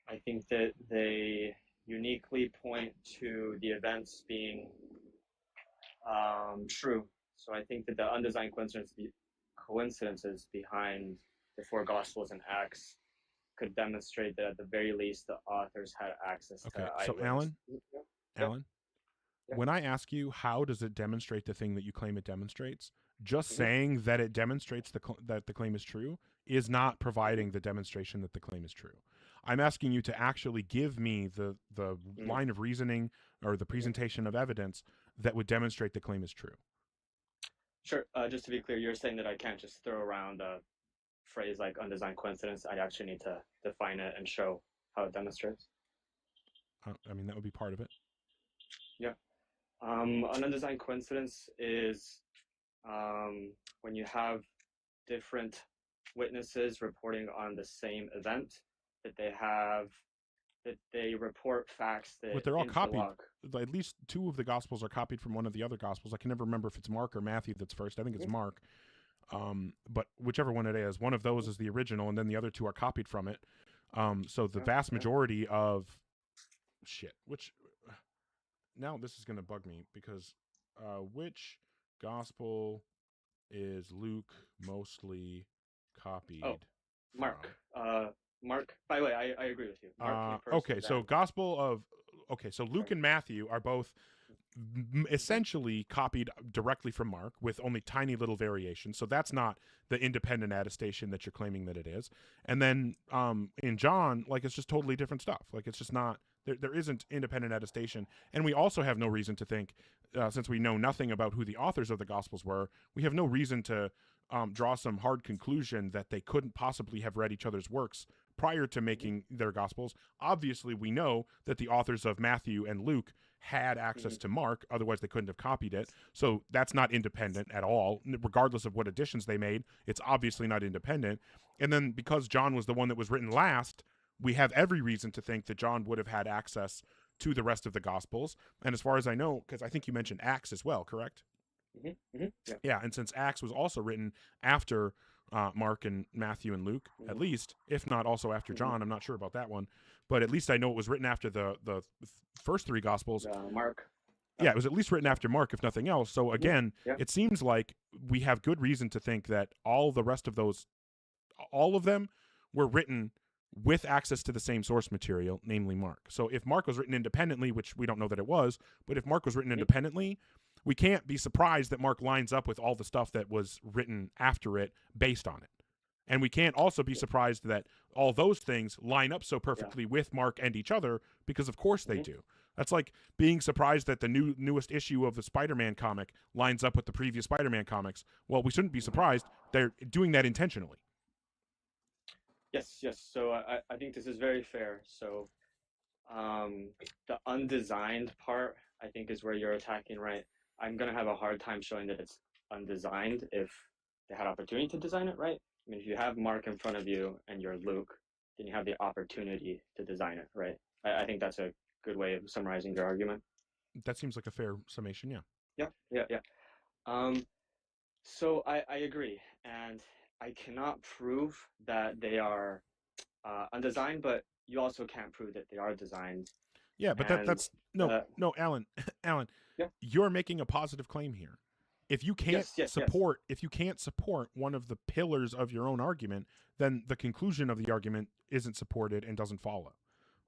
I think that they uniquely point to the events being true. So I think that the undesigned coincidences behind the four Gospels and Acts could demonstrate that at the very least the authors had access to eyewitness. So Alan, Yeah. when I ask you how does it demonstrate the thing that you claim it demonstrates, just Mhm. saying that it demonstrates that the claim is true is not providing the demonstration that the claim is true. I'm asking you to actually give me the line of reasoning or the presentation of evidence that would demonstrate the claim is true. Sure. Just to be clear, you're saying that I can't just throw around a phrase like undesigned coincidence. I actually need to define it and show how it demonstrates. I mean, that would be part of it. Yeah. An undesigned coincidence is when you have different witnesses reporting on the same event, that they report facts that But they're all copied. interlock. At least two of the Gospels are copied from one of the other Gospels. I can never remember if it's Mark or Matthew that's first. I think it's Mark. But whichever one it is, one of those is the original, and then the other two are copied from it. So the vast majority of which now this is going to bug me because which Gospel is Luke mostly copied? Oh, Mark. Mark. By the way, I agree with you. Mark refers to Okay, so them. so Luke and Matthew are both essentially copied directly from Mark with only tiny little variations. So that's not the independent attestation that you're claiming that it is. And then in John, like, it's just totally different stuff. Like, it's just not, there isn't independent attestation. And we also have no reason to think, since we know nothing about who the authors of the Gospels were, we have no reason to draw some hard conclusion that they couldn't possibly have read each other's works prior to making their Gospels. Obviously, we know that the authors of Matthew and Luke had access to Mark, otherwise they couldn't have copied it. So that's not independent at all. Regardless of what additions they made, it's obviously not independent. And then because John was the one that was written last, we have every reason to think that John would have had access to the rest of the Gospels. And as far as I know, because I think you mentioned Acts as well, correct? Yeah, and since Acts was also written after Mark and Matthew and Luke, at least, if not also after John, I'm not sure about that one, but at least I know it was written after the first three Gospels. Mark. Yeah, it was at least written after Mark, if nothing else. So again, it seems like we have good reason to think that all the rest of those, all of them were written with access to the same source material, namely Mark. So if Mark was written independently, which we don't know that it was, but if Mark was written independently, we can't be surprised that Mark lines up with all the stuff that was written after it based on it. And we can't also be surprised that all those things line up so perfectly with Mark and each other, because of course they do. That's like being surprised that the newest issue of the Spider-Man comic lines up with the previous Spider-Man comics. Well, we shouldn't be surprised. They're doing that intentionally. Yes. So I think this is very fair. So the undesigned part, I think, is where you're attacking, right? I'm going to have a hard time showing that it's undesigned if they had opportunity to design it, right? I mean, if you have Mark in front of you and you're Luke, then you have the opportunity to design it, right? I think that's a good way of summarizing your argument. That seems like a fair summation, yeah. Yeah. So I agree. And I cannot prove that they are undesigned, but you also can't prove that they are designed. Yeah, but that's no, Alan, you're making a positive claim here. If you can't if you can't support one of the pillars of your own argument, then the conclusion of the argument isn't supported and doesn't follow,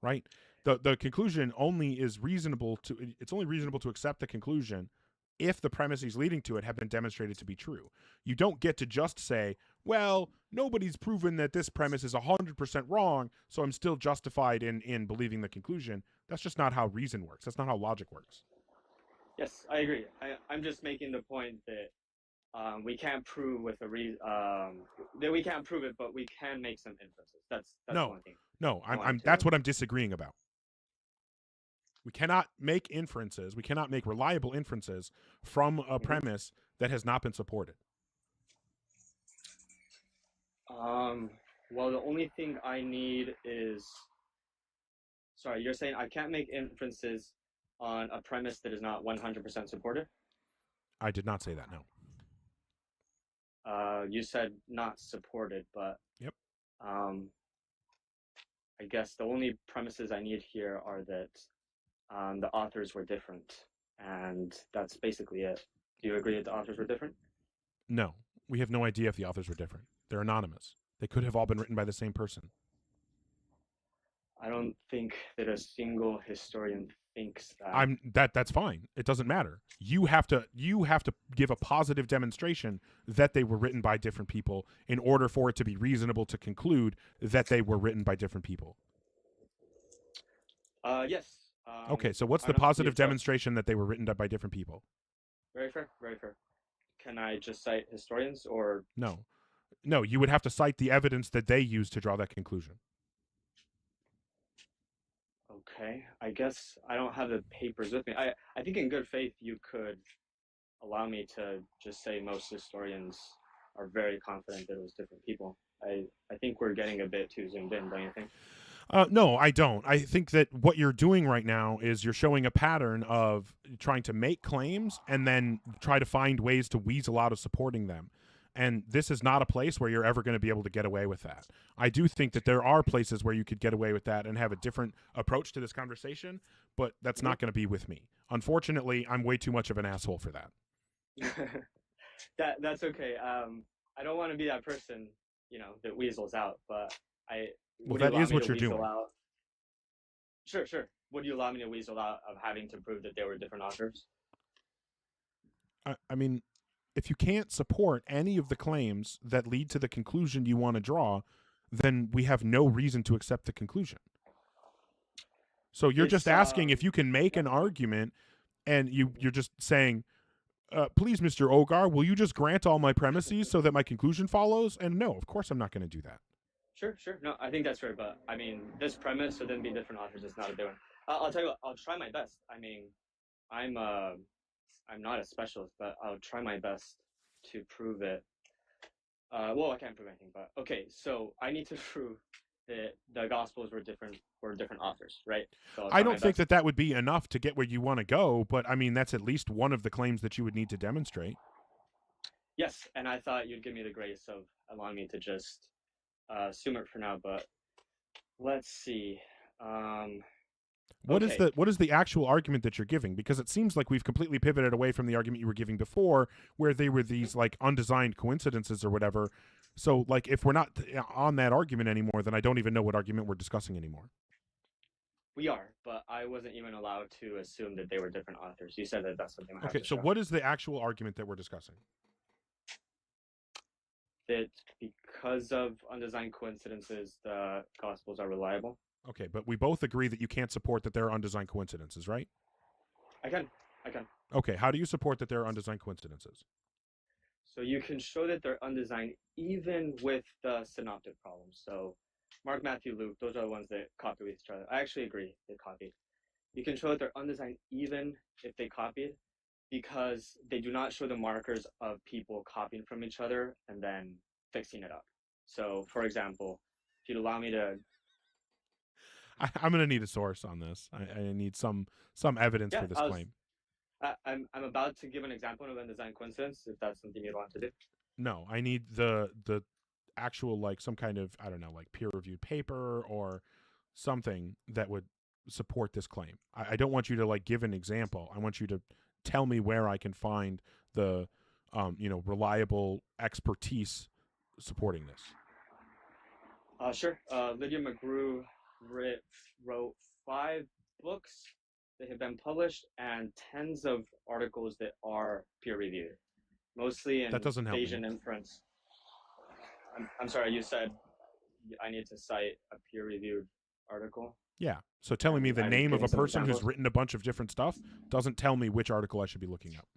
right? The conclusion only is reasonable it's only reasonable to accept the conclusion if the premises leading to it have been demonstrated to be true. You don't get to just say, well, nobody's proven that this premise is 100% wrong, so I'm still justified in believing the conclusion. That's just not how reason works. That's not how logic works. Yes, I agree. I'm just making the point that we can't prove with that we can't prove it, but we can make some inferences. That's one thing. No, that's what I'm disagreeing about. We cannot make inferences. We cannot make reliable inferences from a premise that has not been supported. Well, the only thing I need is, sorry, you're saying I can't make inferences on a premise that is not 100% supported? I did not say that, no. You said not supported, but yep. I guess the only premises I need here are that the authors were different, and that's basically it. Do you agree that the authors were different? No, we have no idea if the authors were different. They're anonymous. They could have all been written by the same person. I don't think that a single historian thinks that. That's fine. It doesn't matter. You have to give a positive demonstration that they were written by different people in order for it to be reasonable to conclude that they were written by different people. Yes. Okay, so what's the positive demonstration that they were written by different people? Very fair, very fair. Can I just cite historians or? No, you would have to cite the evidence that they used to draw that conclusion. Okay, I guess I don't have the papers with me. I think in good faith you could allow me to just say most historians are very confident that it was different people. I think we're getting a bit too zoomed in, don't you think? No, I don't. I think that what you're doing right now is you're showing a pattern of trying to make claims and then try to find ways to weasel out of supporting them. And this is not a place where you're ever going to be able to get away with that. I do think that there are places where you could get away with that and have a different approach to this conversation, but that's not going to be with me. Unfortunately, I'm way too much of an asshole for that. That's okay. I don't want to be that person, that weasels out, but that is what you're doing. Sure. Would you allow me to weasel out of having to prove that they were different authors? I mean, if you can't support any of the claims that lead to the conclusion you want to draw, then we have no reason to accept the conclusion. So you're just asking if you can make an argument, and you're just saying, please, Mr. Ogar, will you just grant all my premises so that my conclusion follows? And no, of course I'm not going to do that. Sure. No, I think that's fair, but I mean, this premise, so then be different authors is not a big one. I'll tell you what, I'll try my best. I mean, I'm not a specialist, but I'll try my best to prove it. Well, I can't prove anything, but okay, so I need to prove that the Gospels were different authors, right? So I don't think that would be enough to get where you want to go, but I mean, that's at least one of the claims that you would need to demonstrate. Yes, and I thought you'd give me the grace of allowing me to just assume it for now, but let's see. What is the actual argument that you're giving? Because it seems like we've completely pivoted away from the argument you were giving before, where they were these like undesigned coincidences or whatever. So like, if we're not on that argument anymore, then I don't even know what argument we're discussing anymore. We are, but I wasn't even allowed to assume that they were different authors. You said that that's something I have Okay, to so show. what is the actual argument that we're discussing? That because of undesigned coincidences, the Gospels are reliable. Okay, but we both agree that you can't support that there are undesigned coincidences, right? I can. Okay, how do you support that there are undesigned coincidences? So you can show that they're undesigned even with the synoptic problems. So Mark, Matthew, Luke, those are the ones that copy with each other. I actually agree they copied. You can show that they're undesigned even if they copied, because they do not show the markers of people copying from each other and then fixing it up. So, for example, if you'd allow me to... I'm going to need a source on this. I need some evidence for this claim. I'm about to give an example of undesigned coincidence, if that's something you'd want to do. No, I need the actual, like, some kind of, I don't know, like peer-reviewed paper or something that would support this claim. I don't want you to like give an example. I want you to tell me where I can find the reliable expertise supporting this. Sure. Lydia McGrew wrote 5 books that have been published and tens of articles that are peer-reviewed, mostly in That doesn't help Bayesian me. inference. I'm sorry, you said I need to cite a peer-reviewed article? Yeah. So telling me the I'm name of giving a some person who's examples. written a bunch of different stuff doesn't tell me which article I should be looking up.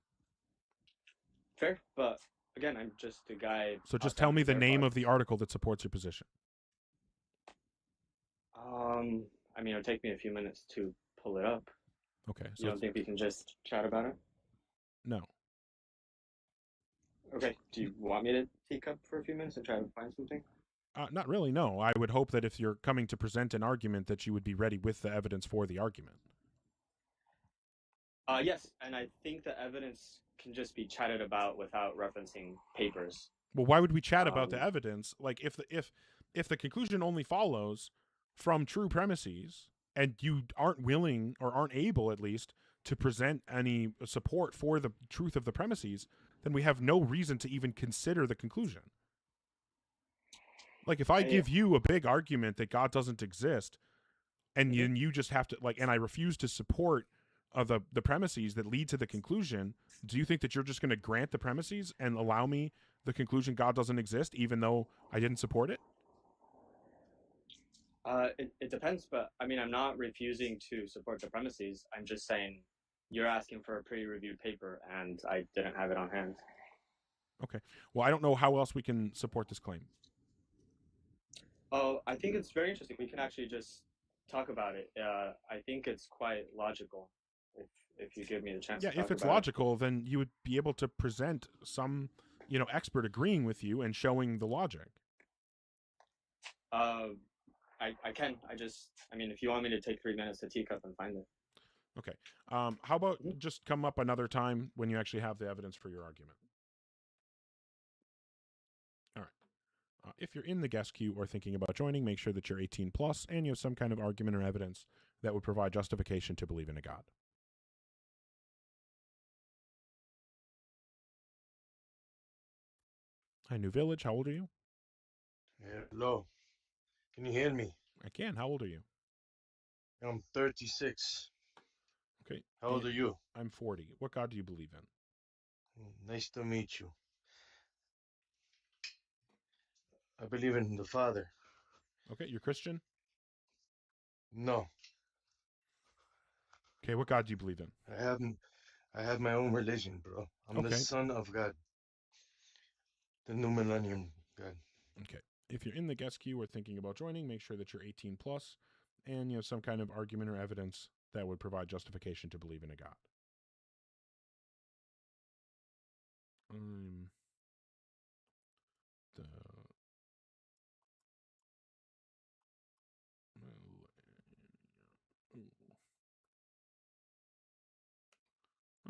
Fair, but again, I'm just a guy. So just tell me the name of the article that supports your position. I mean, it'll take me a few minutes to pull it up. Okay. So You don't think we can just chat about it? no. Okay. Do you want me to take up for a few minutes and try to find something? Not really, no. I would hope that if you're coming to present an argument that you would be ready with the evidence for the argument. Yes, and I think the evidence can just be chatted about without referencing papers. Well, why would we chat about the evidence? Like, if the conclusion only follows from true premises, and you aren't willing or aren't able, at least, to present any support for the truth of the premises, then we have no reason to even consider the conclusion. Like, if I give you a big argument that God doesn't exist, and you just have to, like, and I refuse to support the premises that lead to the conclusion, do you think that you're just going to grant the premises and allow me the conclusion God doesn't exist, even though I didn't support it? It depends, but I mean, I'm not refusing to support the premises. I'm just saying you're asking for a pre-reviewed paper, and I didn't have it on hand. Okay. Well, I don't know how else we can support this claim. Oh, I think it's very interesting. We can actually just talk about it. I think it's quite logical if you give me the chance Yeah, to talk if it's about logical, then you would be able to present some, expert agreeing with you and showing the logic. it. I can. I mean, if you want me to take 3 minutes to teacup and find it. Okay. How about just come up another time when you actually have the evidence for your argument? All right. If you're in the guest queue or thinking about joining, make sure that you're 18 plus and you have some kind of argument or evidence that would provide justification to believe in a God. Hi, New Village. How old are you? Hello. Can you hear me? I can. How old are you? I'm 36. Okay. How old are you? I'm 40. What God do you believe in? Nice to meet you. I believe in the Father. Okay, you're Christian? No, Okay, what God do you believe in? I have my own religion, bro. I'm the Okay. son of God. The new millennium God. Okay. If you're in the guest queue or thinking about joining, make sure that you're 18 plus and you have some kind of argument or evidence that would provide justification to believe in a God. The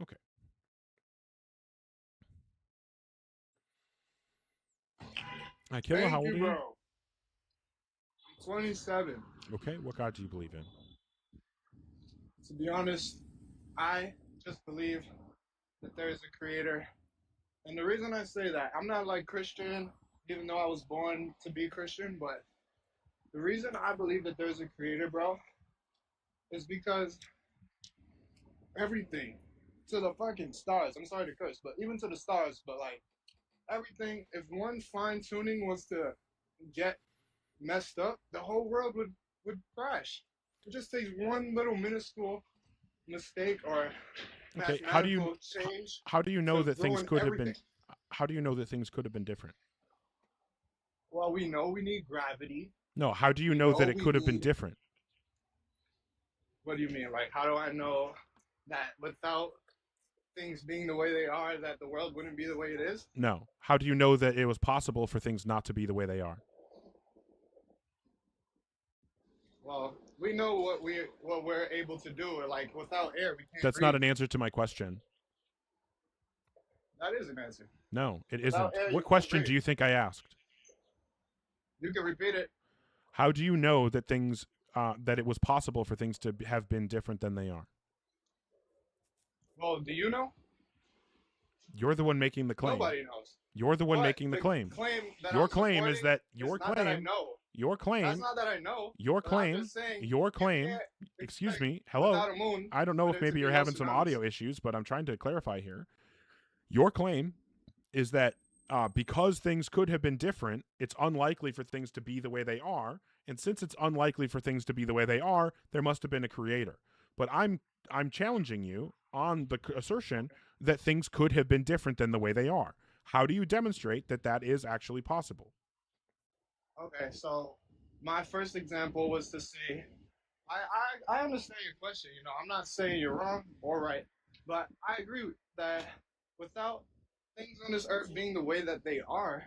Okay. Killa, how old are you? Bro. I'm 27. Okay, what God do you believe in? To be honest, I just believe that there is a creator. And the reason I say that, I'm not like Christian, even though I was born to be Christian, but the reason I believe that there's a creator, bro, is because everything, to the fucking stars, I'm sorry to curse, but even to the stars, but like everything, if one fine tuning was to get messed up, the whole world would crash. It just takes one little minuscule mistake or Okay, mathematical change. how do you know to that things ruin could have been everything. how do you know that things could have been different? Well, we know we need gravity. No, how do you We know that know it we could have been need- different? What do you mean? Like, how do I know that without things being the way they are, that the world wouldn't be the way it is? No. How do you know that it was possible for things not to be the way they are? Well, we know what we're able to do. Like, without air, we can't That's breathe. not an answer to my question. That is an answer. No, it Without isn't. air, you What can't question breathe. do you think I asked? You can repeat it. How do you know that things that it was possible for things to have been different than they are? Well, do you know? You're the one making the claim. Nobody knows. You're the one But making the claim. that Your I'm claim is supporting, that it's your not that I claim know. your claim That's not that I know. your but I'm claim just saying, your you claim can't excuse expect me, hello. without a moon I don't know for if there to maybe be you're no having some tsunamis. audio issues, but I'm trying to clarify here. Your claim is that because things could have been different, it's unlikely for things to be the way they are, and since it's unlikely for things to be the way they are, there must have been a creator. But I'm challenging you on the assertion that things could have been different than the way they are. How do you demonstrate that that is actually possible? Okay, so my first example was to say, I understand your question. You know, I'm not saying you're wrong or right, but I agree that without things on this earth being the way that they are,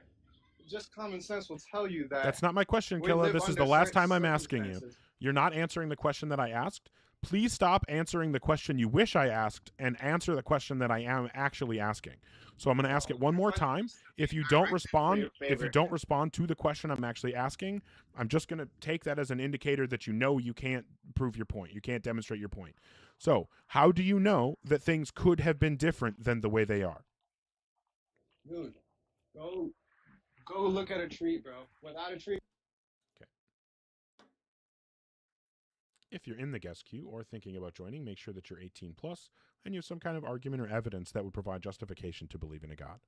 just common sense will tell you that. That's not my question, we Killa. live This is under the last certain time I'm asking you. circumstances. You're not answering the question that I asked. Please stop answering the question you wish I asked and answer the question that I am actually asking. So I'm going to ask it one more time. If you don't respond, to the question I'm actually asking, I'm just going to take that as an indicator that you know you can't prove your point. You can't demonstrate your point. So, how do you know that things could have been different than the way they are? Dude, go look at a tree, bro. Without a tree. If you're in the guest queue or thinking about joining, make sure that you're 18 plus and you have some kind of argument or evidence that would provide justification to believe in a God.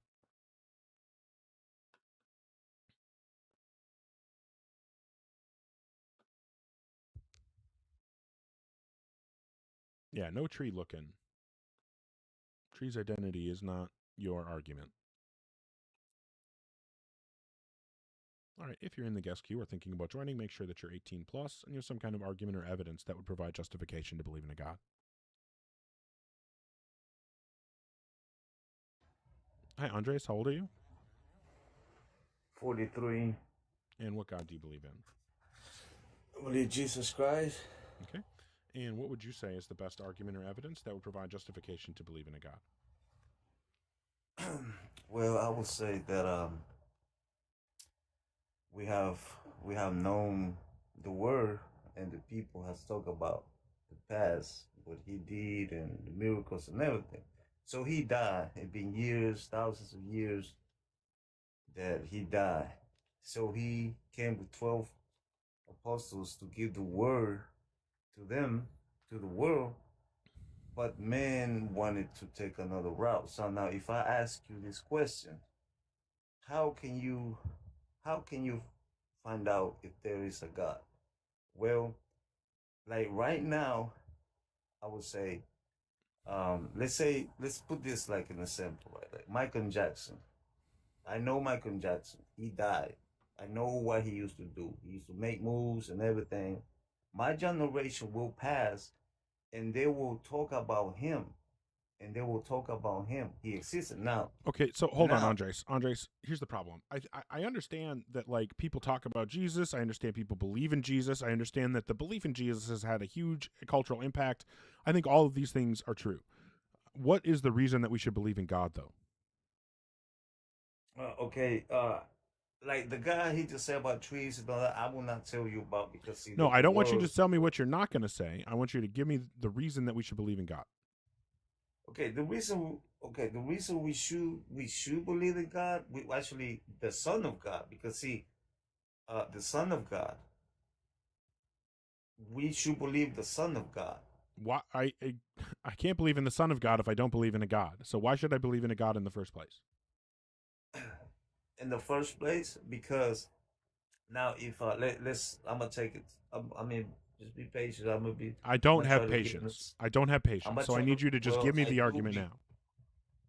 Yeah, no tree looking. Tree's identity is not your argument. All right, if you're in the guest queue or thinking about joining, make sure that you're 18 plus and you have some kind of argument or evidence that would provide justification to believe in a God. Hi, Andres. How old are you? 43. And what God do you believe in? I believe Jesus Christ. Okay. And what would you say is the best argument or evidence that would provide justification to believe in a God? Well, I would say that we have known the word, and the people has talked about the past, what he did and the miracles and everything. So he died. It's been years, thousands of years that he died. So he came with 12 apostles to give the word to them, to the world. but men wanted to take another route. So now, if I ask you this question, how can you find out if there is a God? Well, like right now, I would say, let's put this like an example, right? Like Michael Jackson. I know Michael Jackson. He died. I know what he used to do. He used to make moves and everything. My generation will pass, and they will talk about him, and they will talk about him. He existed now. Okay, so hold on, Now- Andres. Andres, here's the problem. I understand that like people talk about Jesus. I understand people believe in Jesus. I understand that the belief in Jesus has had a huge cultural impact. I think all of these things are true. What is the reason that we should believe in God, though? Okay, like the guy he just said about trees and all that, I will not tell you about because see, No, the I don't want you to world- tell me what you're not going to say. I want you to give me the reason that we should believe in God. Okay, the reason we should believe in God, we actually the Son of God, because see, the Son of God, we should believe the Son of God. Why I can't believe in the Son of God if I don't believe in a God. So why should I believe in a God in the first place? In the first place, because now if let's I'm gonna take it. I mean, just be patient. I'm gonna be. I don't I'm gonna have try to get patience. this- I don't have I'm patience. gonna So I try need to- you to just well, give me I the do argument be- now.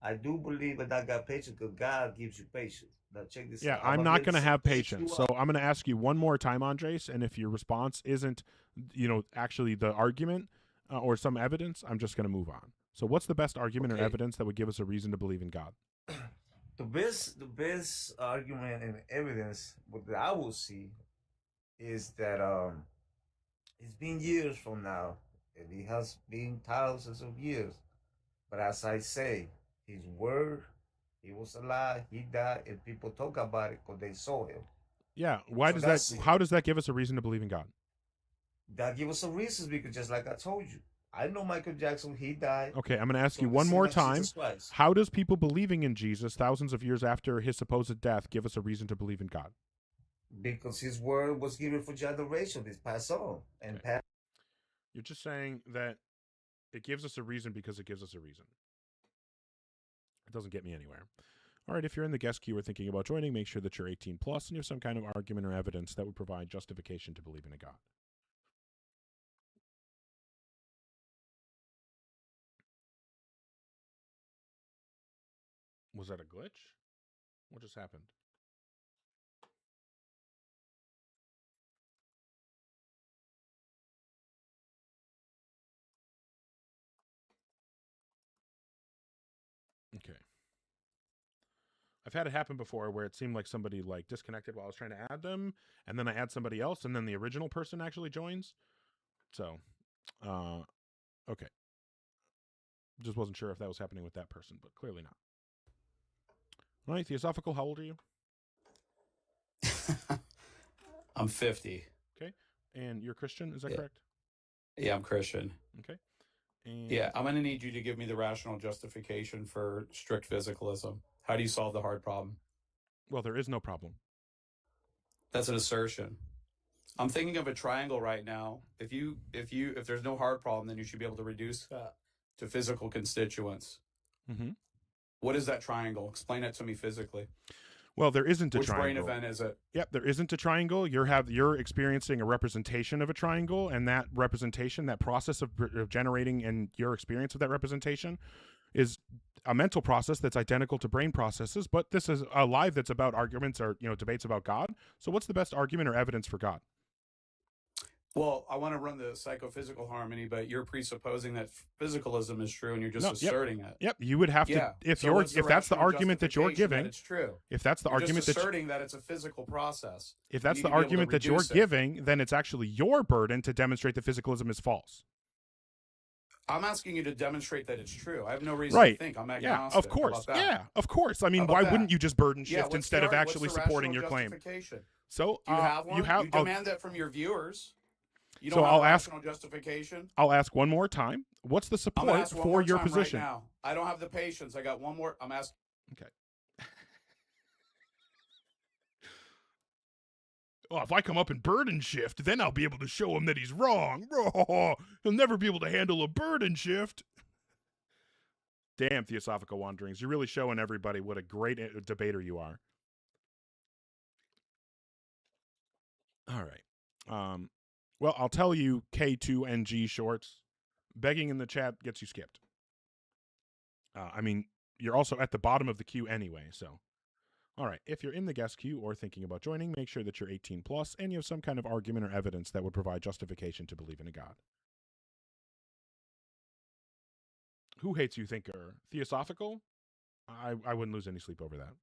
I do believe that I got patience because God gives you patience. Now check this Yeah, out. I'm I'ma not get going to some have patience patience. you So up. I'm going to ask you one more time, Andres, and if your response isn't, actually the argument or some evidence, I'm just going to move on. So what's the best argument or Okay. evidence that would give us a reason to believe in God? The best argument and evidence that I will see is that it's been years from now, and it has been thousands of years. But as I say, his word, he was alive, he died, and people talk about it because they saw him. Yeah, why So does that's that it. how does that give us a reason to believe in God? That give us some reasons because just like I told you, I know Michael Jackson, he died. Okay, I'm going to ask So you the one same more as time. Jesus Christ. How does people believing in Jesus thousands of years after his supposed death give us a reason to believe in God? Because his word was given for generation, it's passed on and passed. You're just saying that it gives us a reason because it gives us a reason. It doesn't get me anywhere. All right, if you're in the guest queue or thinking about joining, make sure that you're 18 plus and you have some kind of argument or evidence that would provide justification to believe in a God. Was that a glitch? What just happened? Okay. I've had it happen before where it seemed like somebody like disconnected while I was trying to add them, and then I add somebody else, and then the original person actually joins. So, okay. Just wasn't sure if that was happening with that person, but clearly not. All right, Theosophical, how old are you? I'm 50. Okay. And you're Christian, is that Yeah. correct? Yeah, I'm Christian. Okay. And Yeah, I'm going to need you to give me the rational justification for strict physicalism. How do you solve the hard problem? Well, there is no problem. That's an assertion. I'm thinking of a triangle right now. If there's no hard problem, then you should be able to reduce that to physical constituents. Mm-hmm. What is that triangle? Explain it to me physically. Well, there isn't a Which triangle. brain event is it? Yep, there isn't a triangle. You're experiencing a representation of a triangle, and that representation, that process of generating and your experience of that representation is a mental process that's identical to brain processes, but this is a live that's about arguments or debates about God. So what's the best argument or evidence for God? Well, I want to run the psychophysical harmony, but you're presupposing that physicalism is true, and you're just No, yep. asserting it. Yep, you would have to Yeah. if So what's if that's the rational argument that you're justification giving. that it's true. If that's the You're argument just that asserting that it's a physical process. if You that's need the to be able to argument that you're reduce it. giving, then it's actually your burden to demonstrate that physicalism is false. I'm asking you to demonstrate that it's true. I have no reason Right. to think I'm Yeah, agnostic. of How course. about that? Yeah, of course. I mean, How about why that? wouldn't you just burden Yeah, shift what's instead the of ar- actually what's the supporting rational your claim? justification? So Do you have one? you have. You demand that from your viewers. You So don't have I'll a ask- rational justification. I'll ask one more time. What's the I'm support gonna ask one for more your time position? right now. I don't have the patience. I got one more. I'm asking. Okay. Oh, if I come up and burden shift, then I'll be able to show him that he's wrong. He'll never be able to handle a burden shift. Damn, Theosophical Wanderings. You're really showing everybody what a great debater you are. All right. Well, I'll tell you, K2NG shorts. Begging in the chat gets you skipped. I mean, you're also at the bottom of the queue anyway, so. All right. If you're in the guest queue or thinking about joining, make sure that you're 18 plus and you have some kind of argument or evidence that would provide justification to believe in a God. Who hates you, thinker? Theosophical? I wouldn't lose any sleep over that.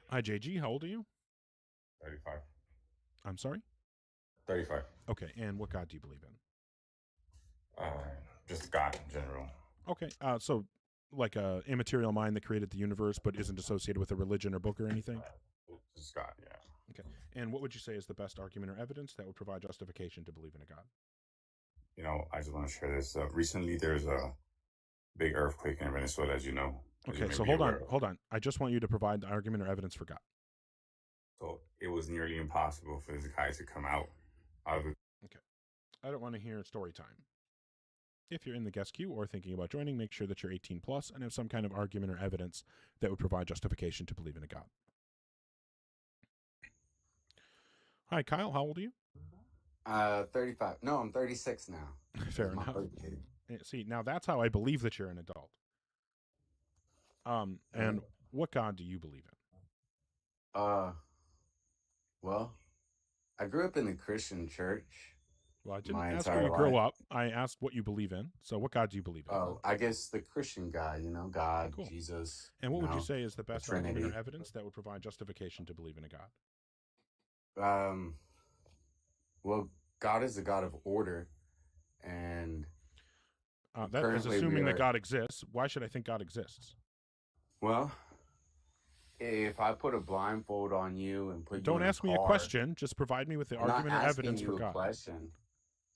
Hi, JG. How old are you? 35. I'm sorry? 35. Okay. And what God do you believe in? Just God in general. Okay. So like a immaterial mind that created the universe but isn't associated with a religion or book or anything? Just God, yeah. Okay. And what would you say is the best argument or evidence that would provide justification to believe in a God? You know, I just want to share this. Recently, there's a big earthquake in Venezuela, as you know. Okay, so hold on. I just want you to provide the argument or evidence for God. So it was nearly impossible for this guy to come out of it. Okay. I don't want to hear story time. If you're in the guest queue or thinking about joining, make sure that you're 18 plus and have some kind of argument or evidence that would provide justification to believe in a God. Hi, Kyle. How old are you? 35. No, I'm 36 now. Fair enough. See, now that's how I believe that you're an adult. And what God do you believe in? Well, I grew up in the Christian church. Well, I didn't ask where you grew up. I asked what you believe in. So what God do you believe in? Oh, I guess the Christian God, you know, God, Cool. Jesus. And what would you know, say is the best Trinity. argument or evidence that would provide justification to believe in a God? Well, God is a God of order, and that is currently assuming we that are- God exists. Why should I think God exists? Well, if I put a blindfold on you and put you Don't in ask me a car- question. Just provide me with the I'm not argument or asking evidence you for a God. question.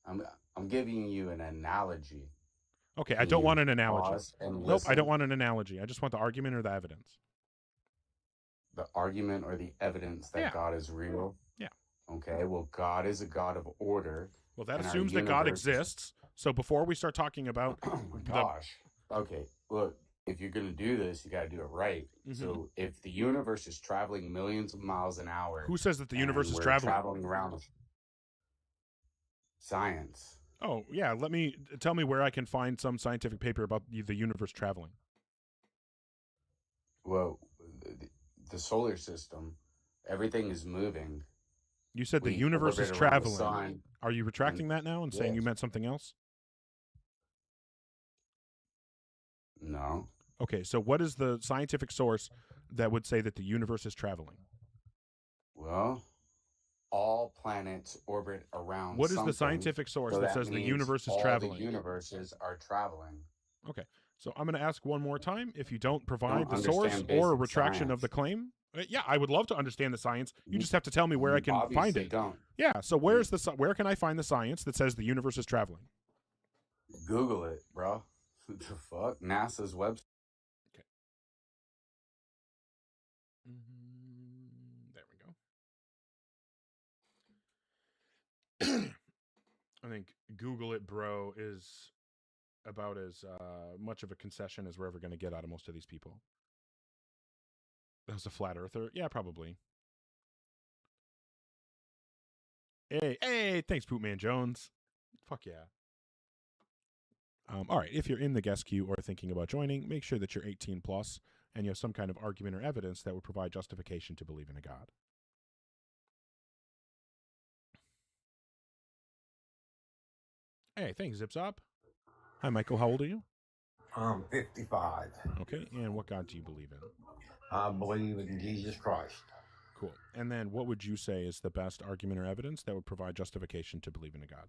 I'm giving you an analogy. Okay, I Can don't you want an analogy. pause and Nope, I don't listen? want an analogy. I just want the argument or the evidence. The argument or the evidence that Yeah. God is real. Yeah. Okay. Well, God is a God of order. Well, that and our assumes that God universe- exists. So before we start talking about Gosh. Okay. Look, if you're gonna do this, you gotta do it right. Mhm. So if the universe is traveling millions of miles an hour, Who says that the universe and is we're traveling? around science. Oh, yeah. Tell me where I can find some scientific paper about the universe traveling. Well, the solar system, everything is moving. You said the We universe is orbit around the traveling. sun, Are you retracting that now and saying you Yes. meant something else? No. Okay, so what is the scientific source that would say that the universe is traveling? Well, all planets orbit around. What is the something, scientific source so that says the means universe is all traveling? The universes are traveling. Okay, so I'm going to ask one more time. If you don't provide the understand source or a basic retraction of science. the claim, yeah, I would love to understand the science. You just have to tell me where I can find obviously it. don't. Yeah, so where can I find the science that says the universe is traveling? Google it, bro. The fuck? NASA's website. There we go. I think Google it, bro, is about as much of a concession as we're ever going to get out of most of these people. That was a flat earther? Yeah, probably. Hey, thanks, Poopman Jones. Fuck yeah. All right, if you're in the guest queue or thinking about joining, make sure that you're 18 plus and you have some kind of argument or evidence that would provide justification to believe in a God. Hey, thanks, Zips Up. Hi, Michael. How old are you? I'm 55. Okay, and what God do you believe in? I believe in Jesus Christ. Cool. And then what would you say is the best argument or evidence that would provide justification to believe in a God?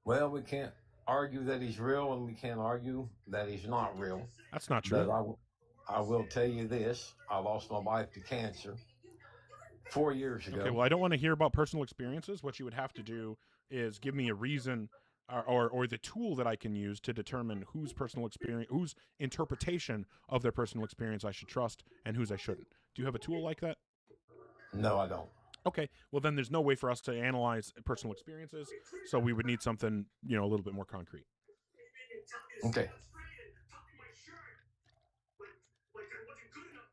Well, we can't argue that he's real, and we can't argue that he's not real. That's not true. But I will tell you this. I lost my wife to cancer 4 years ago. Okay, well, I don't want to hear about personal experiences. What you would have to do is give me a reason or the tool that I can use to determine whose personal experience, whose interpretation of their personal experience I should trust and whose I shouldn't. Do you have a tool like that? No, I don't. Okay, well then there's no way for us to analyze personal experiences, so we would need something, a little bit more concrete. Okay.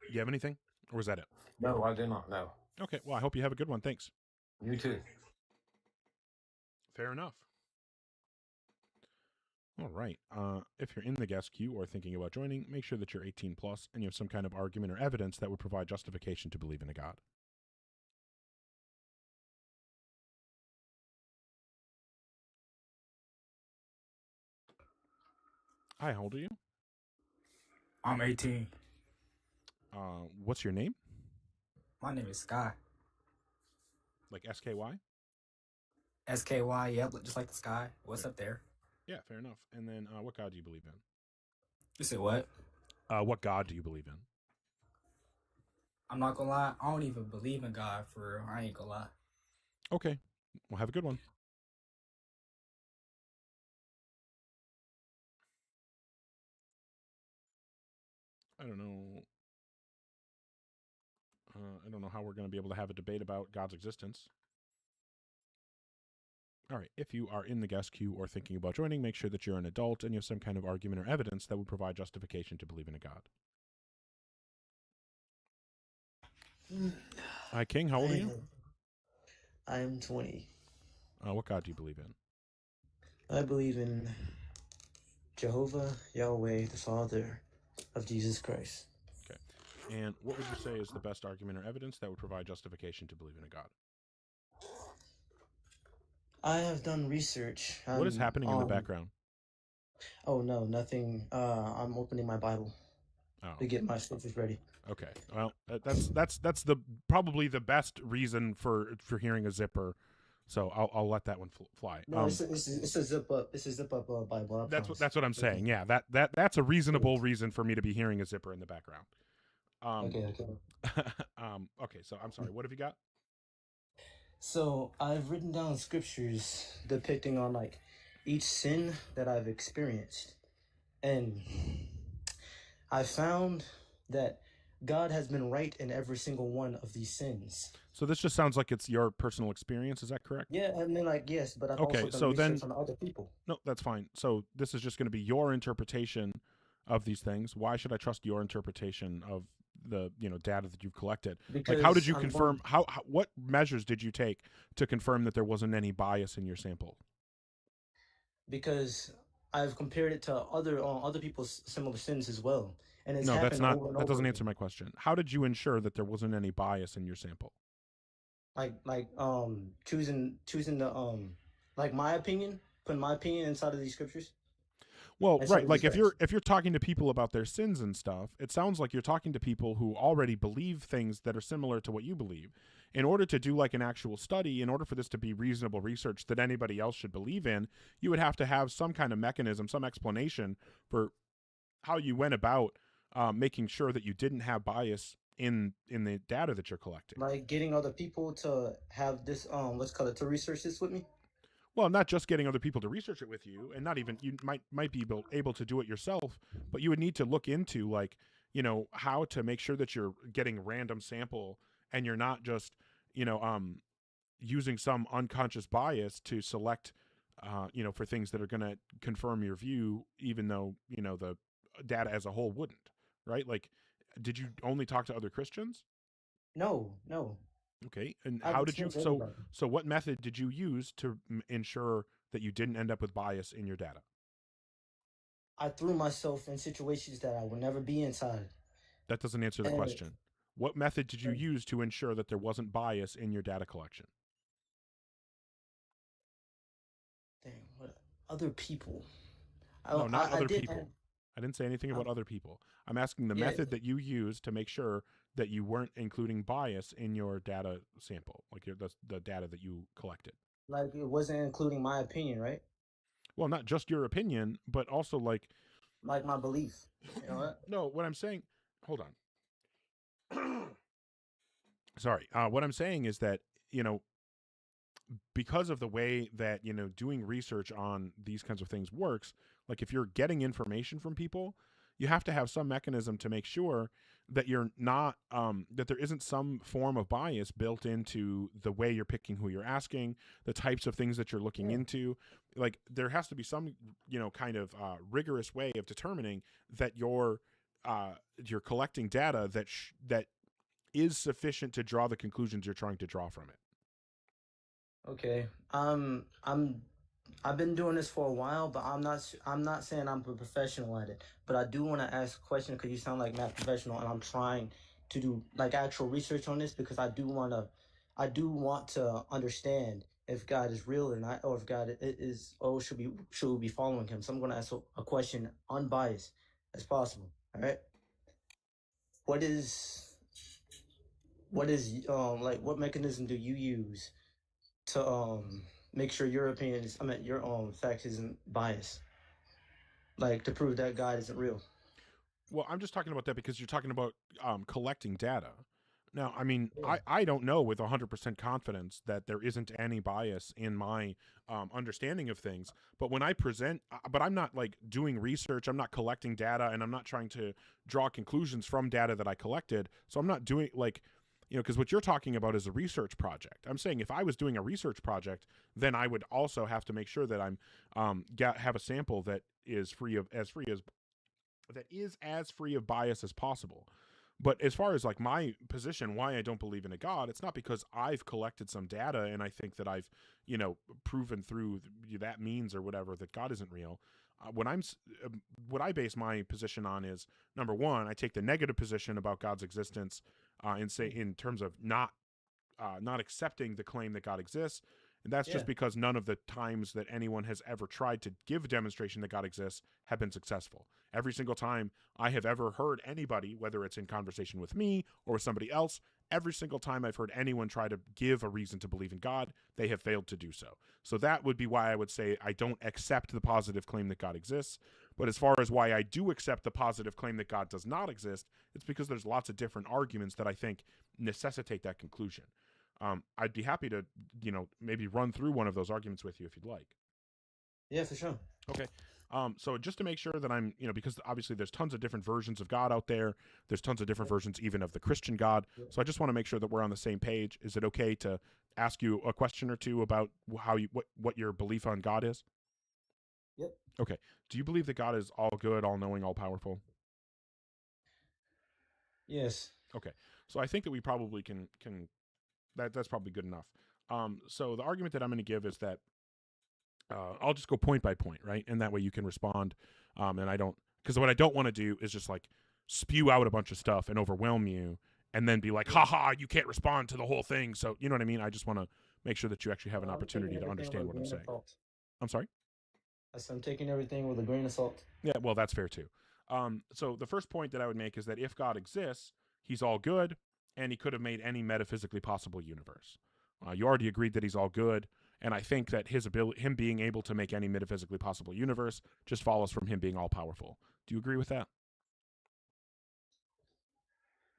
Do you have anything, or was that it? No, I do not know. Okay, well I hope you have a good one. Thanks. You too. Fair enough. All right. If you're in the guest queue or thinking about joining, make sure that you're 18 plus and you have some kind of argument or evidence that would provide justification to believe in a God. Hi, how old are you? I'm 18. What's your name? My name is Sky. Like SKY? SKY, yep, just like the sky. What's up there? Yeah, fair enough. And then what God do you believe in? You said what? What God do you believe in? I'm not gonna lie, I don't even believe in God for real. I ain't gonna lie. Okay. Well, have a good one. I don't know. I don't know how we're going to be able to have a debate about God's existence. All right. If you are in the guest queue or thinking about joining, make sure that you're an adult and you have some kind of argument or evidence that would provide justification to believe in a God. Hi, King. How old are you? I am 20. What God do you believe in? I believe in Jehovah, Yahweh, the Father of Jesus Christ. Okay. And what would you say is the best argument or evidence that would provide justification to believe in a God? I have done research. What is happening in the background? Oh, no, nothing. I'm opening my Bible to get my scriptures ready. Okay. Well, that's the probably the best reason for hearing a zipper. So I'll let that one fly. No, it's a zip up. It's a zip up Bible. That's what I'm saying. Yeah, that's a reasonable reason for me to be hearing a zipper in the background. Okay. Okay. So I'm sorry. What have you got? So I've written down scriptures depicting on like each sin that I've experienced, and I found that God has been right in every single one of these sins. So this just sounds like it's your personal experience. Is that correct? Yeah, I mean, like, yes, but I've Okay, also so done then research on other people. No, that's fine. So this is just going to be your interpretation of these things. Why should I trust your interpretation of the data that you've collected? Like, how did you confirm? What measures did you take to confirm that there wasn't any bias in your sample? Because I've compared it to other people's similar sins as well, and it's No, happened that's not. over and That over doesn't again. answer my question. How did you ensure that there wasn't any bias in your sample? Like choosing the like my opinion, putting my opinion inside of these scriptures. Well, And some right. of Like these if you're talking to people about their sins and stuff, it sounds like you're talking to people who already believe things that are similar to what you believe. In order to do like an actual study, in order for this to be reasonable research that anybody else should believe in, you would have to have some kind of mechanism, some explanation for how you went about making sure that you didn't have bias in the data that you're collecting. Like getting other people to have this let's call it, to research this with me. Well, not just getting other people to research it with you, and not even you might be able to do it yourself, but you would need to look into like how to make sure that you're getting random sample and you're not just using some unconscious bias to select for things that are going to confirm your view, even though the data as a whole wouldn't, right? Like, did you only talk to other Christians? No. Okay, and I've how did you? experienced everybody. So what method did you use to ensure that you didn't end up with bias in your data? I threw myself in situations that I would never be inside. That doesn't answer the And- question. What method did you use to ensure that there wasn't bias in your data collection? Dang, what other people? No, not other did- people. I didn't say anything about other people. I'm asking the Yeah. method that you used to make sure that you weren't including bias in your data sample, like the data that you collected. Like, it wasn't including my opinion, right? Well, not just your opinion, but also like my belief. You know what? No, what I'm saying, hold on. Sorry. What I'm saying is that, because of the way that, doing research on these kinds of things works, like if you're getting information from people, you have to have some mechanism to make sure that you're not that there isn't some form of bias built into the way you're picking who you're asking, the types of things that you're looking into. Like there has to be some, you know, kind of rigorous way of determining that you're collecting data that is sufficient to draw the conclusions you're trying to draw from it. Okay. I've been doing this for a while, but I'm not saying I'm a professional at it. But I do want to ask a question because you sound like math professional, and I'm trying to do like actual research on this because I do want to understand if God is real or not, or if God is, or should we be following him. So I'm going to ask a question unbiased as possible. All right. What what mechanism do you use to make sure your facts isn't biased, like to prove that God isn't real? Well, I'm just talking about that because you're talking about collecting data. Now, I mean, I don't know with 100% confidence that there isn't any bias in my understanding of things. But when I present, but I'm not like doing research, I'm not collecting data, and I'm not trying to draw conclusions from data that I collected. So I'm not doing like, you know, because what you're talking about is a research project. I'm saying if I was doing a research project, then I would also have to make sure that I'm have a sample that is as free of bias as possible. But as far as like my position, why I don't believe in a God, it's not because I've collected some data and I think that I've, you know, proven through that means or whatever that God isn't real. What I base my position on is, number one, I take the negative position about God's existence and say in terms of not accepting the claim that God exists. And that's just because none of the times that anyone has ever tried to give a demonstration that God exists have been successful. Every single time I have ever heard anybody, whether it's in conversation with me or with somebody else, every single time I've heard anyone try to give a reason to believe in God, they have failed to do so. So that would be why I would say I don't accept the positive claim that God exists. But as far as why I do accept the positive claim that God does not exist, it's because there's lots of different arguments that I think necessitate that conclusion. I'd be happy to, you know, maybe run through one of those arguments with you if you'd like. Yeah, for sure. Okay. So just to make sure that I'm, you know, because obviously there's tons of different versions of God out there. There's tons of different versions even of the Christian God. So I just want to make sure that we're on the same page. Is it okay to ask you a question or two about what your belief on God is? Yep. Okay. Do you believe that God is all good, all knowing, all powerful? Yes. Okay. So I think that we probably can that's probably good enough. So the argument that I'm going to give is that I'll just go point by point, right? And that way you can respond. And I don't, because what I don't want to do is just like spew out a bunch of stuff and overwhelm you and then be like, haha, you can't respond to the whole thing. So, you know what I mean? I just want to make sure that you actually have an opportunity to understand what I'm saying. I'm sorry? I'm taking everything with a grain of salt. Yeah, well, that's fair too. So the first point that I would make is that if God exists, he's all good, and he could have made any metaphysically possible universe. You already agreed that he's all good, and I think that him being able to make any metaphysically possible universe just follows from him being all powerful. Do you agree with that?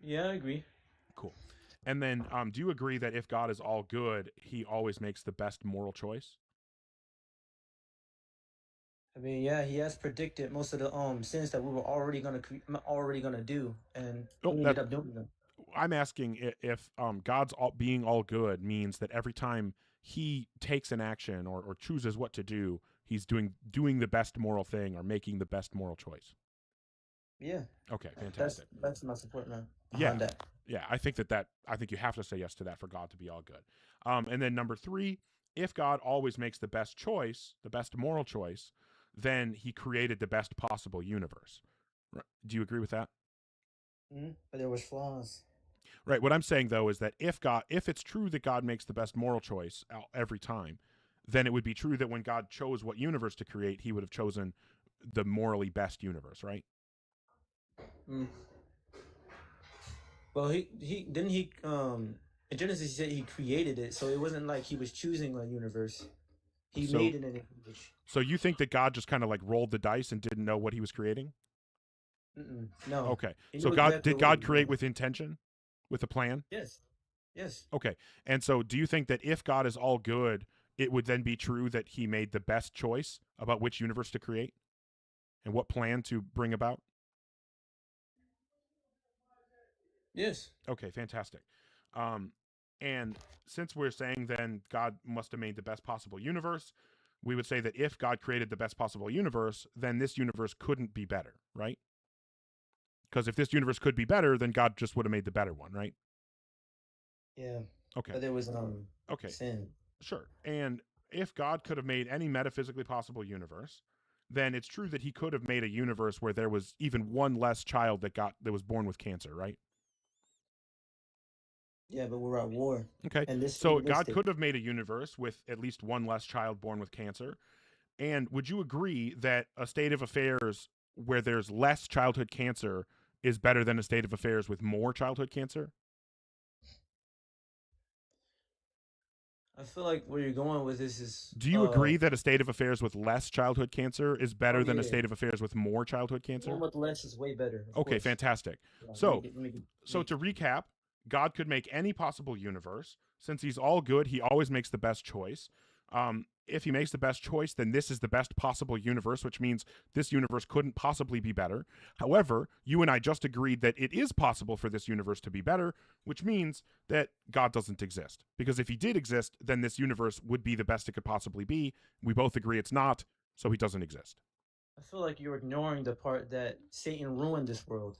Yeah, I agree. Cool. And then, do you agree that if God is all good, he always makes the best moral choice? I mean, yeah, he has predicted most of the sins that we were already gonna do, and we ended up doing them. I'm asking if God's being all good means that every time he takes an action or chooses what to do, he's doing the best moral thing or making the best moral choice. Yeah. Okay, fantastic. That's my support, man. Yeah. That. Yeah, I think I think you have to say yes to that for God to be all good. And then number 3, if God always makes the best choice, the best moral choice, then he created the best possible universe. Do you agree with that? But there was flaws. Right. What I'm saying though is that if it's true that God makes the best moral choice every time, then it would be true that when God chose what universe to create, he would have chosen the morally best universe, right? Well, he in Genesis he said he created it, so it wasn't like he was choosing a universe. He made it in image. So you think that God just kind of like rolled the dice and didn't know what he was creating? No. Okay. So did God create with intention? With a plan? Yes. Yes. Okay. And so do you think that if God is all good, it would then be true that he made the best choice about which universe to create and what plan to bring about? Yes. Okay, fantastic. And since we're saying then God must have made the best possible universe, we would say that if God created the best possible universe, then this universe couldn't be better, right? Because if this universe could be better, then God just would have made the better one, right? Yeah. Okay. But there was Okay. sin. Sure. And if God could have made any metaphysically possible universe, then it's true that he could have made a universe where there was even one less child that was born with cancer, right? Yeah, but we're at war. Okay. And this So God realistic. could have made a universe with at least one less child born with cancer. And would you agree that a state of affairs where there's less childhood cancer is better than a state of affairs with more childhood cancer? I feel like where you're going with this is. Do you agree that a state of affairs with less childhood cancer is better Oh, than a yeah. state of affairs with more childhood cancer? One with less is way better. of Okay, course. fantastic. Yeah, So, make it- so to recap, God could make any possible universe. Since he's all good, he always makes the best choice. If he makes the best choice, then this is the best possible universe, which means this universe couldn't possibly be better. However, you and I just agreed that it is possible for this universe to be better, which means that God doesn't exist. Because if he did exist, then this universe would be the best it could possibly be. We both agree it's not, so he doesn't exist. I feel like you're ignoring the part that Satan ruined this world.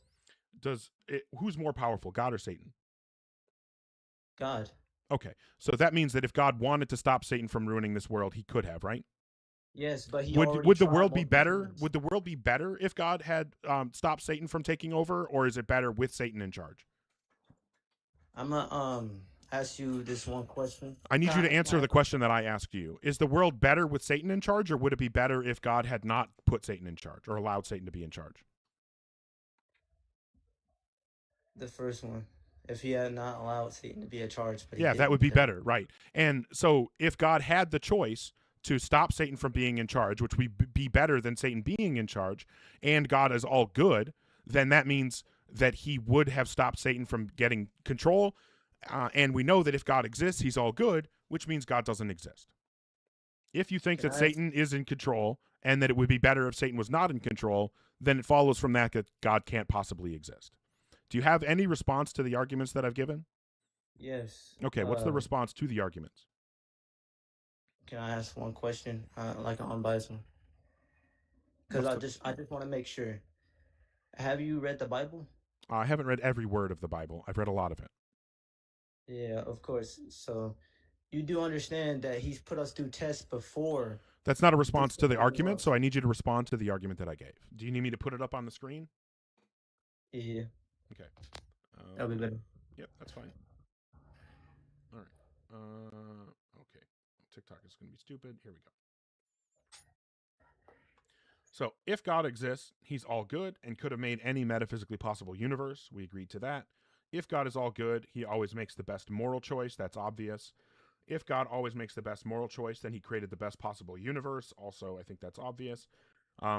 Who's more powerful, God or Satan? God. Okay, so that means that if God wanted to stop Satan from ruining this world, he could have, right? Yes, but he Would already the tried world be multiple better? times. Would the world be better if God had stopped Satan from taking over, or is it better with Satan in charge? I'm gonna ask you this one question. I need you to answer the question that I asked you. Is the world better with Satan in charge, or would it be better if God had not put Satan in charge or allowed Satan to be in charge? The first one. If he had not allowed Satan to be in charge. But he Yeah, did. that would be better, right? And so if God had the choice to stop Satan from being in charge, which would be better than Satan being in charge, and God is all good, then that means that he would have stopped Satan from getting control. And we know that if God exists, he's all good, which means God doesn't exist. If you think that Satan is in control and that it would be better if Satan was not in control, then it follows from that God can't possibly exist. Do you have any response to the arguments that I've given? Yes. Okay, what's the response to the arguments? Can I ask one question, like an unbiased one? Because I just want to make sure. Have you read the Bible? I haven't read every word of the Bible. I've read a lot of it. Yeah, of course. So you do understand that he's put us through tests before. That's not a response to the argument, so I need you to respond to the argument that I gave. Do you need me to put it up on the screen? Yeah. Okay. That'll be better. Yep, that's fine. All right. Okay. TikTok is going to be stupid. Here we go. So, if God exists, he's all good and could have made any metaphysically possible universe. We agreed to that. If God is all good, he always makes the best moral choice. That's obvious. If God always makes the best moral choice, then he created the best possible universe. Also, I think that's obvious.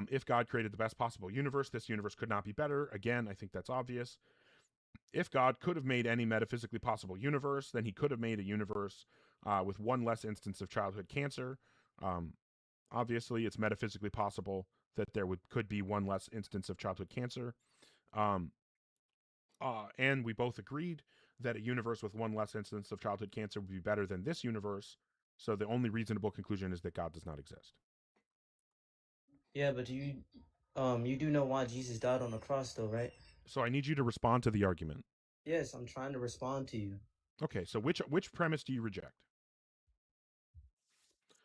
If God created the best possible universe, this universe could not be better. Again, I think that's obvious. If God could have made any metaphysically possible universe, then he could have made a universe with one less instance of childhood cancer. Obviously, it's metaphysically possible that there could be one less instance of childhood cancer. And we both agreed that a universe with one less instance of childhood cancer would be better than this universe. So the only reasonable conclusion is that God does not exist. Yeah, but you do know why Jesus died on the cross, though, right? So I need you to respond to the argument. Yes, I'm trying to respond to you. Okay, so which premise do you reject?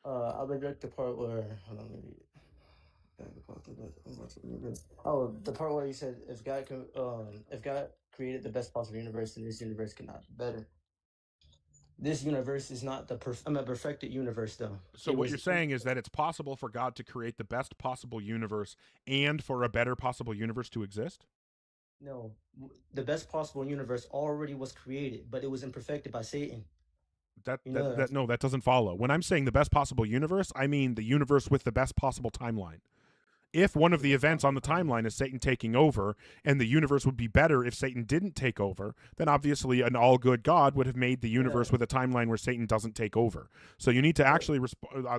I reject the part where the part where you said if God created the best possible universe, then this universe cannot be better. This universe is not the perfected universe, though. So what you're saying is that it's possible for God to create the best possible universe and for a better possible universe to exist? No, the best possible universe already was created, but it was imperfected by Satan. No, that doesn't follow. When I'm saying the best possible universe, I mean the universe with the best possible timeline. If one of the events on the timeline is Satan taking over, and the universe would be better if Satan didn't take over, then obviously an all-good God would have made the universe with a timeline where Satan doesn't take over. So you need to actually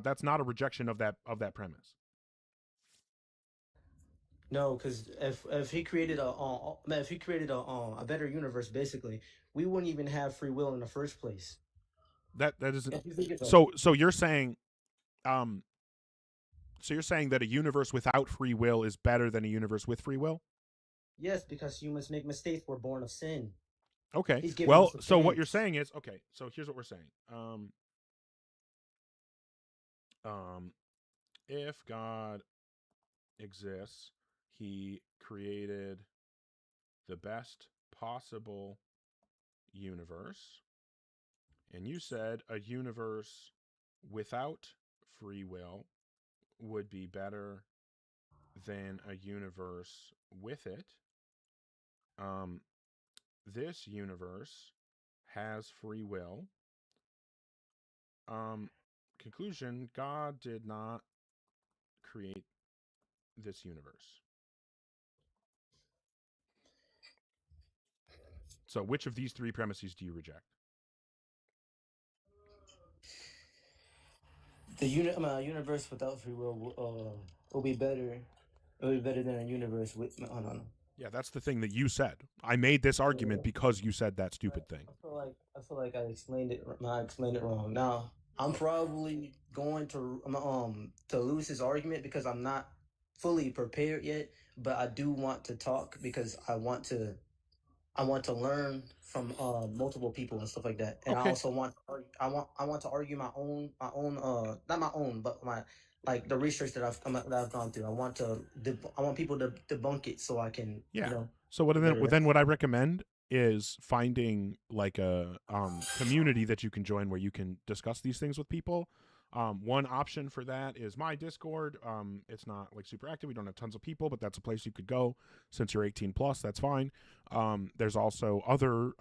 that's not a rejection of that premise. No, because if he created a better universe, basically, we wouldn't even have free will in the first place. That isn't. If you think about it. So you're saying, um, so you're saying that a universe without free will is better than a universe with free will? Yes, because humans make mistakes. We're born of sin. Okay. He's giving Well, us a so what you're chance. saying is, okay. So here's what we're saying. If God exists, He created the best possible universe, and you said a universe without free will would be better than a universe with it. This universe has free will. Conclusion: God did not create this universe. So, which of these three premises do you reject? The universe without free will be better. It will be better than a universe with. Oh, no. Yeah, that's the thing that you said. I made this argument because you said that stupid thing. I feel like I explained it. I explained it wrong. Now I'm probably going to lose his argument because I'm not fully prepared yet. But I do want to talk because I want to learn from multiple people and stuff like that. And I Okay. also I want to argue my own not my own but my like the research that I've gone through. I want people to debunk it so I can Yeah. So what I recommend is finding like a community that you can join where you can discuss these things with people. One option for that is my Discord. It's not like super active. We don't have tons of people, but that's a place you could go since you're 18 plus. That's fine. There's also other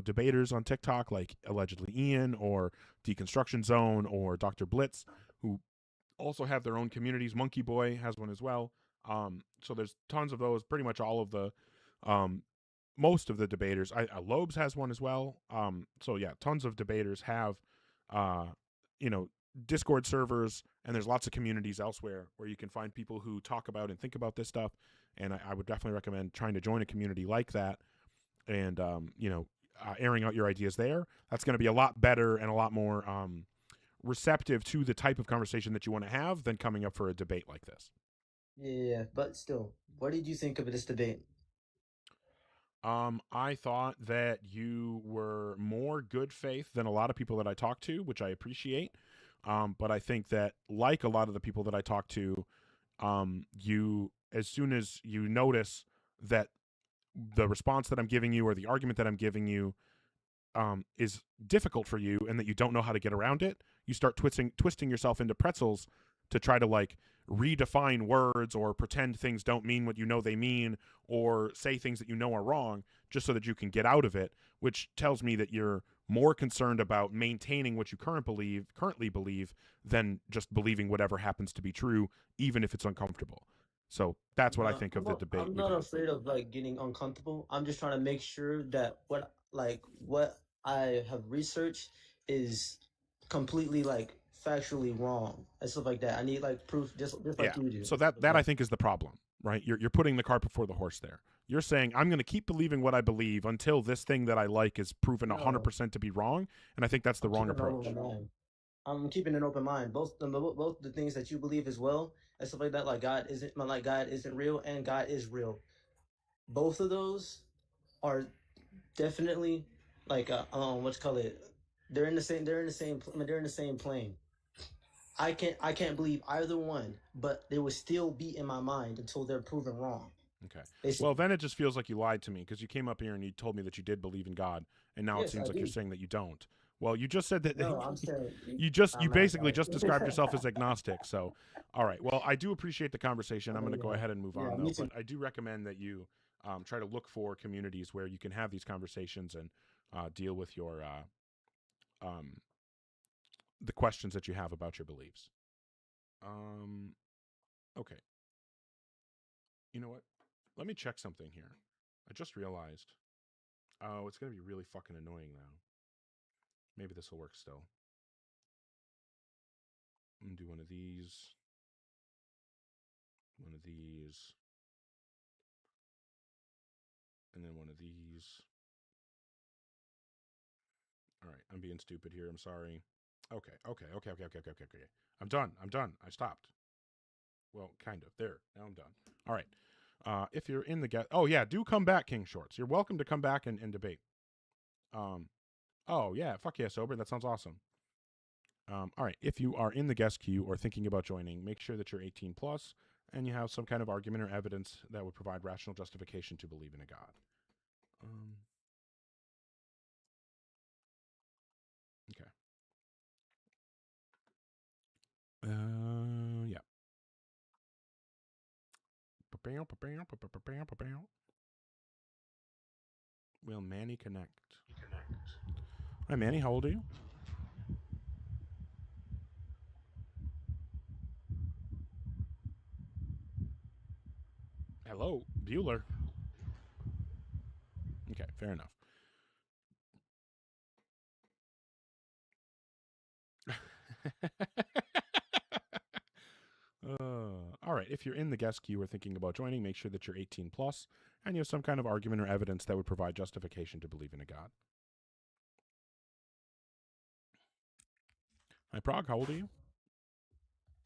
debaters on TikTok like allegedly Ian or Deconstruction Zone or Dr. Blitz who also have their own communities. Monkey Boy has one as well. So there's tons of those. Pretty much all of the most of the debaters. Lobes has one as well. So yeah, tons of debaters have Discord servers, and there's lots of communities elsewhere where you can find people who talk about and think about this stuff. And I would definitely recommend trying to join a community like that and airing out your ideas there. That's going to be a lot better and a lot more receptive to the type of conversation that you want to have than coming up for a debate like this. Yeah, but still, what did you think of this debate? I thought that you were more good faith than a lot of people that I talk to, which I appreciate. But I think that, like a lot of the people that I talk to, you, as soon as you notice that the response that I'm giving you or the argument that I'm giving you is difficult for you and that you don't know how to get around it, you start twisting yourself into pretzels to try to like redefine words or pretend things don't mean what you know they mean or say things that you know are wrong just so that you can get out of it, which tells me that you're more concerned about maintaining what you currently believe than just believing whatever happens to be true, even if it's uncomfortable. So that's what I think of the debate. I'm not afraid of like getting uncomfortable. I'm just trying to make sure that what I have researched is completely like factually wrong and stuff like that. I need like proof, just like you do. So that I think is the problem, right? You're putting the cart before the horse there. You're saying I'm going to keep believing what I believe until this thing that I like is proven 100% to be wrong, and I think that's the wrong approach. I'm keeping an open mind. Both the things that you believe as well and stuff like that, like God isn't real and God is real. Both of those are definitely like what's call it. They're in the same plane. I can't believe either one, but they will still be in my mind until they're proven wrong. Okay. Well, then it just feels like you lied to me because you came up here and you told me that you did believe in God, and now it seems like you're saying that you don't. Well, you just said that. No, I'm saying you basically just described yourself as agnostic. So, all right. Well, I do appreciate the conversation. I'm going to go ahead and move on though. But I do recommend that you try to look for communities where you can have these conversations and deal with your the questions that you have about your beliefs. Okay. You know what? Let me check something here. I just realized. Oh, it's going to be really fucking annoying now. Maybe this will work still. I'm going to do one of these. One of these. then one of these. All right, I'm being stupid here. I'm sorry. Okay. I'm done. I stopped. Well, kind of. There. Now I'm done. All right. If you're in the guest... Oh, yeah. Do come back, King Shorts. You're welcome to come back and debate. Oh, yeah. Fuck yeah, Sober. That sounds awesome. All right. If you are in the guest queue or thinking about joining, make sure that you're 18 plus and you have some kind of argument or evidence that would provide rational justification to believe in a God. Okay. Yeah. Will Manny connect? Hi, Manny. How old are you? Hello, Bueller. Okay, fair enough. All right, if you're in the guest queue or thinking about joining, make sure that you're 18 plus and you have some kind of argument or evidence that would provide justification to believe in a God. Hi, Prague. How old are you?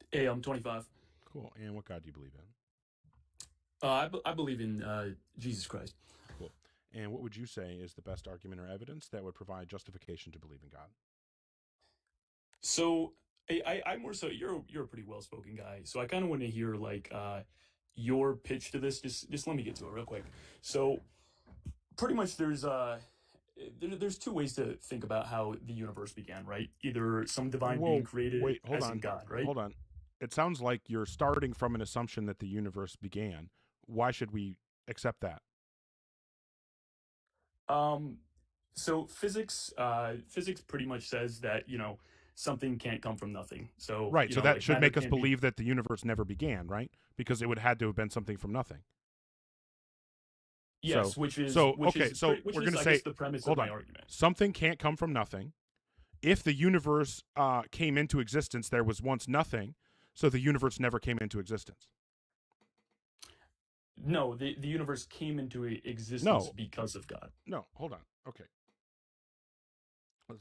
Hey, I'm 25. Cool. And what God do you believe in? I believe in Jesus Christ. Cool. And what would you say is the best argument or evidence that would provide justification to believe in God? So I'm more so you're a pretty well spoken guy. So I kind of want to hear like your pitch to this. Just let me get to it real quick. So pretty much there's two ways to think about how the universe began, right? Either some divine being created as in God, right? Hold on. It sounds like you're starting from an assumption that the universe began. Why should we accept that? So physics pretty much says that, something can't come from nothing. So right, so that should make us believe that the universe never began, right? Because it would have to have been something from nothing. Yes, which is we're going to say the premise hold of my on. argument. Something can't come from nothing. If the universe came into existence, there was once nothing, so the universe never came into existence. No, the universe came into existence because of God. No, hold on. Okay.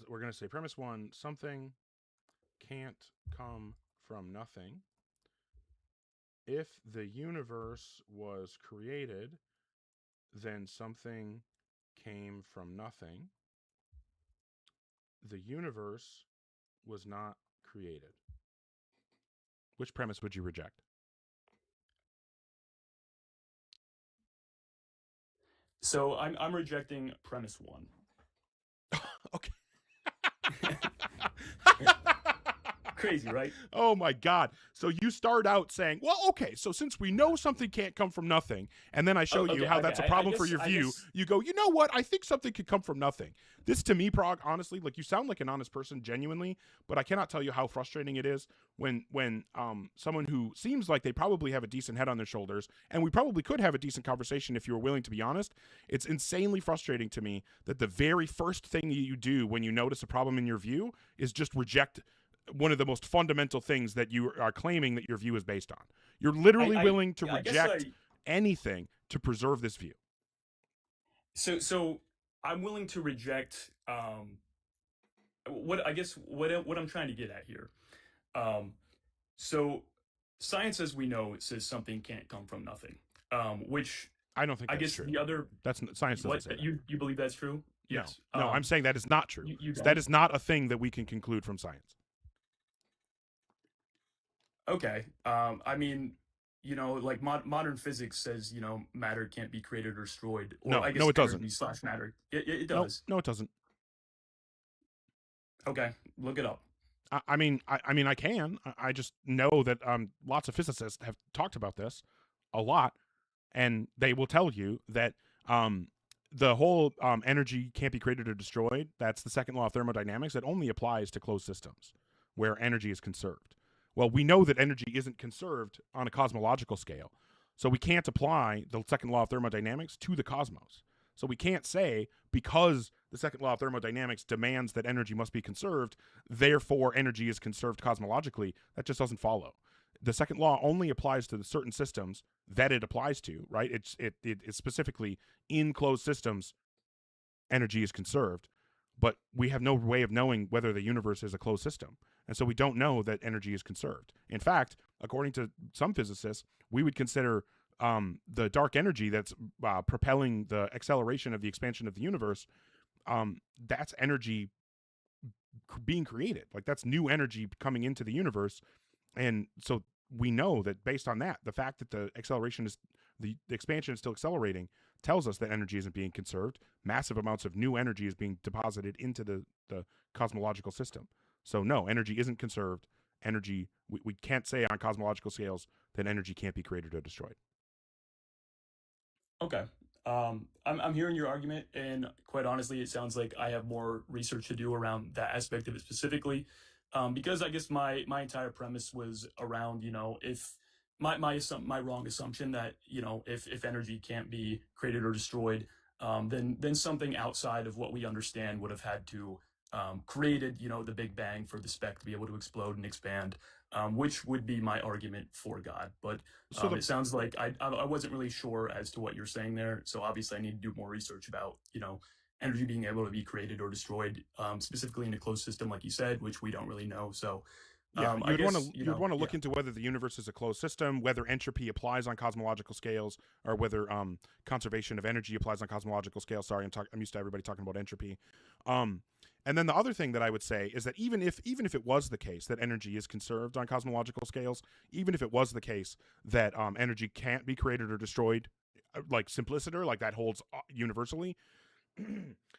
We're going to say premise one, something can't come from nothing. If the universe was created, then something came from nothing. The universe was not created. Which premise would you reject? So I'm rejecting premise one. Okay. Crazy, right? Oh my God. So you start out saying, well, okay, so since we know something can't come from nothing, and then I show you how that's a problem for your view, you go, you know what? I think something could come from nothing. This to me, Prague, honestly, like you sound like an honest person, genuinely, but I cannot tell you how frustrating it is when someone who seems like they probably have a decent head on their shoulders, and we probably could have a decent conversation if you were willing to be honest. It's insanely frustrating to me that the very first thing you do when you notice a problem in your view is just reject one of the most fundamental things that you are claiming that your view is based on. You're literally willing to reject anything to preserve this view. So I'm willing to reject what I'm trying to get at here. So science, as we know, it says something can't come from nothing. Which I don't think that's true. The other science doesn't say that. You believe that's true? Yes. No, I'm saying that is not true. That is not a thing that we can conclude from science. Okay. I mean, like modern physics says, matter can't be created or destroyed. Or No, I guess no, it doesn't. /matter. It does. No, it doesn't. Okay, look it up. I mean, I can. I just know that lots of physicists have talked about this a lot, and they will tell you that the whole energy can't be created or destroyed. That's the second law of thermodynamics. It only applies to closed systems where energy is conserved. Well, we know that energy isn't conserved on a cosmological scale, so we can't apply the second law of thermodynamics to the cosmos. So we can't say because the second law of thermodynamics demands that energy must be conserved, therefore energy is conserved cosmologically. That just doesn't follow. the second law only applies to the certain systems that it applies to, right? It's specifically in closed systems, energy is conserved, but we have no way of knowing whether the universe is a closed system. And so we don't know that energy is conserved. In fact, according to some physicists, we would consider the dark energy that's propelling the acceleration of the expansion of the universe, that's energy being created. Like, that's new energy coming into the universe. And so we know that based on that, the fact that the acceleration is the expansion is still accelerating tells us that energy isn't being conserved. Massive amounts of new energy is being deposited into the cosmological system. So no, energy isn't conserved. Energy, we can't say on cosmological scales that energy can't be created or destroyed. Okay. I'm hearing your argument, and quite honestly, it sounds like I have more research to do around that aspect of it specifically, because I guess my entire premise was around, if my wrong assumption that, if energy can't be created or destroyed, then something outside of what we understand would have had to created, the Big Bang for the speck to be able to explode and expand, which would be my argument for God. But it sounds like I wasn't really sure as to what you're saying there. So obviously I need to do more research about, energy being able to be created or destroyed, specifically in a closed system, like you said, which we don't really know. So yeah, you'd want to look into whether the universe is a closed system, whether entropy applies on cosmological scales, or whether conservation of energy applies on cosmological scales. Sorry, I'm used to everybody talking about entropy. And then the other thing that I would say is that even if it was the case that energy is conserved on cosmological scales, even if it was the case that energy can't be created or destroyed, like simpliciter, like that holds universally,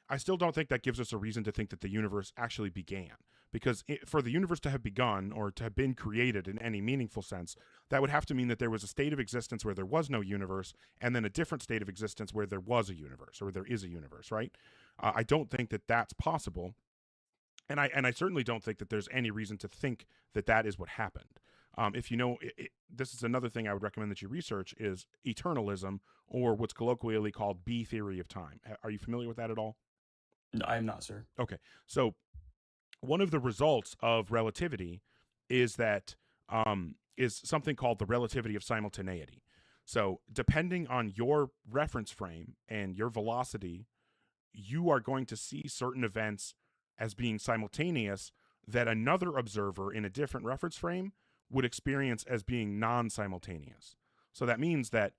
I still don't think that gives us a reason to think that the universe actually began. Because for the universe to have begun or to have been created in any meaningful sense, that would have to mean that there was a state of existence where there was no universe, and then a different state of existence where there was a universe, or there is a universe, right? I don't think that that's possible, and I certainly don't think that there's any reason to think that that is what happened. If you know, this is another thing I would recommend that you research is eternalism, or what's colloquially called B theory of time. Are you familiar with that at all? No, I am not, sir. Okay, so one of the results of relativity is that is something called the relativity of simultaneity. So depending on your reference frame and your velocity, you are going to see certain events as being simultaneous that another observer in a different reference frame would experience as being non-simultaneous. So that means that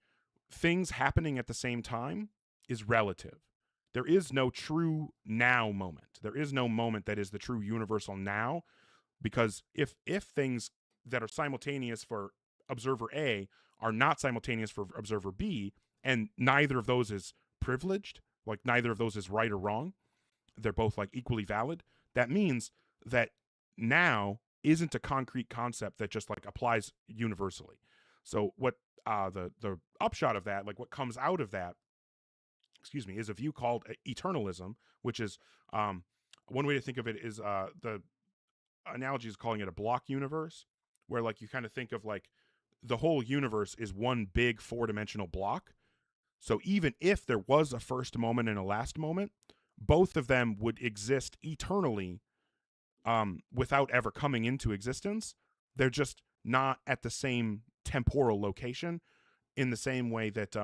things happening at the same time is relative. There is no true now moment. There is no moment that is the true universal now, because if things that are simultaneous for observer A are not simultaneous for observer B, and neither of those is privileged, like neither of those is right or wrong, they're both like equally valid, that means that now isn't a concrete concept that just like applies universally. So what the upshot of that, like what comes out of that, is a view called eternalism, which is one way to think of it is the analogy is calling it a block universe, where like you kind of think of like the whole universe is one big four-dimensional block. So even if there was a first moment and a last moment, both of them would exist eternally without ever coming into existence. They're just not at the same temporal location, in the same way that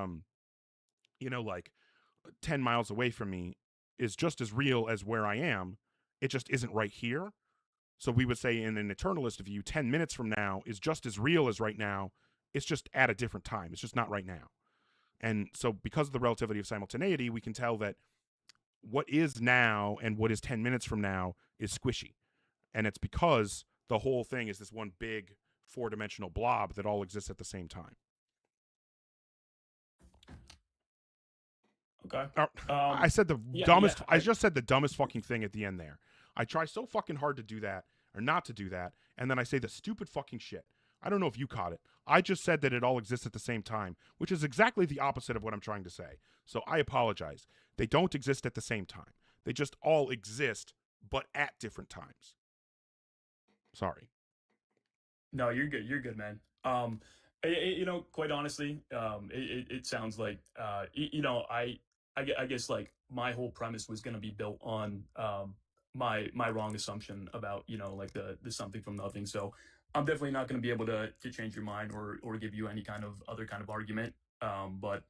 like 10 miles away from me is just as real as where I am. It just isn't right here. So we would say in an eternalist view, 10 minutes from now is just as real as right now. It's just at a different time. It's just not right now. And so because of the relativity of simultaneity, we can tell that what is now and what is 10 minutes from now is squishy. And it's because the whole thing is this one big four-dimensional blob that all exists at the same time. Okay. I said the dumbest. I just said the dumbest fucking thing at the end there. I try so fucking hard to do that or not to do that, and then I say the stupid fucking shit. I don't know if you caught it. I just said that it all exists at the same time, which is exactly the opposite of what I'm trying to say. So I apologize. They don't exist at the same time. They just all exist, but at different times. Sorry. No, you're good. You're good, man. Quite honestly, it sounds like, I guess like my whole premise was going to be built on my wrong assumption about like the something from nothing. So I'm definitely not going to be able to change your mind or give you any kind of other kind of argument. But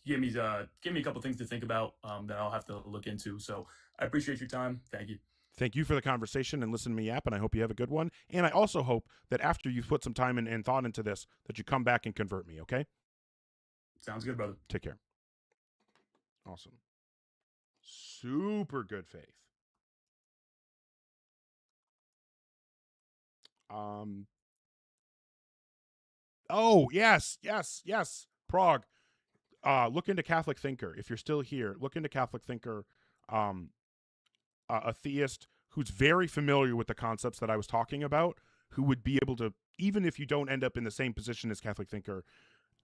give me a couple things to think about that I'll have to look into. So I appreciate your time. Thank you. Thank you for the conversation and listen to me yap, and I hope you have a good one. And I also hope that after you've put some time and thought into this, that you come back and convert me, okay? Sounds good, brother. Take care. Awesome. Super good faith. Oh, yes. Prague. Look into Catholic Thinker. If you're still here, look into Catholic Thinker. A theist who's very familiar with the concepts that I was talking about, who would be able to, even if you don't end up in the same position as Catholic Thinker,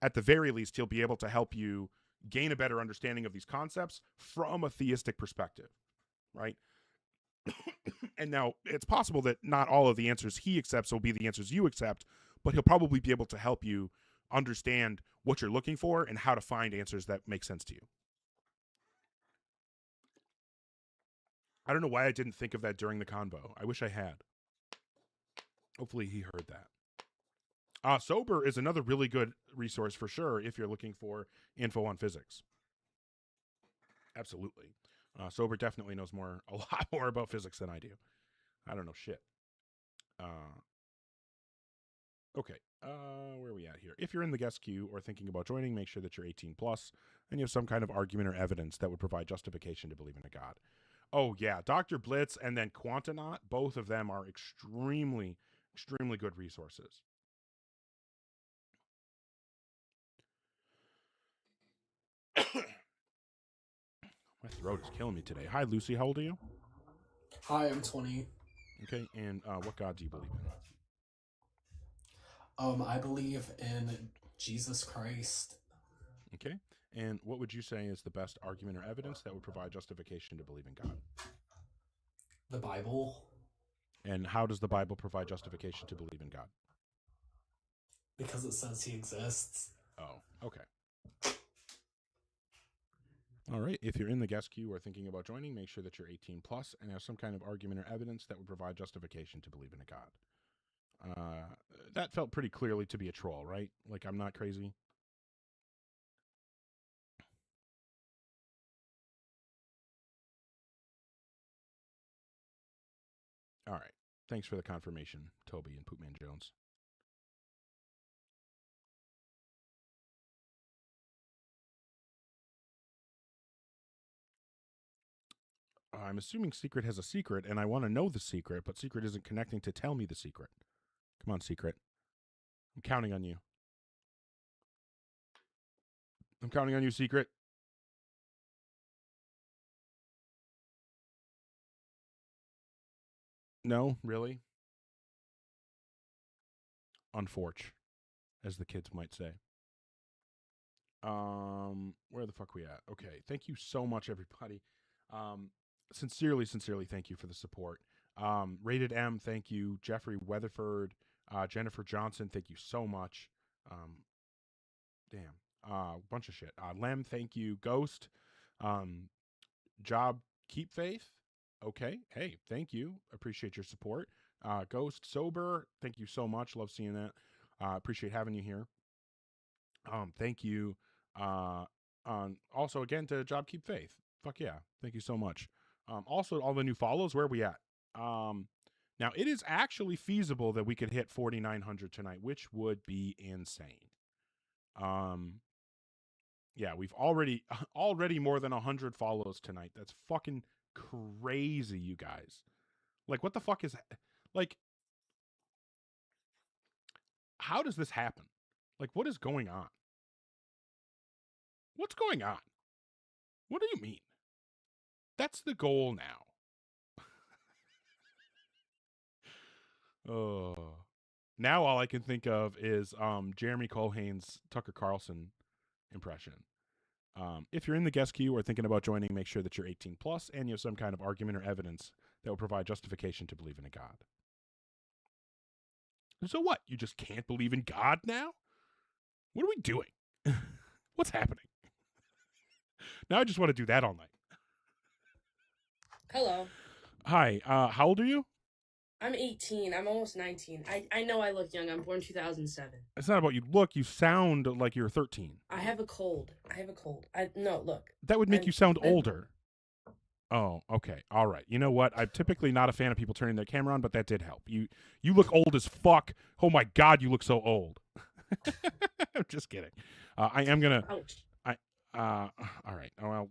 at the very least, he'll be able to help you gain a better understanding of these concepts from a theistic perspective, right? And now it's possible that not all of the answers he accepts will be the answers you accept, but he'll probably be able to help you understand what you're looking for and how to find answers that make sense to you. I don't know why I didn't think of that during the convo. I wish I had. Hopefully he heard that. Sober is another really good resource for sure if you're looking for info on physics. Absolutely. Sober definitely knows a lot more about physics than I do. I don't know shit. Okay. Where are we at here? If you're in the guest queue or thinking about joining, make sure that you're 18 plus and you have some kind of argument or evidence that would provide justification to believe in a God. Oh, yeah. Dr. Blitz and then Quantanaut, both of them are extremely, extremely good resources. My throat is killing me today. Hi, Lucy. How old are you? Hi, I'm 20. Okay, and what God do you believe in? I believe in Jesus Christ. Okay, and what would you say is the best argument or evidence that would provide justification to believe in God? The Bible. And how does the Bible provide justification to believe in God? Because it says he exists. Oh, okay. All right, if you're in the guest queue or thinking about joining, make sure that you're 18 plus and have some kind of argument or evidence that would provide justification to believe in a God. That felt pretty clearly to be a troll, right? Like, I'm not crazy. All right. Thanks for the confirmation, Toby and Poopman Jones. I'm assuming Secret has a secret, and I want to know the secret, but Secret isn't connecting to tell me the secret. Come on, Secret. I'm counting on you. I'm counting on you, Secret. No, really? Unfortunate, as the kids might say. Where the fuck we at? Okay, thank you so much, everybody. Sincerely, thank you for the support. Rated M, thank you. Jeffrey Weatherford, Jennifer Johnson, thank you so much. Bunch of shit. Lem, thank you. Ghost, Job, Keep Faith. Okay, hey, thank you. Appreciate your support. Ghost, Sober, thank you so much. Love seeing that. Appreciate having you here. Thank you. Also, again, to Job, Keep Faith. Fuck yeah. Thank you so much. Also, all the new follows, where are we at? Now, it is actually feasible that we could hit 4,900 tonight, which would be insane. Yeah, we've already more than 100 follows tonight. That's fucking crazy, you guys. Like, what the fuck is... Like, how does this happen? Like, what is going on? What's going on? What do you mean? That's the goal now. Oh. Now all I can think of is Jeremy Colhane's Tucker Carlson impression. If you're in the guest queue or thinking about joining, make sure that you're 18 plus and you have some kind of argument or evidence that will provide justification to believe in a God. So what? You just can't believe in God now? What are we doing? What's happening? Now I just want to do that all night. Hello. Hi, how old are you? I'm 18. I'm almost 19. I know I look young. I'm born 2007. It's not about you look. You sound like you're 13. I have a cold. No, look. That would make you sound older. Oh, okay. All right. You know what? I'm typically not a fan of people turning their camera on, but that did help. You look old as fuck. Oh my God, you look so old. I'm just kidding. I am gonna. Ouch. All right. Oh, well,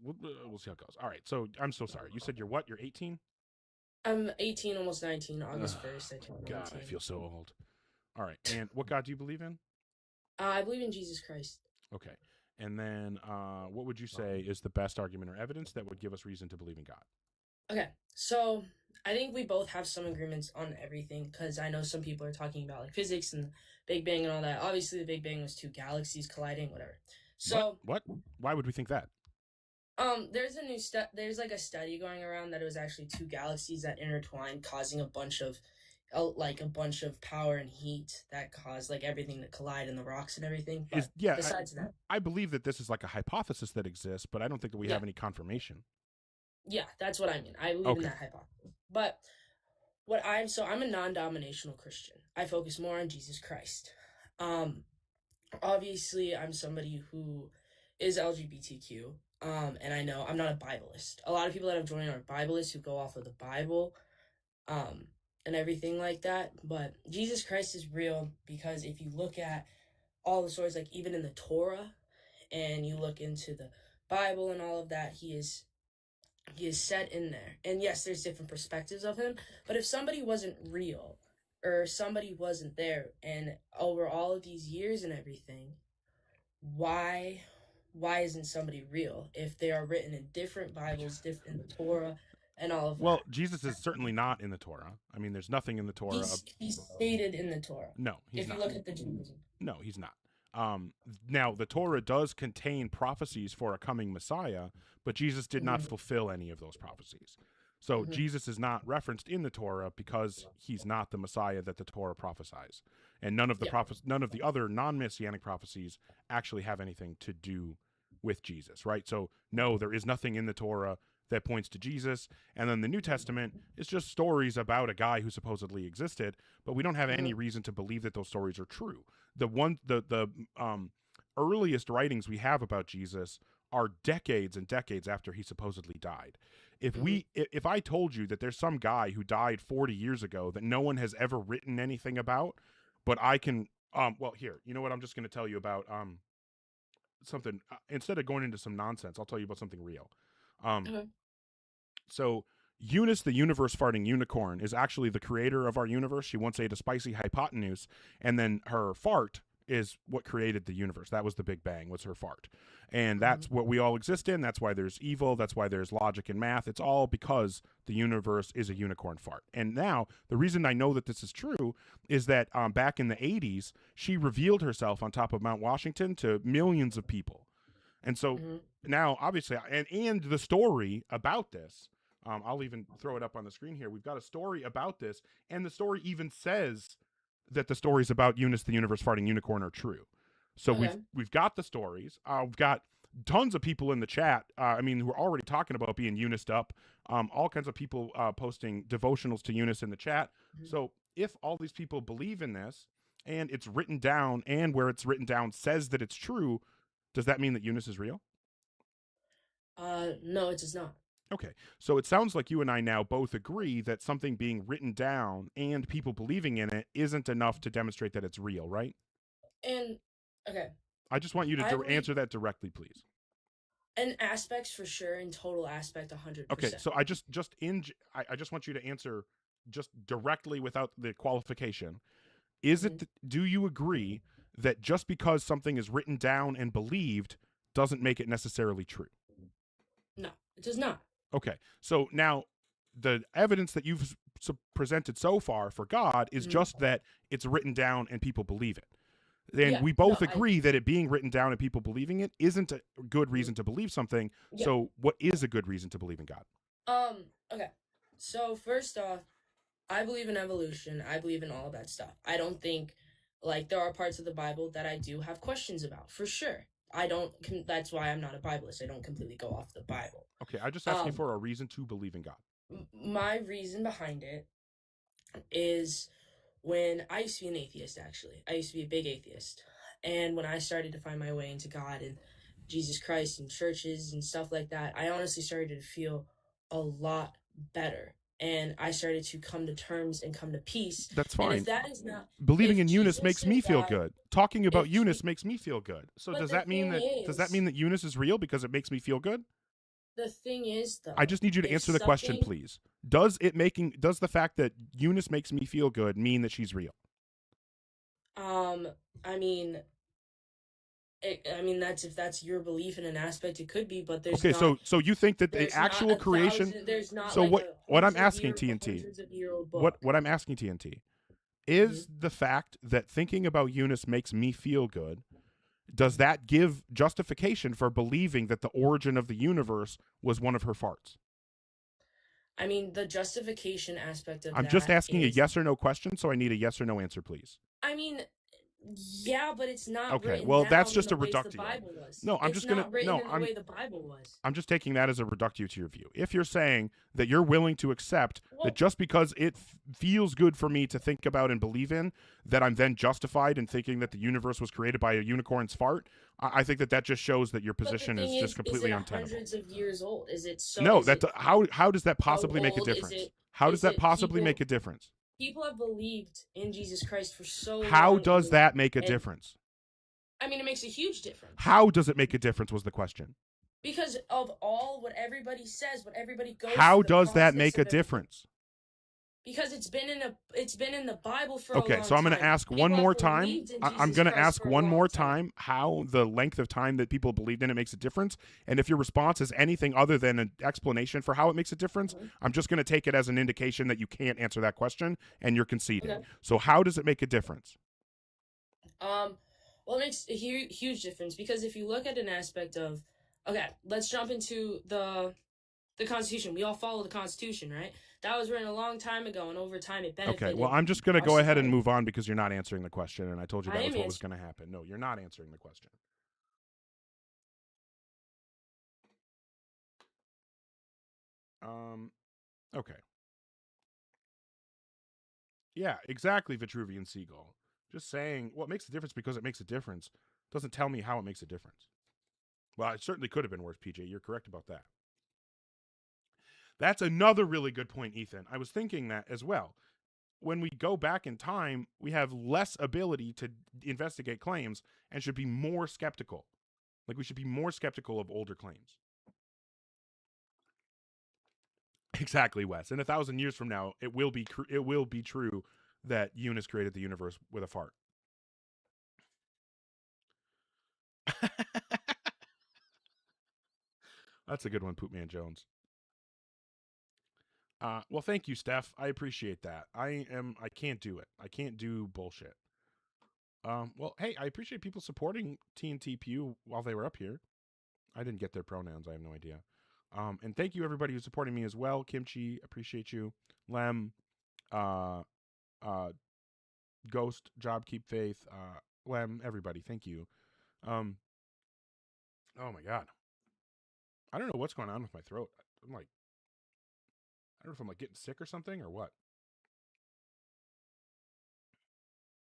we'll see how it goes. All right. So I'm so sorry. You said you're what? You're 18? I'm 18, almost 19. August 1st. I turned 19. God, I feel so old. All right. And what God do you believe in? I believe in Jesus Christ. Okay. And then what would you say is the best argument or evidence that would give us reason to believe in God? Okay, so I think we both have some agreements on everything, because I know some people are talking about like physics and Big Bang and all that. Obviously, the Big Bang was two galaxies colliding, whatever. So what? Why would we think that? there's a new there's like a study going around that it was actually two galaxies that intertwined, causing a bunch of power and heat that caused like everything to collide in the rocks and everything. But besides that, I believe that this is like a hypothesis that exists, but I don't think that we have any confirmation. yeah, that's what I mean. I believe in that hypothesis. But I'm a non-dominational Christian. I focus more on Jesus Christ. Obviously, I'm somebody who is LGBTQ. And I know I'm not a Bibleist. A lot of people that have joined are Biblists who go off of the Bible, and everything like that. But Jesus Christ is real, because if you look at all the stories, like even in the Torah, and you look into the Bible and all of that, he is set in there. And yes, there's different perspectives of him, but if somebody wasn't real, or somebody wasn't there, and over all of these years and everything, why isn't somebody real if they are written in different Bibles, different in the Torah, and all of that? Well, Jesus is certainly not in the Torah. I mean, there's nothing in the Torah. He's stated in the Torah. No, he's if not. you look at the Judaism. No, he's not. Now, the Torah does contain prophecies for a coming Messiah, but Jesus did not fulfill any of those prophecies. So Jesus is not referenced in the Torah because he's not the Messiah that the Torah prophesies. And none of the other non-messianic prophecies actually have anything to do with Jesus, right? So no, there is nothing in the Torah that points to Jesus. And then the New Testament is just stories about a guy who supposedly existed, but we don't have any reason to believe that those stories are true. The earliest writings we have about Jesus are decades and decades after he supposedly died. If I told you that there's some guy who died 40 years ago that no one has ever written anything about, but I can, well, here, you know what? I'm just going to tell you about something. Instead of going into some nonsense, I'll tell you about something real. So Eunice, the universe farting unicorn, is actually the creator of our universe. She once ate a spicy hypotenuse, and then her fart is what created the universe. That was the Big Bang, was her fart. And that's what we all exist in. That's why there's evil. That's why there's logic and math. It's all because the universe is a unicorn fart. And now, the reason I know that this is true is that back in the 80s, she revealed herself on top of Mount Washington to millions of people. And so now, obviously, and the story about this, I'll even throw it up on the screen here. We've got a story about this, and the story even says that the stories about Eunice, the universe farting unicorn, are true. So we've got the stories. We've got tons of people in the chat. I mean, who are already talking about being Euniced up. All kinds of people posting devotionals to Eunice in the chat. So if all these people believe in this, and it's written down, and where it's written down says that it's true, does that mean that Eunice is real? No, it does not. Okay, so it sounds like you and I now both agree that something being written down and people believing in it isn't enough to demonstrate that it's real, right? And, okay. I just want you to answer that directly, please. In aspects, for sure. In total aspect, 100%. Okay, so I just want you to answer just directly without the qualification. Is it, do you agree that just because something is written down and believed doesn't make it necessarily true? No, it does not. Okay, so now the evidence that you've presented so far for God is just that it's written down and people believe it. And we both agree that it being written down and people believing it isn't a good reason to believe something. Yeah. So what is a good reason to believe in God? Okay. So first off, I believe in evolution. I believe in all of that stuff. I don't think, like, there are parts of the Bible that I do have questions about, for sure. That's why I'm not a Bibleist. I don't completely go off the Bible. Okay, I just asked you for a reason to believe in God. My reason behind it, is when I used to be an atheist, actually. I used to be a big atheist. And when I started to find my way into God and Jesus Christ and churches and stuff like that, I honestly started to feel a lot better. And I started to come to terms and come to peace. That's And fine. if that is not Believing if in Eunice Jesus makes is me feel God, good. Talking about if Eunice Je- makes me feel good. So But does the that mean thing that Eunice is real because it makes me feel good? the thing is, though, I just need you to if answer the question, something- please. Does the fact that Eunice makes me feel good mean that she's real? I mean, that's if that's your belief in an aspect, it could be, but there's Okay, not. so you think that the there's not actual a creation? thousand- there's not So like what I'm 100 asking year- TNT? hundreds of year old book. What I'm asking TNT is the fact that thinking about Eunice makes me feel good. Does that give justification for believing that the origin of the universe was one of her farts? I mean, the justification aspect of I'm that just asking a is- yes or no question, so I need a yes or no answer, please. I mean, yeah, but it's not. Okay, written well, down that's in just the a ways the reductio. Bible was. No, I'm It's just gonna not written no, in the I'm way the Bible was. I'm just taking that as a reductio to your view. If you're saying that you're willing to accept Well- that just because it feels good for me to think about and believe in, that I'm then justified in thinking that the universe was created by a unicorn's fart, I think that just shows that your But the position is thing just completely is it untenable. hundreds of years old? Is it so? No, is that it- how does that possibly make a old is difference? it- How does is that it possibly people- make a difference? People have believed in Jesus Christ for so long. How does that make a and- difference? I mean, it makes a huge difference. How does it make a difference was the question. Because of what everybody says, what everybody goes How through, the does that process make a of it. difference? Because it's been in the Bible for a Okay, long so I'm going to time. ask People one have more time. believed in I'm Jesus going to Christ ask for a one long more time how the length of time that people believed in it makes a difference. And if your response is anything other than an explanation for how it makes a difference, I'm just going to take it as an indication that you can't answer that question and you're conceding. Okay. So how does it make a difference? Well, it makes a huge difference because if you look at an aspect of, okay, let's jump into the Constitution. We all follow the Constitution, right? That was written a long time ago, and over time it benefited. Okay, well, I'm just going to our go ahead and society. move on because you're not answering the question, and I told you I that was am what was answering. going to happen. No, you're not answering the question. Okay. Yeah, exactly, Vitruvian Seagull. Just saying, well, it makes a difference because it makes a difference. Doesn't tell me how it makes a difference. Well, it certainly could have been worse, PJ. You're correct about that. That's another really good point, Ethan. I was thinking that as well. When we go back in time, we have less ability to investigate claims and should be more skeptical. Like, we should be more skeptical of older claims. Exactly, Wes. In 1,000 years from now, it will be true that Eunice created the universe with a fart. That's a good one, Poopman Jones. Well, thank you, Steph. I appreciate that. I can't do it. I can't do bullshit. Well, hey, I appreciate people supporting TNT Pew while they were up here. I didn't get their pronouns. I have no idea. And thank you everybody who's supporting me as well. Kimchi, appreciate you. Lem, Ghost, Job Keep Faith, Lem, everybody, thank you. Oh my god. I don't know what's going on with my throat. I'm like, I don't know if I'm like getting sick or something or what.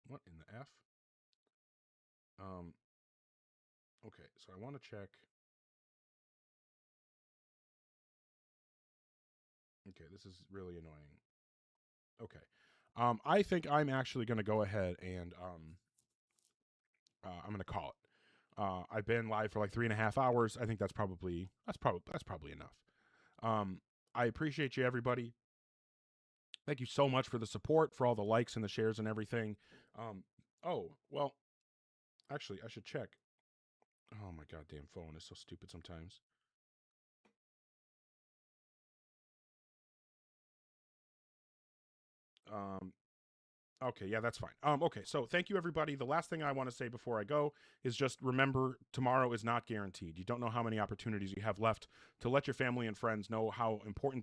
What in the F? Okay, so I want to check. Okay, this is really annoying. Okay. I think I'm actually going to go ahead and I'm going to call it. I've been live for like 3.5 hours. I think that's probably enough. I appreciate you, everybody. Thank you so much for the support, for all the likes and the shares and everything. Oh, well, actually, I should check. Oh, my goddamn phone is so stupid sometimes. Okay, yeah, that's fine. Okay, so thank you, everybody. The last thing I want to say before I go is just remember, tomorrow is not guaranteed. You don't know how many opportunities you have left to let your family and friends know how important